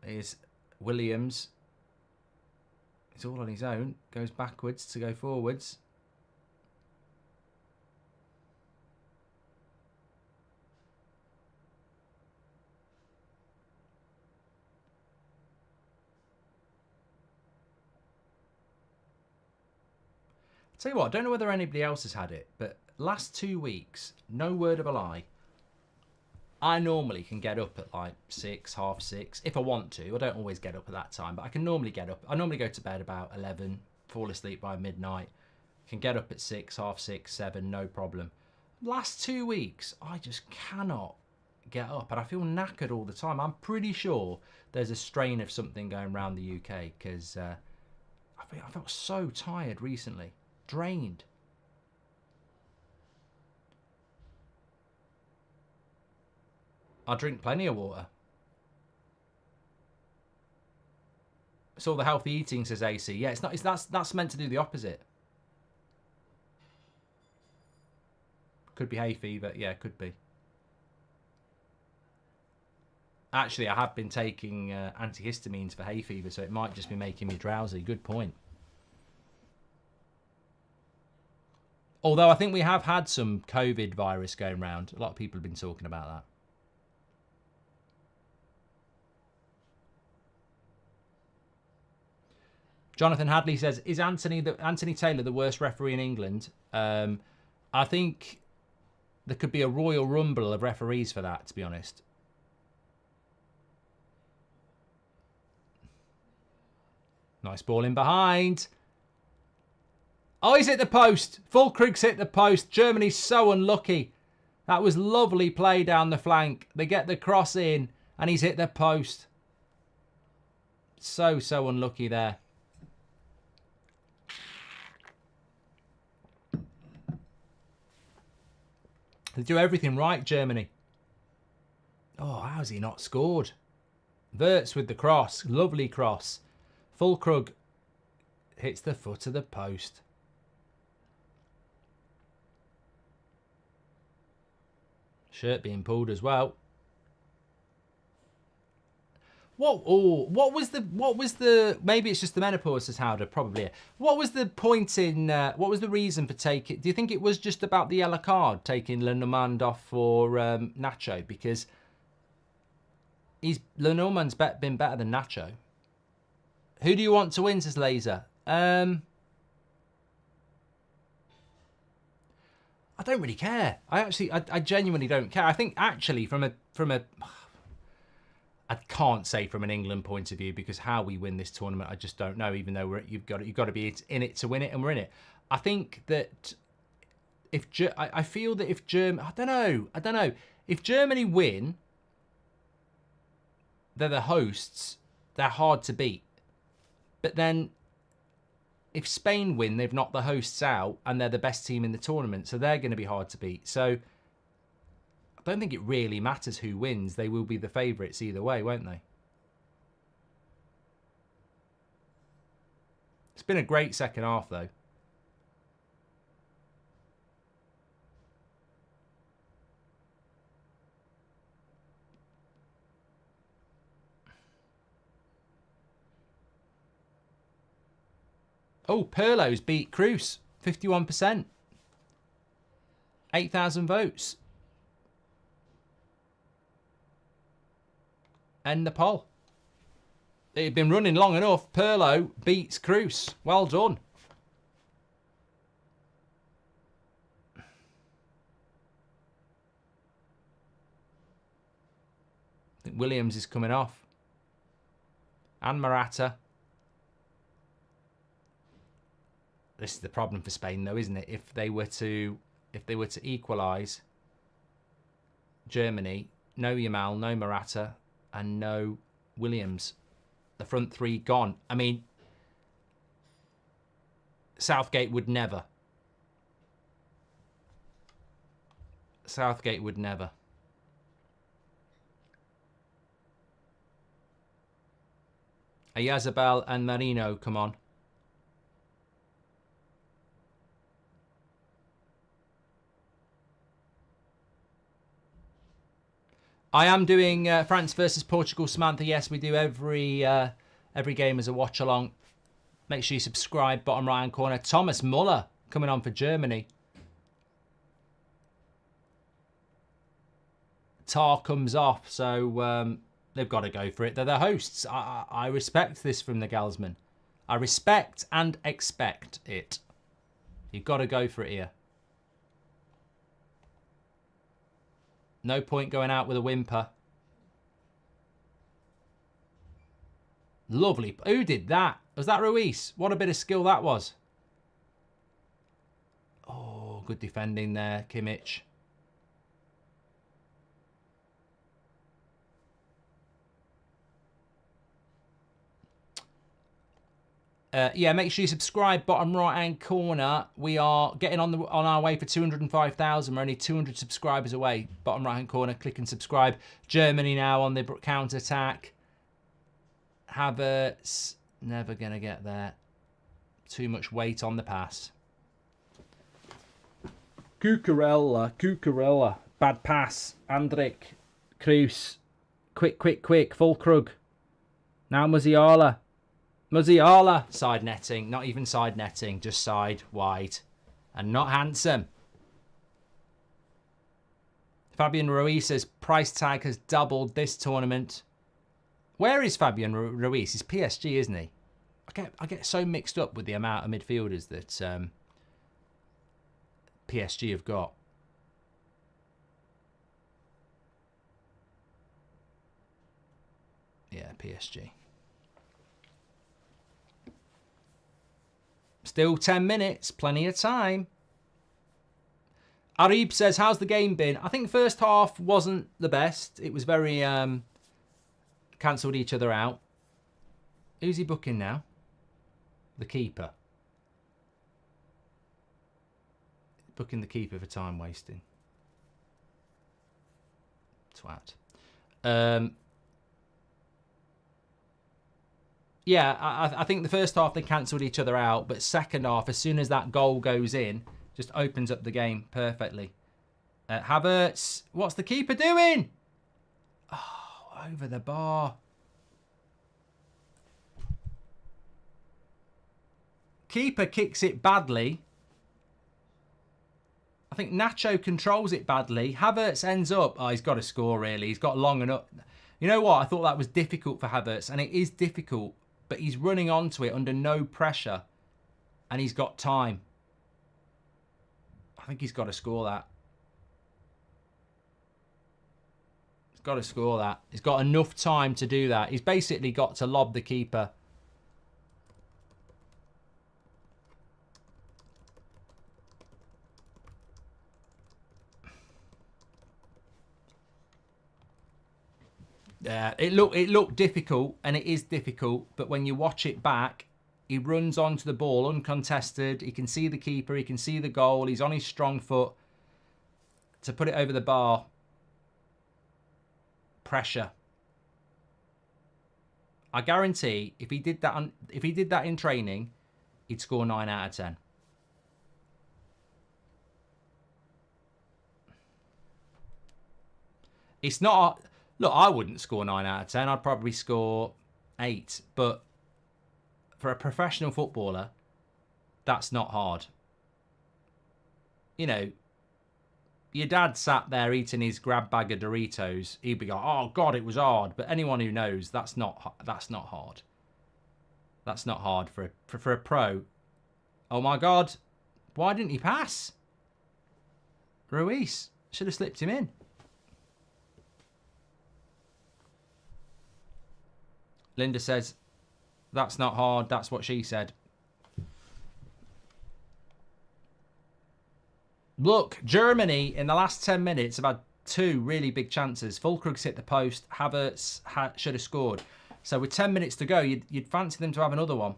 Here's Williams. He's all on his own. Goes backwards to go forwards. Tell you what, I don't know whether anybody else has had it, but last 2 weeks, no word of a lie, I normally can get up at like 6, half 6, if I want to. I don't always get up at that time, but I can normally get up. I normally go to bed about 11, fall asleep by midnight. Can get up at 6, half 6, 7, no problem. Last 2 weeks, I just cannot get up, and I feel knackered all the time. I'm pretty sure there's a strain of something going around the UK, because I felt so tired recently, drained. I drink plenty of water. It's all the healthy eating, says AC. Yeah, it's not. That's meant to do the opposite. Could be hay fever. Yeah, could be. Actually, I have been taking antihistamines for hay fever, so it might just be making me drowsy. Good point. Although I think we have had some COVID virus going around. A lot of people have been talking about that. Jonathan Hadley says, is Anthony Taylor the worst referee in England? I think there could be a royal rumble of referees for that, to be honest. Nice ball in behind. Oh, he's hit the post. Fulkrug's hit the post. Germany's so unlucky. That was lovely play down the flank. They get the cross in, and he's hit the post. So unlucky there. They do everything right, Germany. Oh, how's he not scored? Wirtz with the cross. Lovely cross. Fulkrug hits the foot of the post. Shirt being pulled as well. What was the maybe it's just the menopause, says Howder, probably. What was the point in what was the reason for taking, do you think it was just about the yellow card, taking Lenormand off for Nacho? Because Lenormand's been better than Nacho. Who do you want to win, says Laser? I don't really care. I genuinely don't care. I think actually from a I can't say from an England point of view, because how we win this tournament, I just don't know. Even though you've got to be in it to win it, and we're in it. I think that I feel that if Germany, I don't know, if Germany win, they're the hosts. They're hard to beat. But then, if Spain win, they've knocked the hosts out, and they're the best team in the tournament, so they're going to be hard to beat. So I don't think it really matters who wins. They will be the favourites either way, won't they? It's been a great second half, though. Oh, Perlo's beat Cruz, 51%. 8,000 votes. End the poll. It had been running long enough. Perlo beats Cruz. Well done. I think Williams is coming off. And Morata. This is the problem for Spain, though, isn't it? If they were to equalise, Germany, no Yamal, no Morata, and no Williams, the front three gone. I mean, Southgate would never. Southgate would never. Ayazabal and Marino, come on. I am doing France versus Portugal, Samantha. Yes, we do every game as a watch along. Make sure you subscribe, bottom right hand corner. Thomas Muller coming on for Germany. Tar comes off, so they've got to go for it. They're the hosts. I respect this from the Galsman. I respect and expect it. You've got to go for it here. No point going out with a whimper. Lovely. Who did that? Was that Ruiz? What a bit of skill that was. Oh, good defending there, Kimmich. Yeah, make sure you subscribe. Bottom right-hand corner. We are getting on our way for 205,000. We're only 200 subscribers away. Bottom right-hand corner. Click and subscribe. Germany now on the counter-attack. Havertz. Never going to get there. Too much weight on the pass. Cucurella. Bad pass. Andrik. Kroos. Quick. Fulkrug. Now Musiala. Side netting. Not even side netting. Just side wide. And not handsome. Fabian Ruiz's price tag has doubled this tournament. Where is Fabian Ruiz? He's PSG, isn't he? I get so mixed up with the amount of midfielders that PSG have got. Yeah, PSG. Still 10 minutes, plenty of time. Arib says, how's the game been? I think first half wasn't the best. It was very cancelled each other out. Who's he booking now? The keeper. Booking the keeper for time wasting. Twat. Yeah, I think the first half they cancelled each other out, but second half, as soon as that goal goes in, just opens up the game perfectly. Havertz, what's the keeper doing? Oh, over the bar. Keeper kicks it badly. I think Nacho controls it badly. Havertz ends up... Oh, he's got to score, really. He's got long enough. You know what? I thought that was difficult for Havertz, and it is difficult. But he's running onto it under no pressure. And he's got time. I think he's got to score that. He's got to score that. He's got enough time to do that. He's basically got to lob the keeper. Yeah, it looked difficult, and it is difficult, but when you watch it back, he runs onto the ball uncontested. He can see the keeper, he can see the goal, he's on his strong foot to put it over the bar. Pressure. I guarantee if he did that in training, he'd score 9 out of 10. It's not... Look, I wouldn't score 9 out of 10. I'd probably score 8. But for a professional footballer, that's not hard. You know, your dad sat there eating his grab bag of Doritos. He'd be going, oh, God, it was hard. But anyone who knows, that's not hard. That's not hard for a pro. Oh, my God. Why didn't he pass? Ruiz should have slipped him in. Linda says, that's not hard. That's what she said. Look, Germany in the last 10 minutes have had 2 really big chances. Fulkrug's hit the post. Havertz should have scored. So with 10 minutes to go, you'd fancy them to have another one.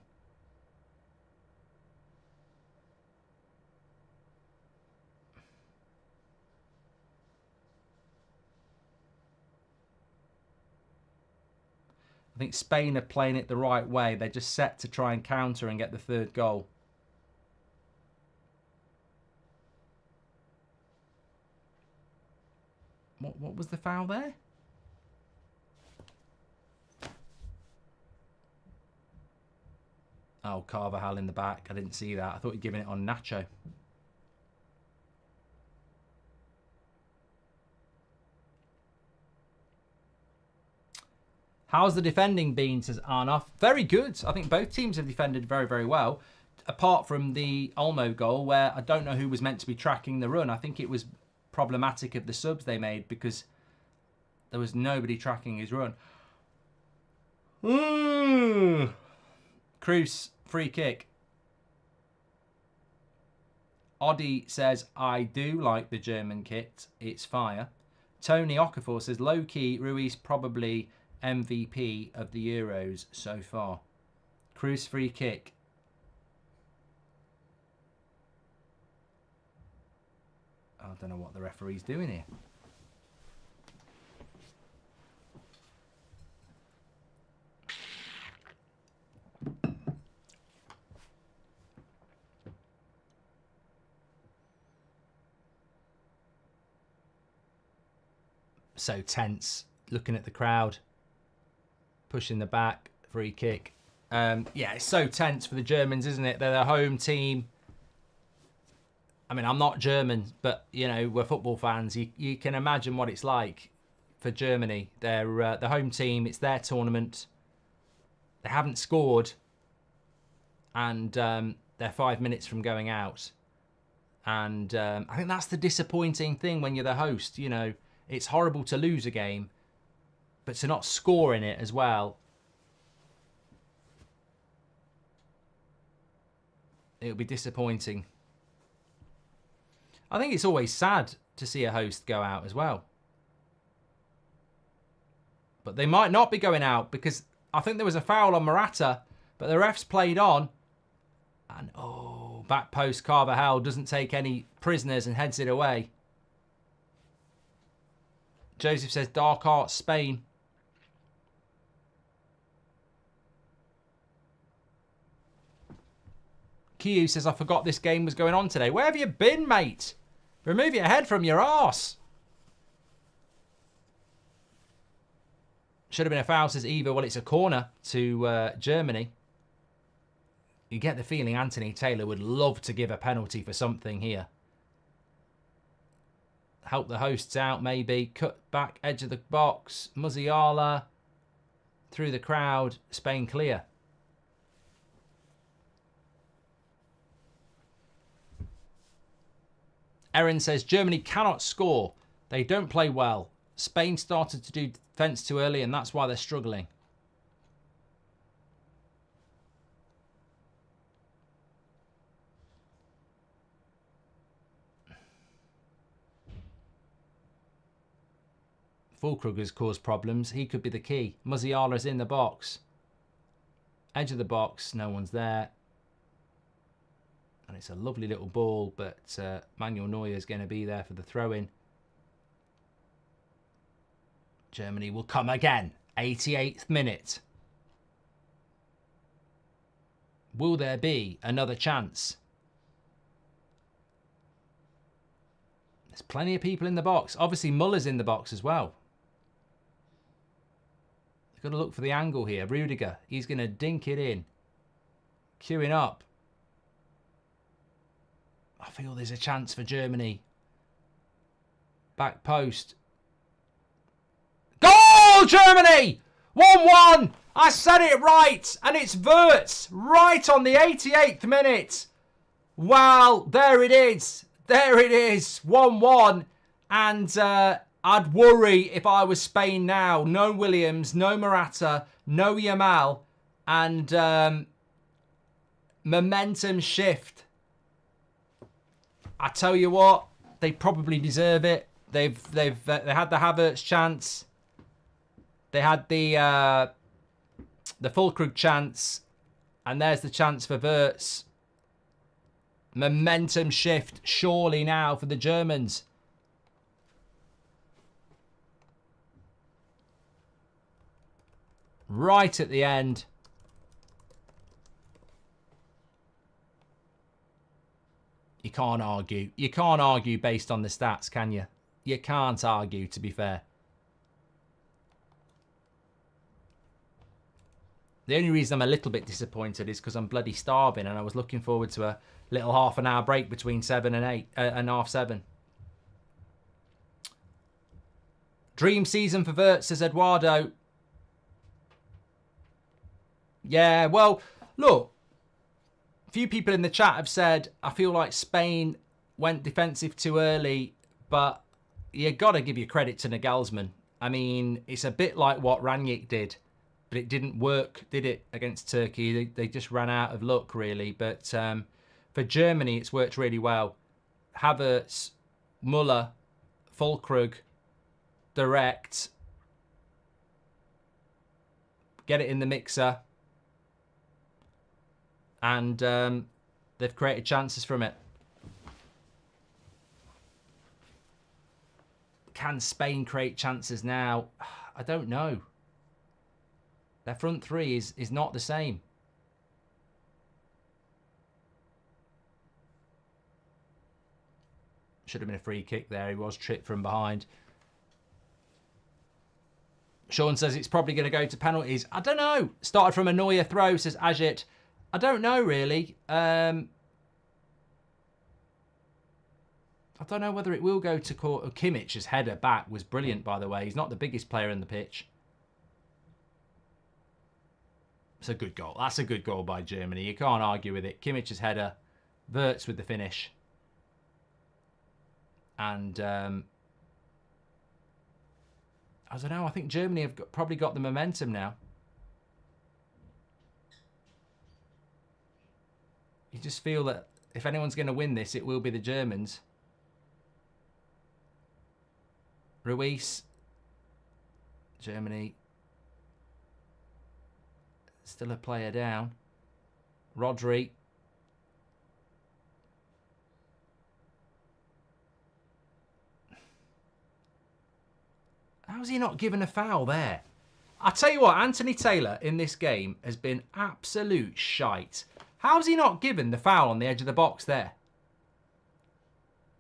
I think Spain are playing it the right way. They're just set to try and counter and get the 3rd goal. What was the foul there? Oh, Carvajal in the back. I didn't see that. I thought he'd given it on Nacho. How's the defending been, says Arnoff? Very good. I think both teams have defended very, very well. apart from the Olmo goal, where I don't know who was meant to be tracking the run. I think it was problematic of the subs they made because there was nobody tracking his run. Kroos, free kick. Oddy says, I do like the German kit. It's fire. Tony Okafor says, low-key, Ruiz probably MVP of the Euros so far. Kroos, free kick. I don't know what the referee's doing here. So tense, looking at the crowd, pushing the back, free kick. Yeah, it's so tense for the Germans, isn't it? They're the home team. I mean, I'm not German, but, you know, we're football fans. You can imagine what it's like for Germany. They're the home team. It's their tournament. They haven't scored, and they're 5 minutes from going out. And I think that's the disappointing thing when you're the host, you know. It's horrible to lose a game, but to not score in it as well, it'll be disappointing. I think it's always sad to see a host go out as well. But they might not be going out because I think there was a foul on Morata, but the refs played on. And, oh, back post Carvajal doesn't take any prisoners and heads it away. Joseph says, Dark Arts, Spain. Kiyu says, I forgot this game was going on today. Where have you been, mate? Remove your head from your arse. Should have been a foul, says Eva. Well, it's a corner to Germany. You get the feeling Anthony Taylor would love to give a penalty for something here. Help the hosts out, maybe. Cut back, edge of the box. Musiala. Through the crowd. Spain clear. Erin says, Germany cannot score. They don't play well. Spain started to do defence too early, and that's why they're struggling. Fulkrug caused problems. He could be the key. Musiala's in the box. Edge of the box. No one's there. And it's a lovely little ball, but Manuel Neuer is going to be there for the throw-in. Germany will come again. 88th minute. Will there be another chance? There's plenty of people in the box. Obviously, Muller's in the box as well. They've got to look for the angle here. Rudiger, he's going to dink it in. Queuing up. I feel there's a chance for Germany. Back post. Goal, Germany! 1-1. I said it right. And it's Wirtz right on the 88th minute. Well, there it is. There it is. 1-1. And I'd worry if I was Spain now. No Williams, no Morata, no Yamal. And momentum shift. I tell you what, they probably deserve it. They had the Havertz chance. They had the Fulkrug chance, and there's the chance for Wirtz. Momentum shift surely now for the Germans. Right at the end. You can't argue. You can't argue based on the stats, can you? You can't argue, to be fair. The only reason I'm a little bit disappointed is because I'm bloody starving and I was looking forward to a little half an hour break between 7 and 8 and half 7. Dream season for Wirtz, says Eduardo. Yeah, well, look. few people in the chat have said, I feel like Spain went defensive too early, but you got to give your credit to Nagelsmann. I mean, it's a bit like what Rangnick did, but it didn't work, did it, against Turkey? They just ran out of luck, really. But for Germany, it's worked really well. Havertz, Muller, Füllkrug, direct. Get it in the mixer. And they've created chances from it. Can Spain create chances now? I don't know. Their front three is not the same. Should have been a free kick there. He was tripped from behind. Sean says it's probably going to go to penalties. I don't know. Started from a Neuer throw, says Ajit. I don't know, really. I don't know whether it will go to court. Kimmich's header back was brilliant, by the way. He's not the biggest player in the pitch. It's a good goal. That's a good goal by Germany. You can't argue with it. Kimmich's header. Wirtz with the finish. And I don't know. I think Germany have probably got the momentum now. You just feel that if anyone's going to win this, it will be the Germans. Ruiz. Germany. Still a player down. Rodri. How's he not given a foul there? I tell you what, Anthony Taylor in this game has been absolute shite. How's he not given the foul on the edge of the box there?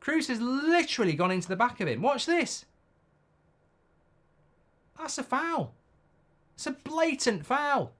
Cruz has literally gone into the back of him. Watch this. That's a foul. It's a blatant foul.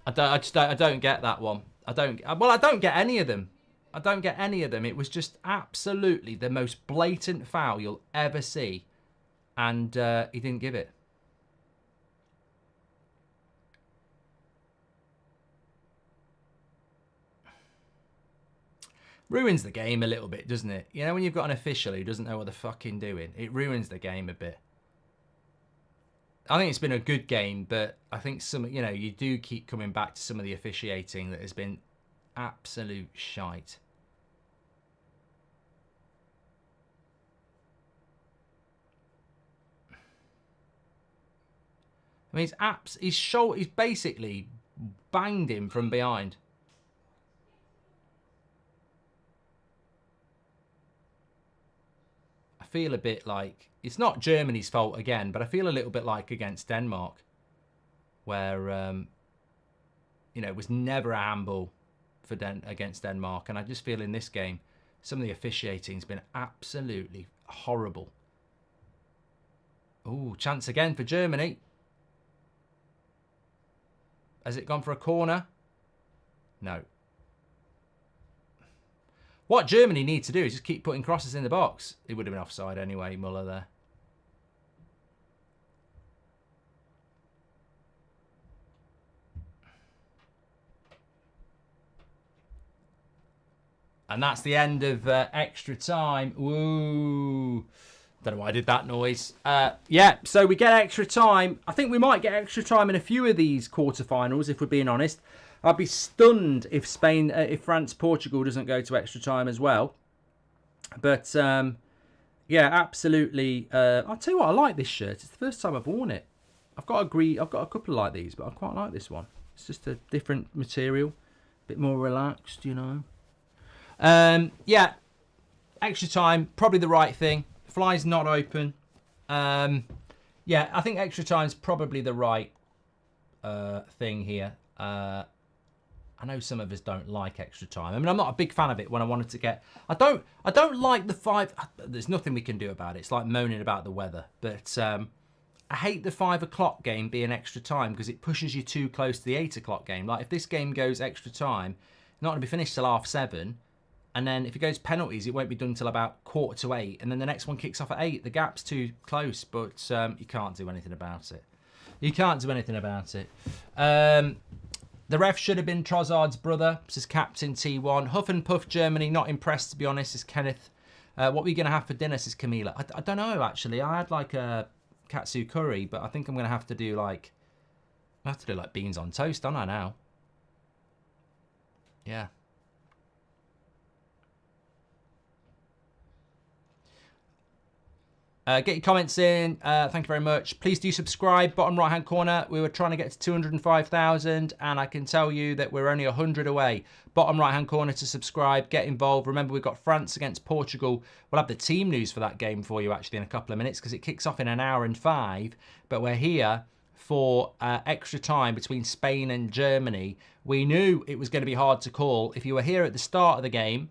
I don't get that one. I don't get any of them. I don't get any of them. It was just absolutely the most blatant foul you'll ever see. And he didn't give it. Ruins the game a little bit, doesn't it? You know, when you've got an official who doesn't know what they're fucking doing, it ruins the game a bit. I think it's been a good game, but I think you do keep coming back to some of the officiating that has been absolute shite. I mean, he's basically banged him from behind. I feel a bit like, it's not Germany's fault again, but I feel a little bit like against Denmark, where, it was never a handball for against Denmark. And I just feel in this game, some of the officiating has been absolutely horrible. Oh, chance again for Germany. Has it gone for a corner? No. What Germany need to do is just keep putting crosses in the box. It would have been offside anyway, Muller there. And that's the end of extra time. Ooh. Don't know why I did that noise. Yeah, so we get extra time. I think we might get extra time in a few of these quarterfinals, if we're being honest. I'd be stunned if France-Portugal doesn't go to extra time as well. But, yeah, absolutely. I'll tell you what, I like this shirt. It's the first time I've worn it. I've got a couple like these, but I quite like this one. It's just a different material. A bit more relaxed, you know. Yeah, extra time, probably the right thing. Fly's not open. Yeah, I think extra time's probably the right thing here. I know some of us don't like extra time. I mean, I'm not a big fan of it when I wanted to get... I don't like the 5... There's nothing we can do about it. It's like moaning about the weather. But I hate the 5 o'clock game being extra time because it pushes you too close to the 8 o'clock game. Like, if this game goes extra time, it's not going to be finished till 7:30. And then if it goes penalties, it won't be done till about 7:45. And then the next one kicks off at 8. The gap's too close, but you can't do anything about it. You can't do anything about it. The ref should have been Trossard's brother, says Captain T1. Huff and Puff Germany, not impressed, to be honest, says Kenneth. What are we going to have for dinner, says Camila. I don't know, actually. I had like a katsu curry, but I think I'm going to have to do like... I have to do like beans on toast, don't I, now? Yeah. Get your comments in. Thank you very much. Please do subscribe. Bottom right hand corner. We were trying to get to 205,000 and I can tell you that we're only 100 away. Bottom right hand corner to subscribe. Get involved. Remember, we've got France against Portugal. We'll have the team news for that game for you actually in a couple of minutes because it kicks off in an hour and 5. But we're here for extra time between Spain and Germany. We knew it was going to be hard to call. If you were here at the start of the game,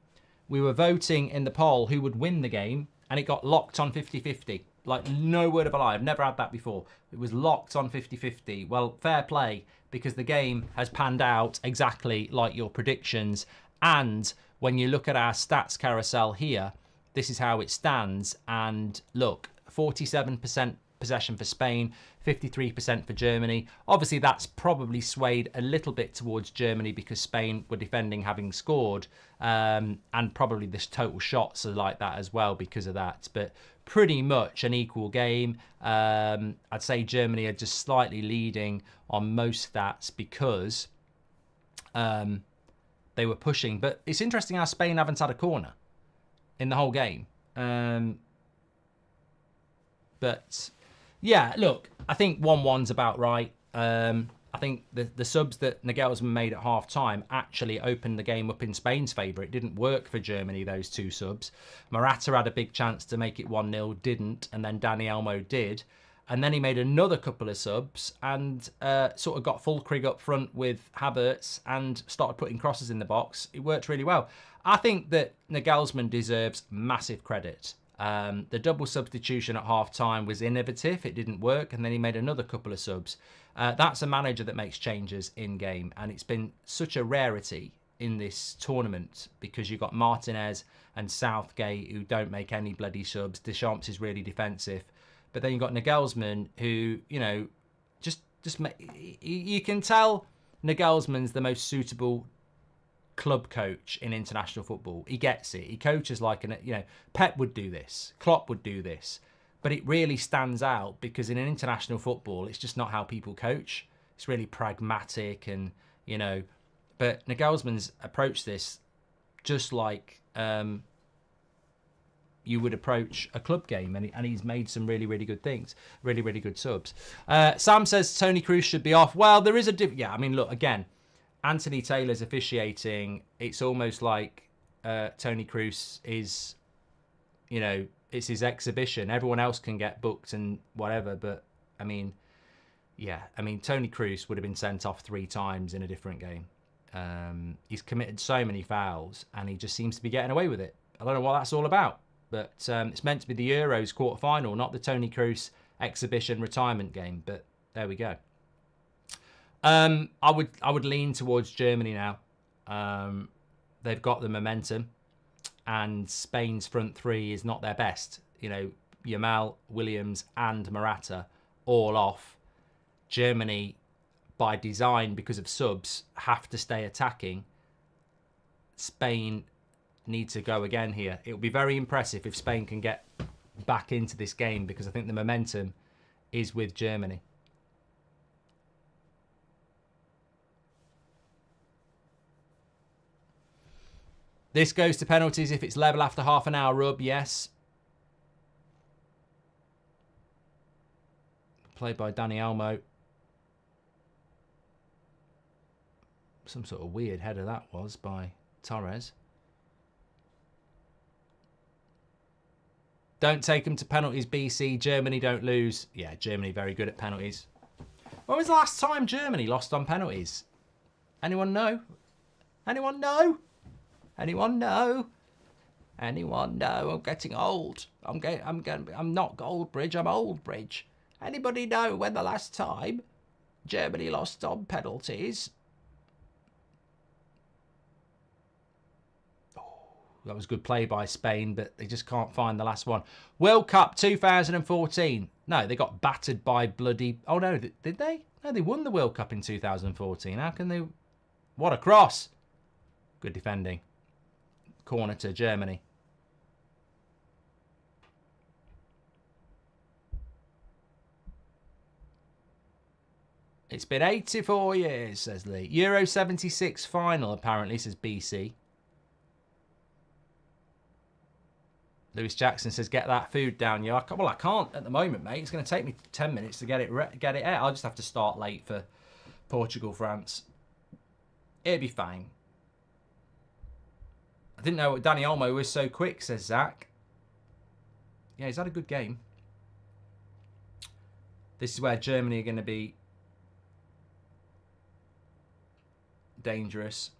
we were voting in the poll who would win the game. And it got locked on 50-50. Like, no word of a lie. I've never had that before. It was locked on 50-50. Well, fair play, because the game has panned out exactly like your predictions. And when you look at our stats carousel here, this is how it stands. And look, 47% possession for Spain, 53% for Germany. Obviously, that's probably swayed a little bit towards Germany because Spain were defending having scored. And probably this total shots are like that as well because of that. But pretty much an equal game. I'd say Germany are just slightly leading on most stats because they were pushing. But it's interesting how Spain haven't had a corner in the whole game. But yeah, look, I think 1-1's about right. I think the subs that Nagelsmann made at half-time actually opened the game up in Spain's favour. It didn't work for Germany, those two subs. Morata had a big chance to make it 1-0, didn't, and then Dani Olmo did. And then he made another couple of subs and sort of got Fulkrug up front with Havertz and started putting crosses in the box. It worked really well. I think that Nagelsmann deserves massive credit. The double substitution at half-time was innovative. It didn't work. And then he made another couple of subs. That's a manager that makes changes in-game. And it's been such a rarity in this tournament because you've got Martinez and Southgate who don't make any bloody subs. Deschamps is really defensive. But then you've got Nagelsmann who, you know, you can tell Nagelsmann's the most suitable club coach in international football. He gets it. He coaches like Pep would do this, Klopp would do this, but it really stands out because in an international football, it's just not how people coach. It's really pragmatic and, but Nagelsmann's approached this just like you would approach a club game, and he's made some really, really good things, really, really good subs. Sam says Tony Kroos should be off. Well, there is a yeah. I mean, look again. Anthony Taylor's officiating. It's almost like Tony Kroos is, it's his exhibition. Everyone else can get booked and whatever. But, I mean, yeah. I mean, Tony Kroos would have been sent off 3 times in a different game. He's committed so many fouls and he just seems to be getting away with it. I don't know what that's all about. But it's meant to be the Euros quarterfinal, not the Tony Kroos exhibition retirement game. But there we go. I would lean towards Germany now. They've got the momentum, and Spain's front 3 is not their best. Yamal, Williams, and Morata all off. Germany, by design, because of subs, have to stay attacking. Spain need to go again here. It will be very impressive if Spain can get back into this game because I think the momentum is with Germany. This goes to penalties if it's level after half an hour rub, yes. Played by Dani Olmo. Some sort of weird header that was by Torres. Don't take them to penalties, BC. Germany don't lose. Yeah, Germany very good at penalties. When was the last time Germany lost on penalties? Anyone know? Anyone know? Anyone know? Anyone know? I'm getting old. I'm not Goldbridge. I'm Oldbridge. Anybody know when the last time Germany lost on penalties? That was good play by Spain, but they just can't find the last one. World Cup 2014. No, they got battered by bloody... Oh, no, did they? No, they won the World Cup in 2014. How can they... What a cross. Good defending. Corner to Germany. It's been 84 years, says Lee. Euro 76 final, apparently, says BC. Lewis Jackson says, get that food down, yo. Well, I can't at the moment, mate. It's going to take me 10 minutes to get it out. I'll just have to start late for Portugal, France. It'll be fine. I didn't know Dani Olmo was so quick, says Zach. Yeah, he's had a good game. This is where Germany are going to be dangerous.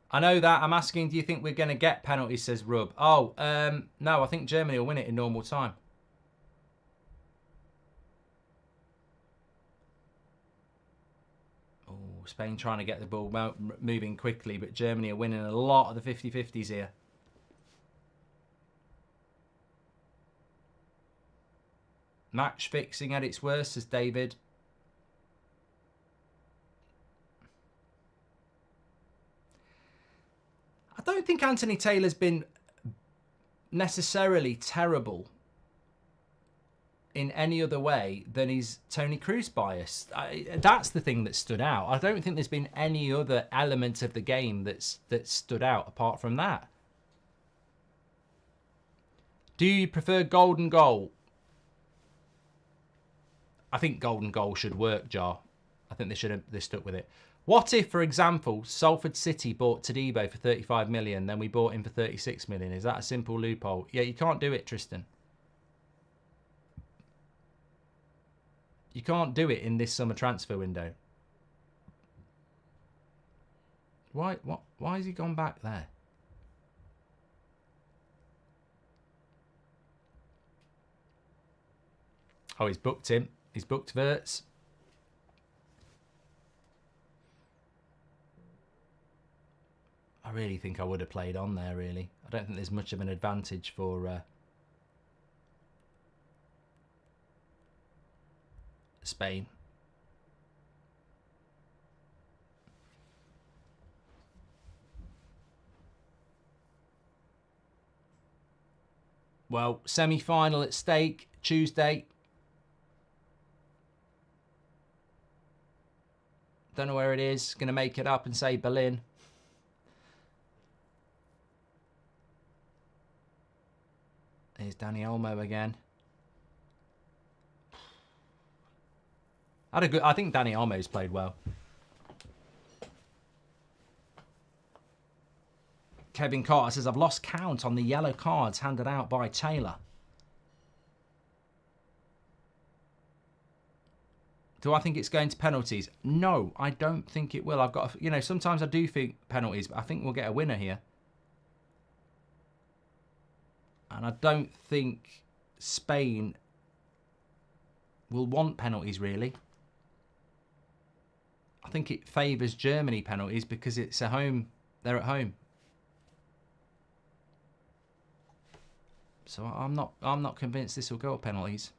I know that. I'm asking, do you think we're going to get penalties, says Rub. Oh, no, I think Germany will win it in normal time. Oh, Spain trying to get the ball moving quickly, but Germany are winning a lot of the 50-50s here. Match fixing at its worst, says David. I don't think Anthony Taylor's been necessarily terrible in any other way than his Toni Kroos bias. That's the thing that stood out. I don't think there's been any other element of the game that stood out apart from that. Do you prefer golden goal? I think golden goal should work, Jar. I think they stuck with it. What if, for example, Salford City bought Todibo for 35 million, then we bought him for 36 million? Is that a simple loophole? Yeah, you can't do it, Tristan. You can't do it in this summer transfer window. Why has he gone back there? Oh, he's booked him. He's booked Wirtz. I really think I would have played on there, really. I don't think there's much of an advantage for Spain. Well, semi-final at stake, Tuesday. Don't know where it is. Going to make it up and say Berlin. Here's Dani Olmo again. I think Dani Olmo's played well. Kevin Carter says, I've lost count on the yellow cards handed out by Taylor. Do I think it's going to penalties? No, I don't think it will. I've got, sometimes I do think penalties, but I think we'll get a winner here. And I don't think Spain will want penalties, really. I think it favours Germany penalties because it's a home. They're at home. So I'm not convinced this will go at penalties.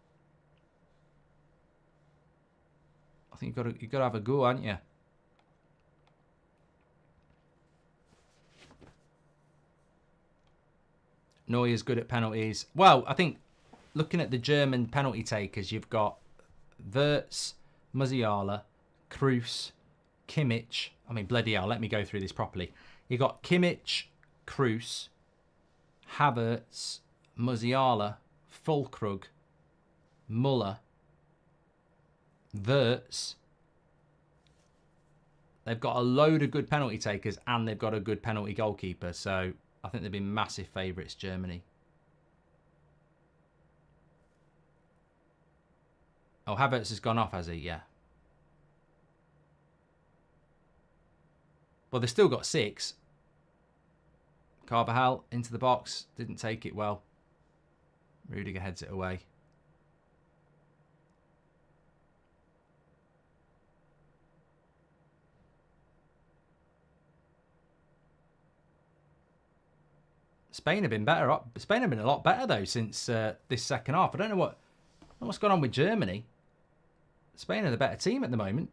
I think you've got to have a go, haven't you? Neuer's good at penalties. Well, I think looking at the German penalty takers, you've got Wirtz, Musiala, Kroos, Kimmich. I mean, bloody hell, let me go through this properly. You've got Kimmich, Kroos, Havertz, Musiala, Füllkrug, Muller, Wirtz. They've got a load of good penalty takers and they've got a good penalty goalkeeper. So I I think they've been massive favourites, Germany. Oh, Havertz has gone off, has he? Yeah. Well, they've still got 6. Carvajal into the box. Didn't take it well. Rudiger heads it away. Spain have been better. Spain have been a lot better, though, since this second half. I don't know what's going on with Germany. Spain are the better team at the moment.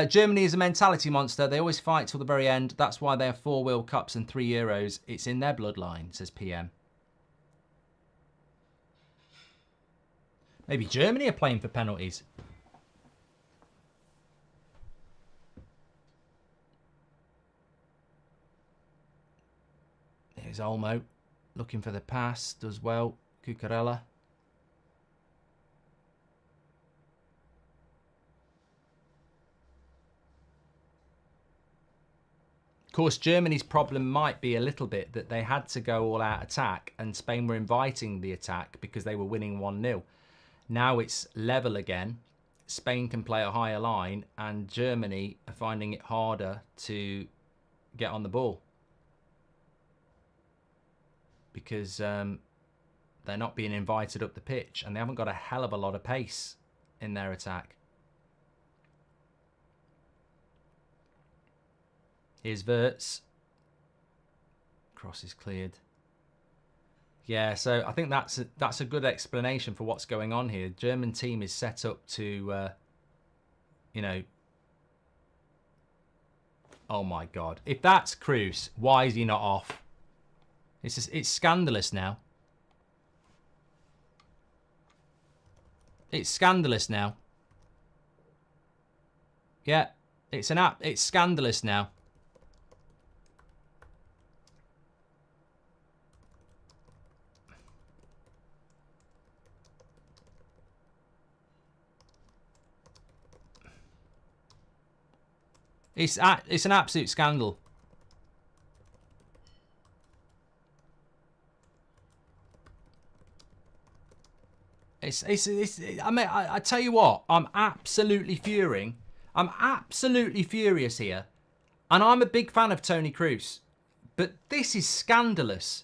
Germany is a mentality monster. They always fight till the very end. That's why they have 4 World Cups and 3 Euros. It's in their bloodline, says PM. Maybe Germany are playing for penalties. Here's Olmo looking for the pass. Does well. Cucurella. Of course, Germany's problem might be a little bit that they had to go all-out attack and Spain were inviting the attack because they were winning 1-0. Now it's level again. Spain can play a higher line and Germany are finding it harder to get on the ball because they're not being invited up the pitch and they haven't got a hell of a lot of pace in their attack. Here's Wirtz. Cross is cleared. Yeah, so I think that's a good explanation for what's going on here. German team is set up to, you know... Oh my God. If that's Kroos, why is he not off? It's scandalous now. It's scandalous now. Yeah, it's scandalous now. It's an absolute scandal. I mean, I tell you what, I'm absolutely furious. I'm absolutely furious here. And I'm a big fan of Toni Kroos. But this is scandalous.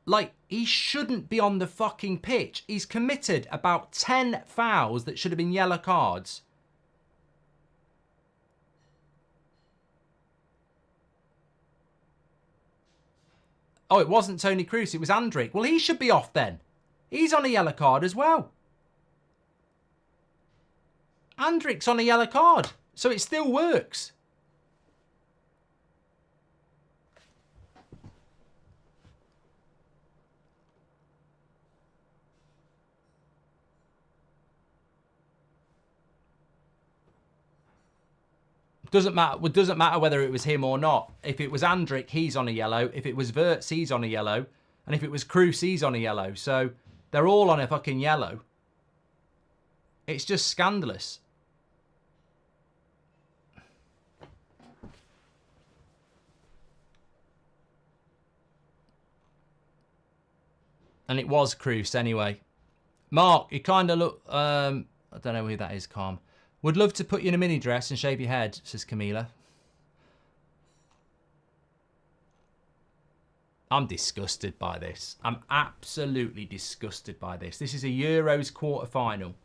Like, he shouldn't be on the fucking pitch. He's committed about 10 fouls that should have been yellow cards. Oh, it wasn't Toni Kroos, it was Andrić. Well, he should be off then. He's on a yellow card as well. Andrić's on a yellow card, so it still works. Doesn't matter whether it was him or not. If it was Andrić, he's on a yellow. If it was Wirtz, he's on a yellow. And if it was Kroos, he's on a yellow. So they're all on a fucking yellow. It's just scandalous. And it was Kroos anyway. Mark, you kind of look... I don't know who that is, Calm. Would love to put you in a mini dress and shave your head, says Camila. I'm disgusted by this. I'm absolutely disgusted by this. This is a Euros quarter-final.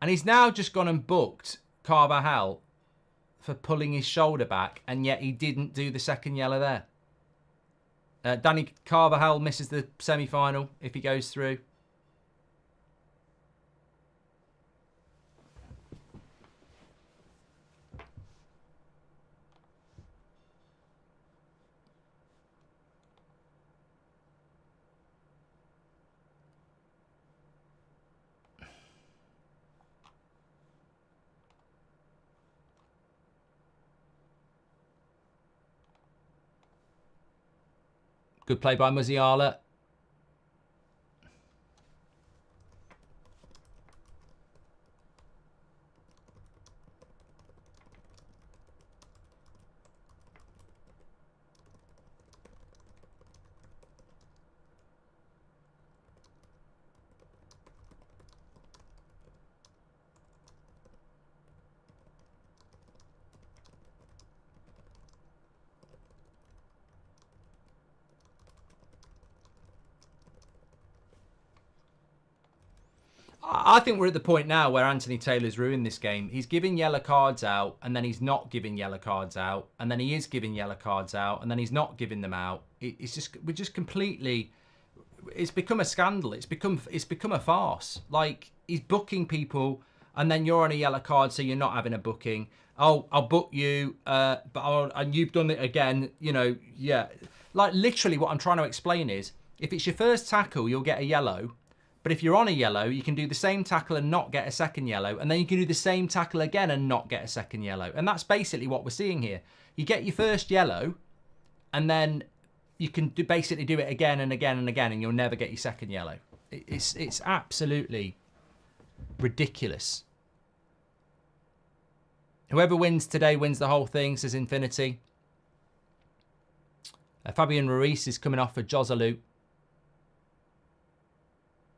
And he's now just gone and booked Carvajal for pulling his shoulder back, and yet he didn't do the second yellow there. Danny Carvajal misses the semi-final if he goes through. Good play by Musiala. I think we're at the point now where Anthony Taylor's ruined this game. He's giving yellow cards out, and then he's not giving yellow cards out, and then he is giving yellow cards out, and then he's not giving them out. We're just completely. It's become a scandal. It's become a farce. Like, he's booking people, and then you're on a yellow card, so you're not having a booking. Oh, I'll book you, and you've done it again. You know, yeah. Like, literally, what I'm trying to explain is, if it's your first tackle, you'll get a yellow. But if you're on a yellow, you can do the same tackle and not get a second yellow. And then you can do the same tackle again and not get a second yellow. And that's basically what we're seeing here. You get your first yellow, and then you can basically do it again and again and again, and you'll never get your second yellow. It's absolutely ridiculous. Whoever wins today wins the whole thing, says Infinity. Fabian Ruiz is coming off for Joselu.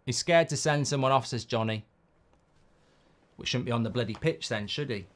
He's scared to send someone off, says Johnny. Which shouldn't be on the bloody pitch then, should he?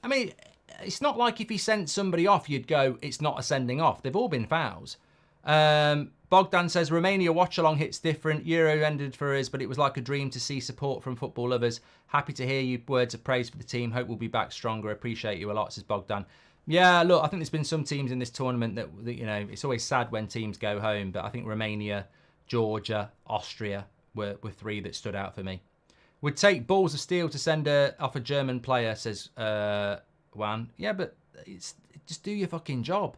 I mean, it's not like if he sent somebody off, you'd go, it's not a sending off. They've all been fouls. Bogdan says, Romania watch-along hits different. Euro ended for us, but it was like a dream to see support from football lovers. Happy to hear you words of praise for the team. Hope we'll be back stronger. Appreciate you a lot, says Bogdan. Yeah, look, I think there's been some teams in this tournament that, you know, it's always sad when teams go home, but I think Romania, Georgia, Austria were three that stood out for me. Would take balls of steel to send off a German player, says Juan. Yeah, but just do your fucking job.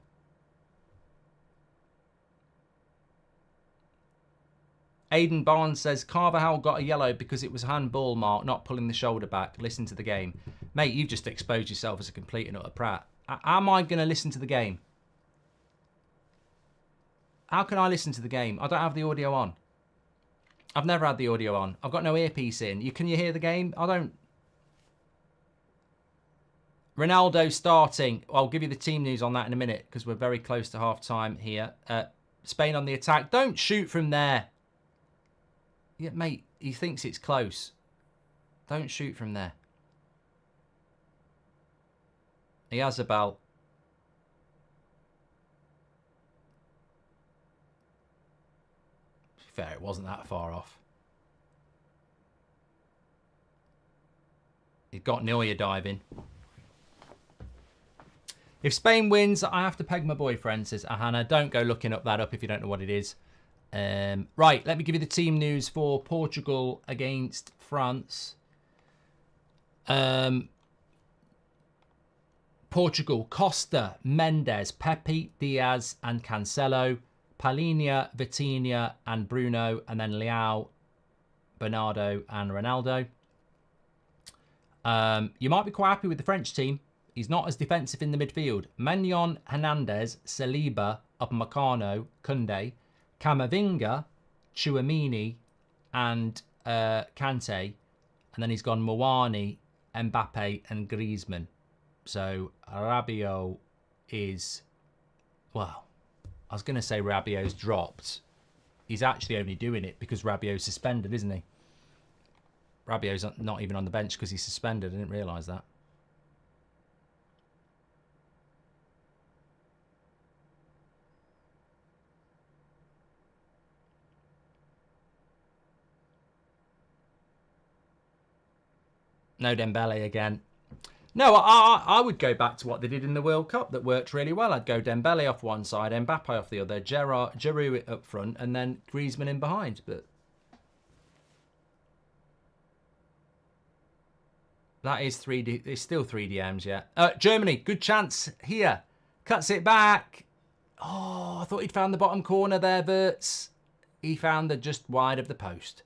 Aidan Barnes says, Carvajal got a yellow because it was handball, Mark, not pulling the shoulder back. Listen to the game. Mate, you've just exposed yourself as a complete and utter prat. Am I going to listen to the game? How can I listen to the game? I don't have the audio on. I've never had the audio on. I've got no earpiece in. Can you hear the game? I don't. Ronaldo starting. I'll give you the team news on that in a minute because we're very close to half-time here. Spain on the attack. Don't shoot from there. Yeah, mate, he thinks it's close. Don't shoot from there. Yazabal. Fair, it wasn't that far off. He's got Neuer diving. If Spain wins, I have to peg my boyfriend, says Ahana. Don't go looking that up if you don't know what it is. Right, let me give you the team news for Portugal against France. Portugal, Costa, Mendes, Pepe, Diaz and Cancelo. Palhinha, Vitinha and Bruno. And then Leao, Bernardo and Ronaldo. You might be quite happy with the French team. He's not as defensive in the midfield. Maignan, Hernandez, Saliba, Upamecano, Koundé, Camavinga, Tchouameni, and Kante. And then he's gone Mawani, Mbappe, and Griezmann. So Rabiot is, well, I was going to say Rabiot's dropped. He's actually only doing it because Rabiot's suspended, isn't he? Rabiot's not even on the bench because he's suspended. I didn't realise that. No Dembele again. No, I would go back to what they did in the World Cup that worked really well. I'd go Dembele off one side, Mbappe off the other, Giroud up front, and then Griezmann in behind. But that is 3D. It's still 3DMs, yeah. Germany, good chance here. Cuts it back. Oh, I thought he'd found the bottom corner there, Wirtz. He found the just wide of the post.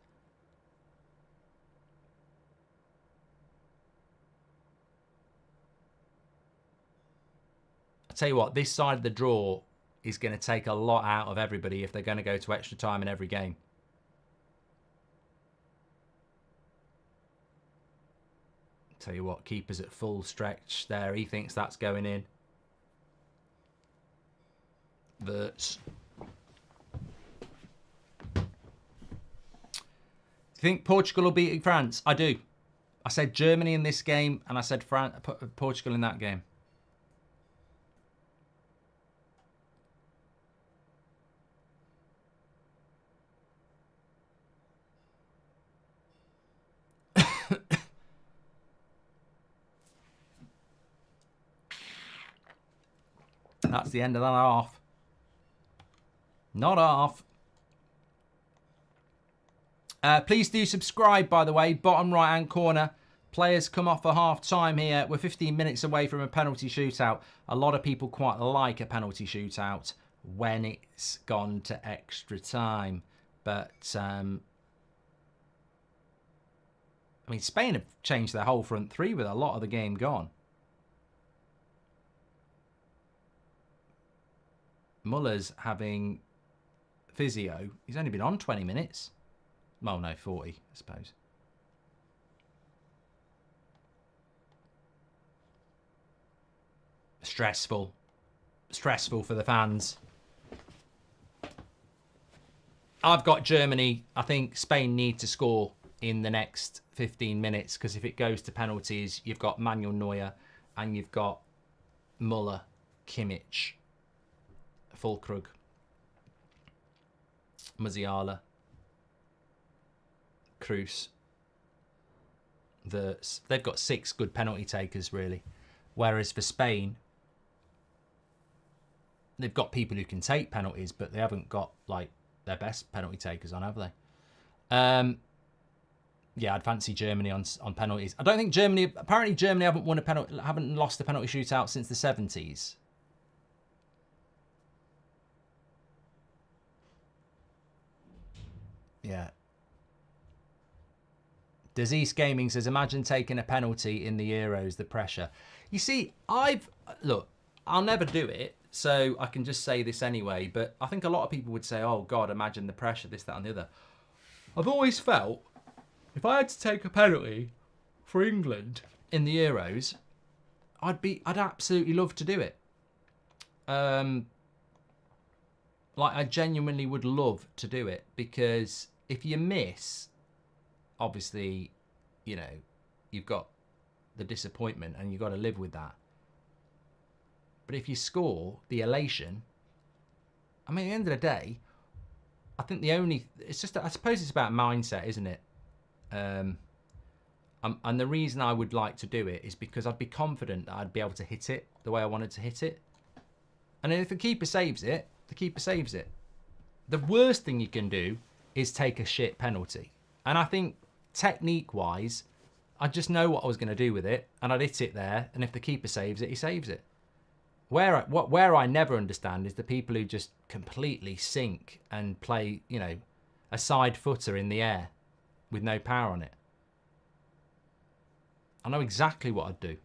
Tell you what, this side of the draw is going to take a lot out of everybody if they're going to go to extra time in every game. Tell you what, keeper's at full stretch there. He thinks that's going in. Wirtz. Do you think Portugal will beat France? I do. I said Germany in this game, and I said Portugal in that game. That's the end of that half. Not half. Please do subscribe, by the way. Bottom right-hand corner. Players come off for half-time here. We're 15 minutes away from a penalty shootout. A lot of people quite like a penalty shootout when it's gone to extra time. But, I mean, Spain have changed their whole front three with a lot of the game gone. Muller's having physio. He's only been on 20 minutes. Well, no, 40, I suppose. Stressful. Stressful for the fans. I've got Germany. I think Spain need to score in the next 15 minutes because if it goes to penalties, you've got Manuel Neuer and you've got Muller, Kimmich, Füllkrug, Musiala, Kroos. They've got 6 good penalty takers, really. Whereas for Spain, they've got people who can take penalties, but they haven't got, like, their best penalty takers on, have they? Yeah, I'd fancy Germany on penalties. I don't think Germany... Apparently, Germany haven't lost a penalty shootout since the 70s. Yeah. Disease Gaming says, imagine taking a penalty in the Euros, the pressure. You see, look, I'll never do it, so I can just say this anyway, but I think a lot of people would say, oh, God, imagine the pressure, this, that, and the other. I've always felt, if I had to take a penalty for England in the Euros, I'd absolutely love to do it. Like, I genuinely would love to do it, because if you miss, obviously, you know, you've got the disappointment and you've got to live with that. But if you score, the elation, I mean, at the end of the day, I think it's just, I suppose it's about mindset, isn't it? And the reason I would like to do it is because I'd be confident that I'd be able to hit it the way I wanted to hit it. And if the keeper saves it, the keeper saves it. The worst thing you can do is take a shit penalty. And I think technique-wise, I just know what I was going to do with it, and I'd hit it there, and if the keeper saves it, he saves it. Where I never understand is the people who just completely sink and play, you know, a side footer in the air with no power on it. I know exactly what I'd do.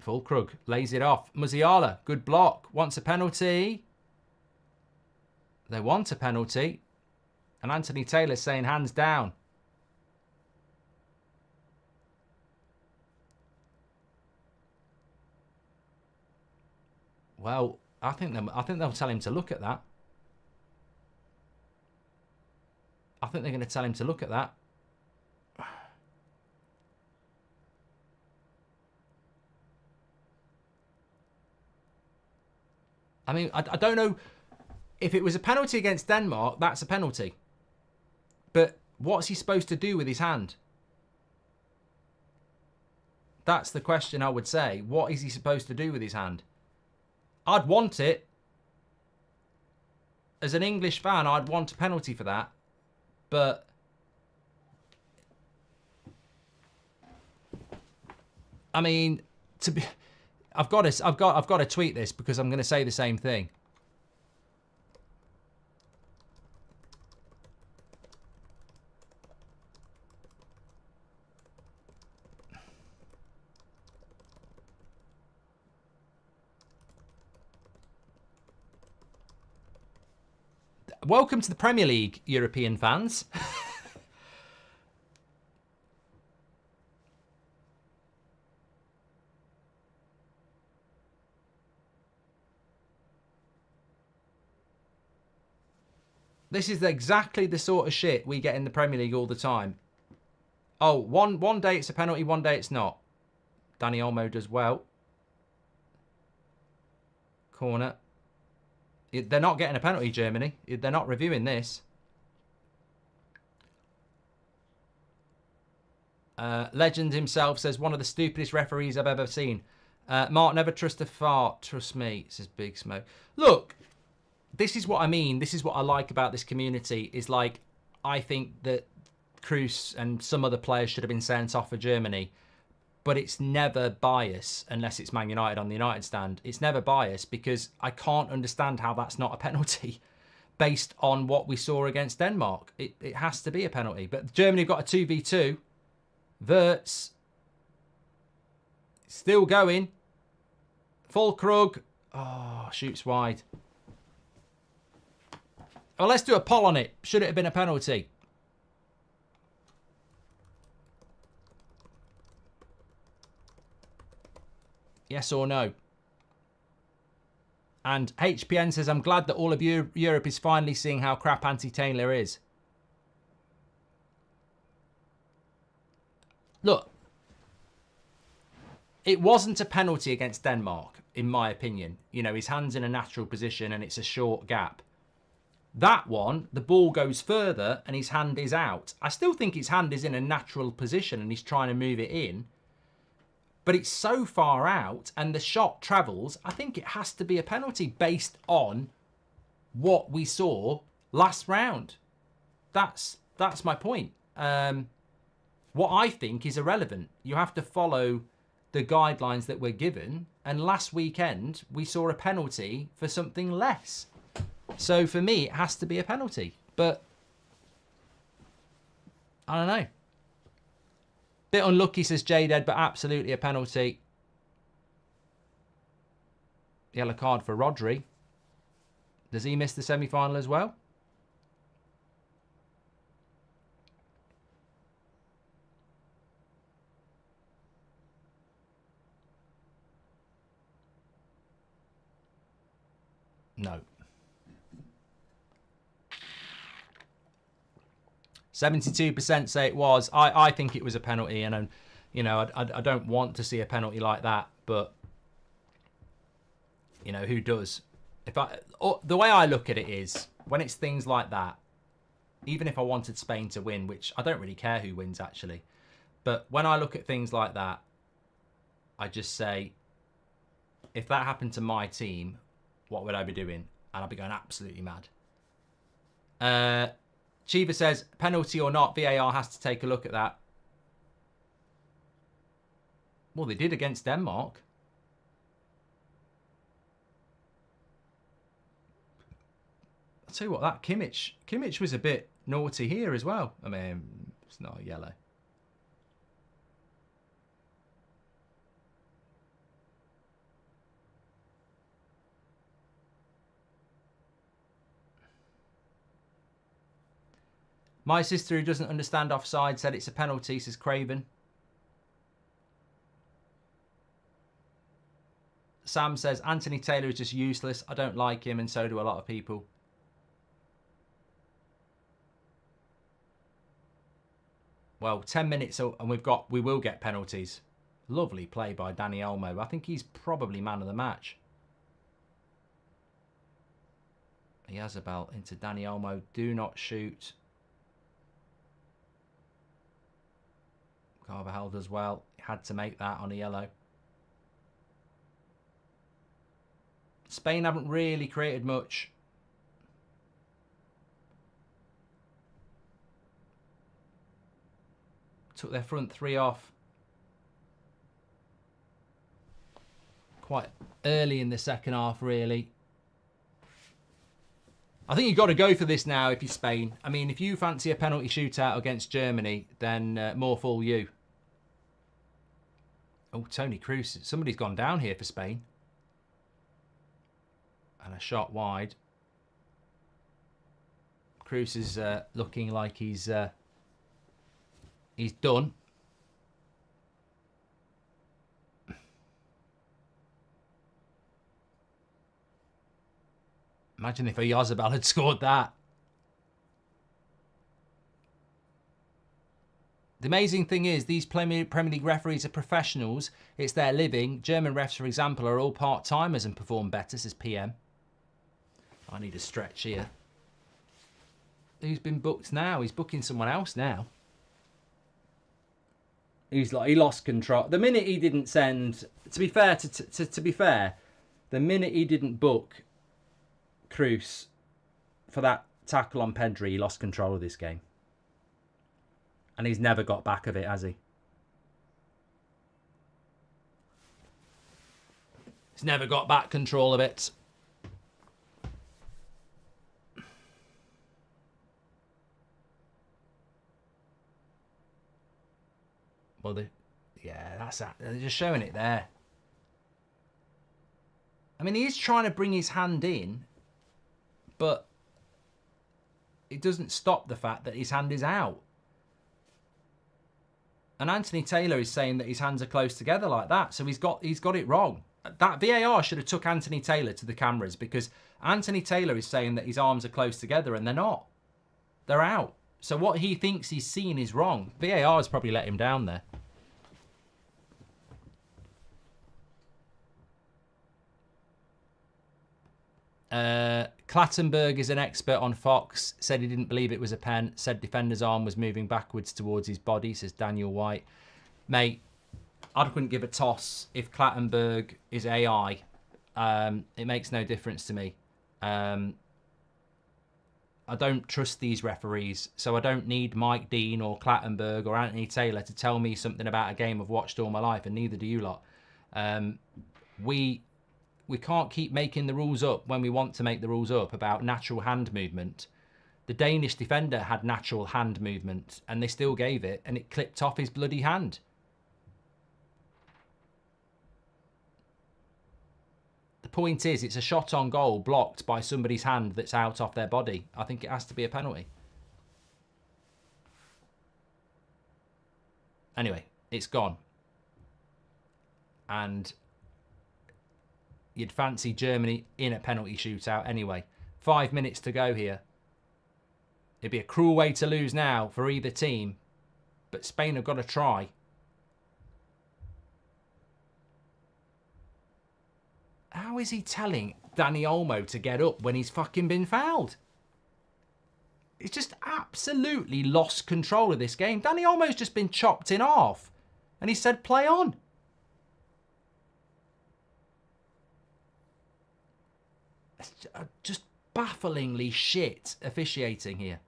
Füllkrug lays it off. Musiala, good block. Wants a penalty. They want a penalty. And Anthony Taylor's saying hands down. Well, I think they'll tell him to look at that. I think they're going to tell him to look at that. I mean, I don't know. If it was a penalty against Denmark, that's a penalty. But what's he supposed to do with his hand? That's the question I would say. What is he supposed to do with his hand? I'd want it. As an English fan, I'd want a penalty for that. But I mean, I've got to tweet this because I'm going to say the same thing. Welcome to the Premier League, European fans. This is exactly the sort of shit we get in the Premier League all the time. Oh, one day it's a penalty, one day it's not. Dani Olmo does well. Corner. They're not getting a penalty, Germany. They're not reviewing this. Legend himself says, one of the stupidest referees I've ever seen. Mark, never trust a fart. Trust me, says Big Smoke. Look, this is what I mean. This is what I like about this community. Is like, I think that Kroos and some other players should have been sent off for Germany. But it's never bias unless it's Man United on the United stand. It's never bias because I can't understand how that's not a penalty based on what we saw against Denmark. It has to be a penalty. But Germany have got a 2v2. Wirtz still going. Fulkrug. Oh, shoots wide. Well, let's do a poll on it. Should it have been a penalty? Yes or no? And HPN says, I'm glad that all of Europe is finally seeing how crap anti-Taylor is. Look, it wasn't a penalty against Denmark, in my opinion. You know, his hand's in a natural position and it's a short gap. That one, the ball goes further and his hand is out. I still think his hand is in a natural position and he's trying to move it in. But it's so far out and the shot travels, I think it has to be a penalty based on what we saw last round. That's my point. What I think is irrelevant. You have to follow the guidelines that we're given. And last weekend, we saw a penalty for something less. So for me, it has to be a penalty. But I don't know. Bit unlucky, says J-Dead, but absolutely a penalty. Yellow card for Rodri. Does he miss the semi-final as well? No. 72% say it was. I think it was a penalty, and you know, I don't want to see a penalty like that, but you know, who does? The way I look at it is, when it's things like that, even if I wanted Spain to win, which I don't really care who wins actually, but when I look at things like that, I just say, if that happened to my team, what would I be doing? And I'd be going absolutely mad. Chiva says, penalty or not, VAR has to take a look at that. Well, they did against Denmark. I'll tell you what, that Kimmich was a bit naughty here as well. I mean, it's not a yellow. My sister, who doesn't understand offside, said it's a penalty, says Craven. Sam says, Anthony Taylor is just useless. I don't like him, and so do a lot of people. Well, 10 minutes, and we will get penalties. Lovely play by Danny Olmo. I think he's probably man of the match. He has a belt into Danny Olmo. Do not shoot. Carvajal does well. Had to make that on a yellow. Spain haven't really created much. Took their front three off quite early in the second half, really. I think you've got to go for this now if you're Spain. I mean, if you fancy a penalty shootout against Germany, then more fool you. Oh, Tony Kroos. Somebody's gone down here for Spain. And a shot wide. Kroos is looking like he's done. Imagine if Oyarzabal had scored that. The amazing thing is, these Premier League referees are professionals. It's their living. German refs, for example, are all part-timers and perform better, says PM. I need a stretch here. Who's been booked now? He's booking someone else now. He's like, he lost control. The minute he didn't send, to be fair, to be fair, the minute he didn't book Cruz for that tackle on Pedri, he lost control of this game. And he's never got back of it, has he? He's never got back control of it. Well, yeah, that's that. They're just showing it there. I mean, he is trying to bring his hand in, but it doesn't stop the fact that his hand is out. And Anthony Taylor is saying that his hands are close together like that, so he's got it wrong. That VAR should have took Anthony Taylor to the cameras, because Anthony Taylor is saying that his arms are close together and they're not. They're out. So what he thinks he's seen is wrong. VAR has probably let him down there. Clattenburg is an expert on Fox. Said he didn't believe it was a pen. Said defender's arm was moving backwards towards his body, says Daniel White. Mate, I couldn't give a toss if Clattenburg is AI. It makes no difference to me. I don't trust these referees, so I don't need Mike Dean or Clattenburg or Anthony Taylor to tell me something about a game I've watched all my life, and neither do you lot. We can't keep making the rules up when we want to make the rules up about natural hand movement. The Danish defender had natural hand movement, and they still gave it, and it clipped off his bloody hand. The point is, it's a shot on goal blocked by somebody's hand that's out off their body. I think it has to be a penalty. Anyway, it's gone. And you'd fancy Germany in a penalty shootout anyway. 5 minutes to go here. It'd be a cruel way to lose now for either team, but Spain have got to try. How is he telling Dani Olmo to get up when he's fucking been fouled? He's just absolutely lost control of this game. Dani Olmo's just been chopped in half, and he said play on. Just bafflingly shit officiating here.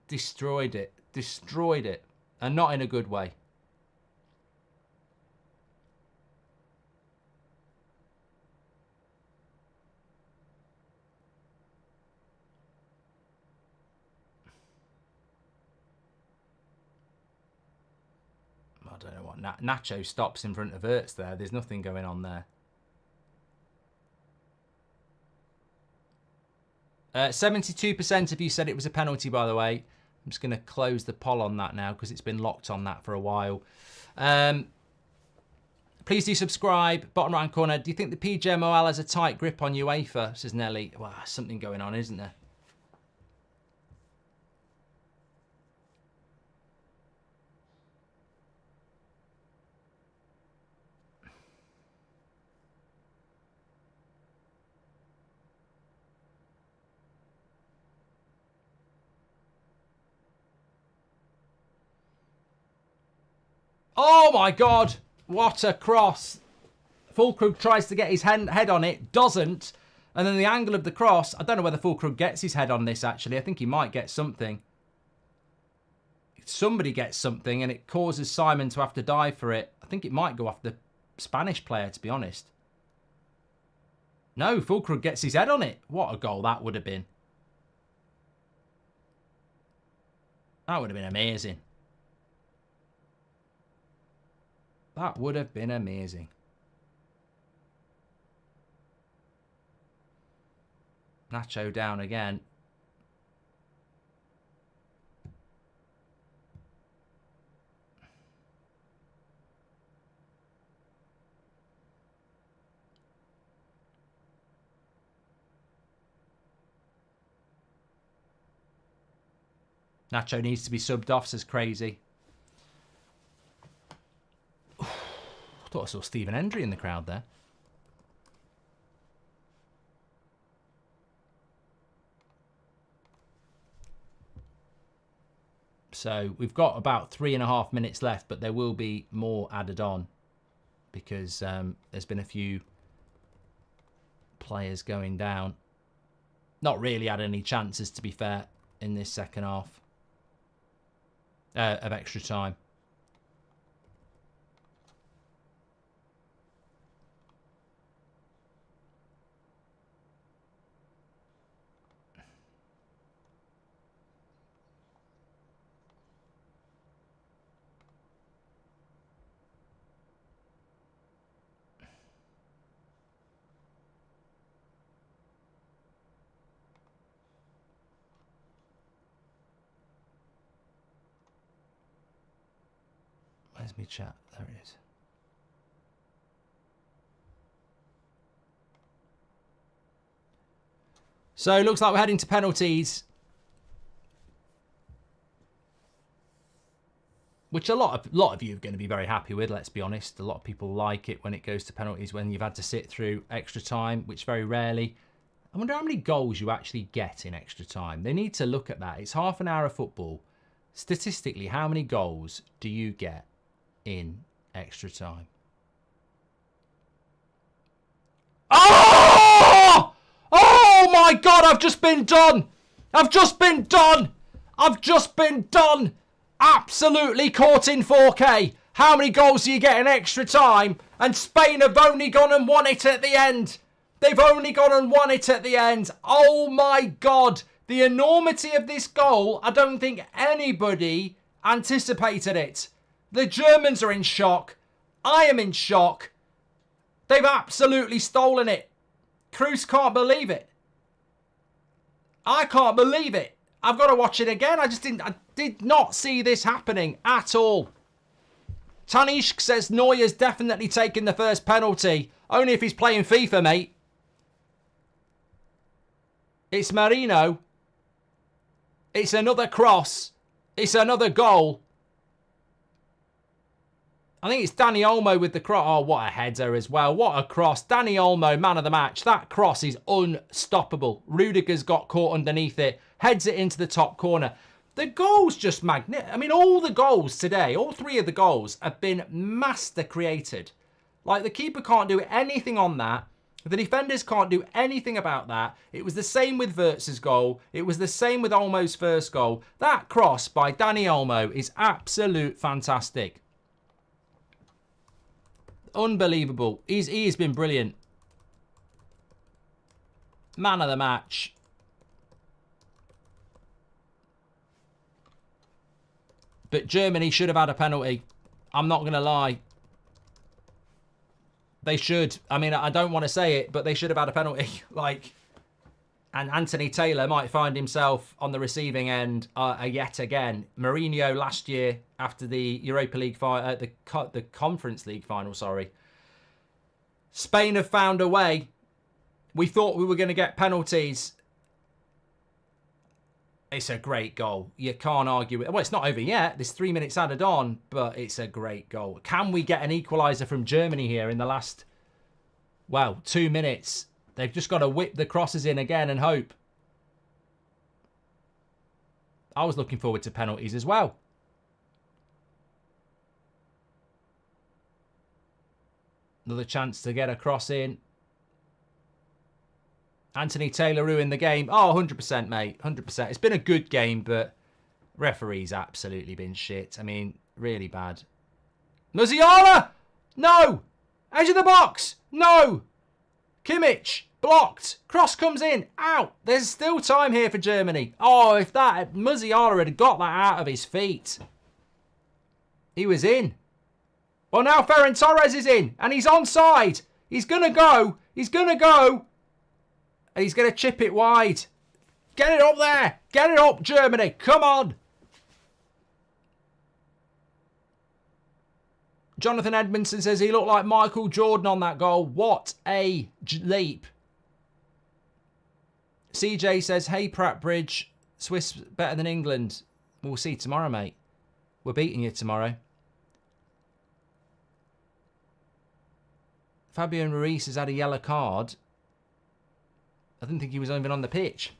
Destroyed it. Destroyed it. And not in a good way. I don't know what. Nacho stops in front of Ertz there. There's nothing going on there. 72% of you said it was a penalty, by the way. I'm just going to close the poll on that now because it's been locked on that for a while. Please do subscribe. Bottom right corner. Do you think the PGMOL has a tight grip on UEFA? Says Nelly. Well, something going on, isn't there? Oh my God, what a cross. Fulkrug tries to get his head on it, doesn't. And then the angle of the cross, I don't know whether Fulkrug gets his head on this actually. I think he might get something. Somebody gets something and it causes Simon to have to dive for it. I think it might go off the Spanish player, to be honest. No, Fulkrug gets his head on it. What a goal that would have been. That would have been amazing. That would have been amazing. Nacho down again. Nacho needs to be subbed off, says Crazy. I thought I saw Stephen Hendry in the crowd there. So we've got about 3.5 minutes left, but there will be more added on because there's been a few players going down. Not really had any chances, to be fair, in this second half of extra time. Where's my chat? There it is. So it looks like we're heading to penalties, which a lot of you are going to be very happy with, let's be honest. A lot of people like it when it goes to penalties, when you've had to sit through extra time, which very rarely. I wonder how many goals you actually get in extra time. They need to look at that. It's half an hour of football. Statistically, how many goals do you get in extra time? Oh! Oh my God, I've just been done. I've just been done. I've just been done. Absolutely caught in 4K. How many goals do you get in extra time? And Spain have only gone and won it at the end. They've only gone and won it at the end. Oh my God. The enormity of this goal, I don't think anybody anticipated it. The Germans are in shock. I am in shock. They've absolutely stolen it. Cruz can't believe it. I can't believe it. I've got to watch it again. I did not see this happening at all. Tanishk says Neuer's definitely taken the first penalty. Only if he's playing FIFA, mate. It's Marino. It's another cross. It's another goal. I think it's Dani Olmo with the cross. Oh, what a header as well. What a cross. Dani Olmo, man of the match. That cross is unstoppable. Rudiger's got caught underneath it. Heads it into the top corner. The goals just magnificent. I mean, all the goals today, all three of the goals have been master created. Like, the keeper can't do anything on that. The defenders can't do anything about that. It was the same with Wirtz's goal. It was the same with Olmo's first goal. That cross by Dani Olmo is absolute fantastic. Unbelievable. He has been brilliant. Man of the match. But Germany should have had a penalty. I'm not going to lie. They should. I mean, I don't want to say it, but they should have had a penalty. And Anthony Taylor might find himself on the receiving end yet again. Mourinho last year, after the Europa League final, the Conference League final, sorry. Spain have found a way. We thought we were going to get penalties. It's a great goal. You can't argue with it. Well, it's not over yet. There's 3 minutes added on, but it's a great goal. Can we get an equaliser from Germany here in the last, well, 2 minutes? They've just got to whip the crosses in again and hope. I was looking forward to penalties as well. Another chance to get a cross in. Anthony Taylor ruined the game. Oh, 100%, mate. 100%. It's been a good game, but referee's absolutely been shit. I mean, really bad. Musiala! No! Edge of the box! No! Kimmich! Blocked! Cross comes in! Out! There's still time here for Germany. Oh, if that Musiala had got that out of his feet. He was in. Well, now Ferran Torres is in, and he's onside. He's going to go. He's going to go. And he's going to chip it wide. Get it up there. Get it up, Germany. Come on. Jonathan Edmondson says he looked like Michael Jordan on that goal. What a leap. CJ says, hey, Pratt Bridge. Swiss better than England. We'll see tomorrow, mate. We're beating you tomorrow. Fabian Ruiz has had a yellow card. I didn't think he was even on the pitch.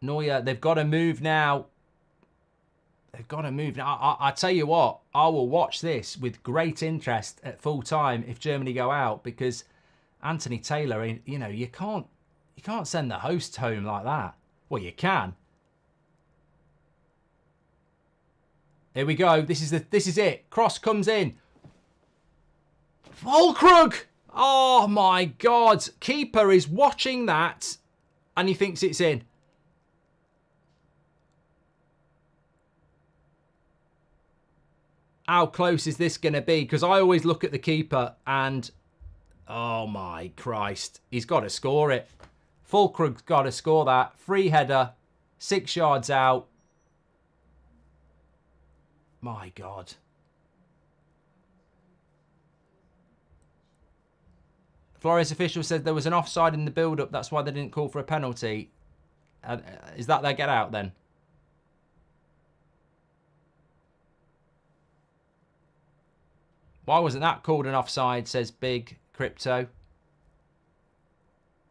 Neuer, they've got to move now. They've got to move now. I tell you what, I will watch this with great interest at full time if Germany go out, because Anthony Taylor, you know, you can't send the host home like that. Well, you can. Here we go. This is it. Cross comes in. Volkrug! Oh my God. Keeper is watching that and he thinks it's in. How close is this going to be? Because I always look at the keeper and, oh my Christ, he's got to score it. Fulkrug's got to score that. Free header, 6 yards out. My God. Flores official said there was an offside in the build-up. That's why they didn't call for a penalty. Is that their get out then? Why wasn't that called an offside, says Big Crypto.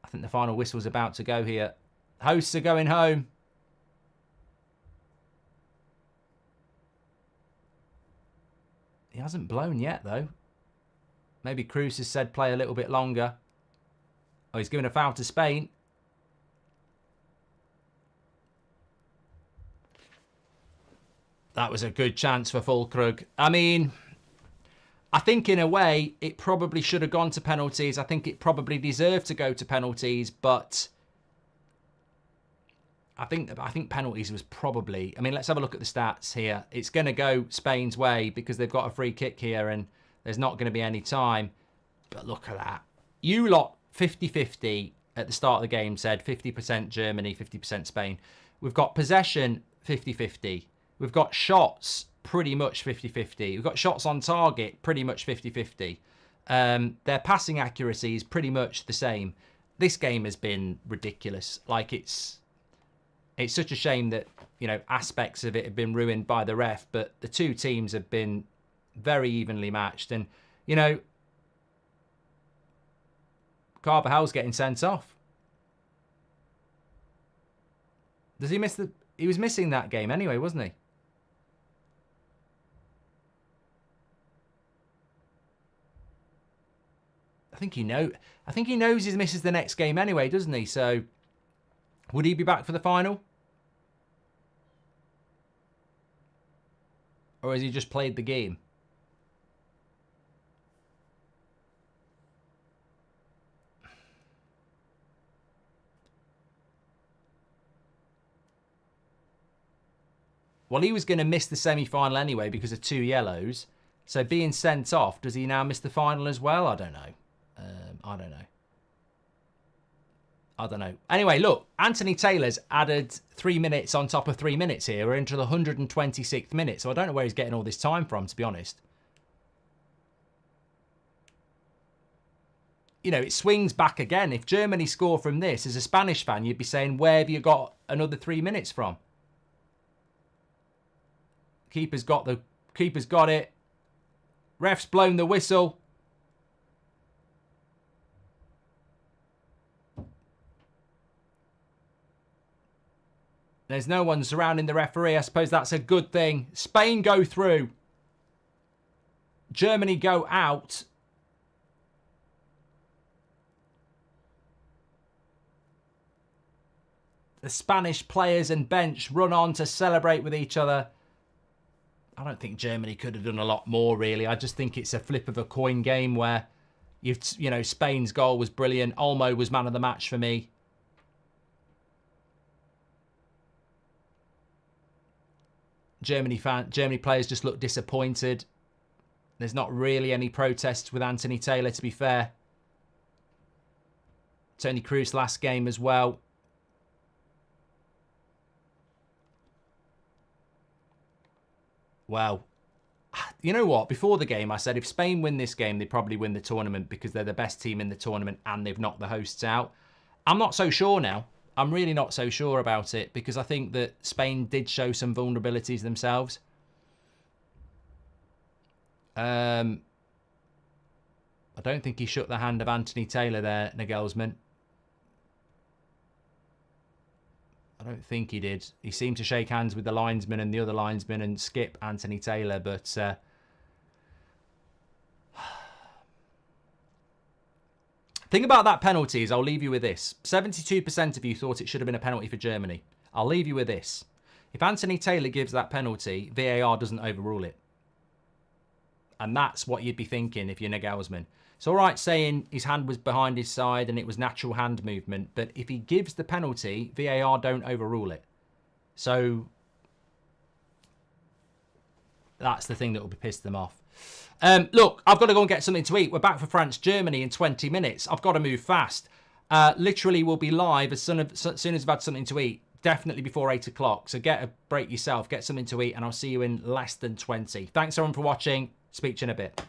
I think the final whistle's about to go here. Hosts are going home. He hasn't blown yet, though. Maybe Cruz has said play a little bit longer. Oh, he's given a foul to Spain. That was a good chance for Fulkrug. I mean, I think in a way it probably should have gone to penalties. I think it probably deserved to go to penalties, but I think penalties was probably... I mean, let's have a look at the stats here. It's going to go Spain's way because they've got a free kick here and there's not going to be any time. But look at that. You lot 50-50 at the start of the game said 50% Germany, 50% Spain. We've got possession 50-50. We've got shots pretty much 50-50. We've got shots on target pretty much 50-50. Their passing accuracy is pretty much the same. This game has been ridiculous. Like, it's such a shame that, you know, aspects of it have been ruined by the ref, but the two teams have been very evenly matched. And, you know, Carvajal's getting sent off. Does he miss the... He was missing that game anyway, wasn't he? I think he knows he misses the next game anyway, doesn't he? So, would he be back for the final? Or has he just played the game? Well, he was going to miss the semi-final anyway because of 2 yellows. So being sent off, does he now miss the final as well? I don't know. I don't know. Anyway, look, Anthony Taylor's added 3 minutes on top of 3 minutes here. We're into the 126th minute, so I don't know where he's getting all this time from, to be honest. You know, it swings back again. If Germany score from this, as a Spanish fan, you'd be saying, where have you got another 3 minutes from? Keeper's got it. Ref's blown the whistle. There's no one surrounding the referee. I suppose that's a good thing. Spain go through. Germany go out. The Spanish players and bench run on to celebrate with each other. I don't think Germany could have done a lot more, really. I just think it's a flip of a coin game where, you know, Spain's goal was brilliant. Olmo was man of the match for me. Germany players just look disappointed. There's not really any protests with Anthony Taylor, to be fair. Toni Kroos last game as well. Well, you know what? Before the game, I said if Spain win this game, they probably win the tournament because they're the best team in the tournament and they've knocked the hosts out. I'm not so sure now. I'm really not so sure about it because I think that Spain did show some vulnerabilities themselves. I don't think he shook the hand of Anthony Taylor there, Nagelsmann. I don't think he did. He seemed to shake hands with the linesman and the other linesman and skip Anthony Taylor, but thing about that penalty is, I'll leave you with this. 72% of you thought it should have been a penalty for Germany. I'll leave you with this. If Anthony Taylor gives that penalty, VAR doesn't overrule it. And that's what you'd be thinking if you're Nagelsmann. It's all right saying his hand was behind his side and it was natural hand movement, but if he gives the penalty, VAR don't overrule it. So that's the thing that will be pissed them off. Look, I've got to go and get something to eat. We're back for France-Germany in 20 minutes. I've got to move fast. Literally, we'll be live as soon as I've had something to eat. Definitely before 8 o'clock. So get a break yourself, get something to eat, and I'll see you in less than 20. Thanks everyone for watching. Speak to you in a bit.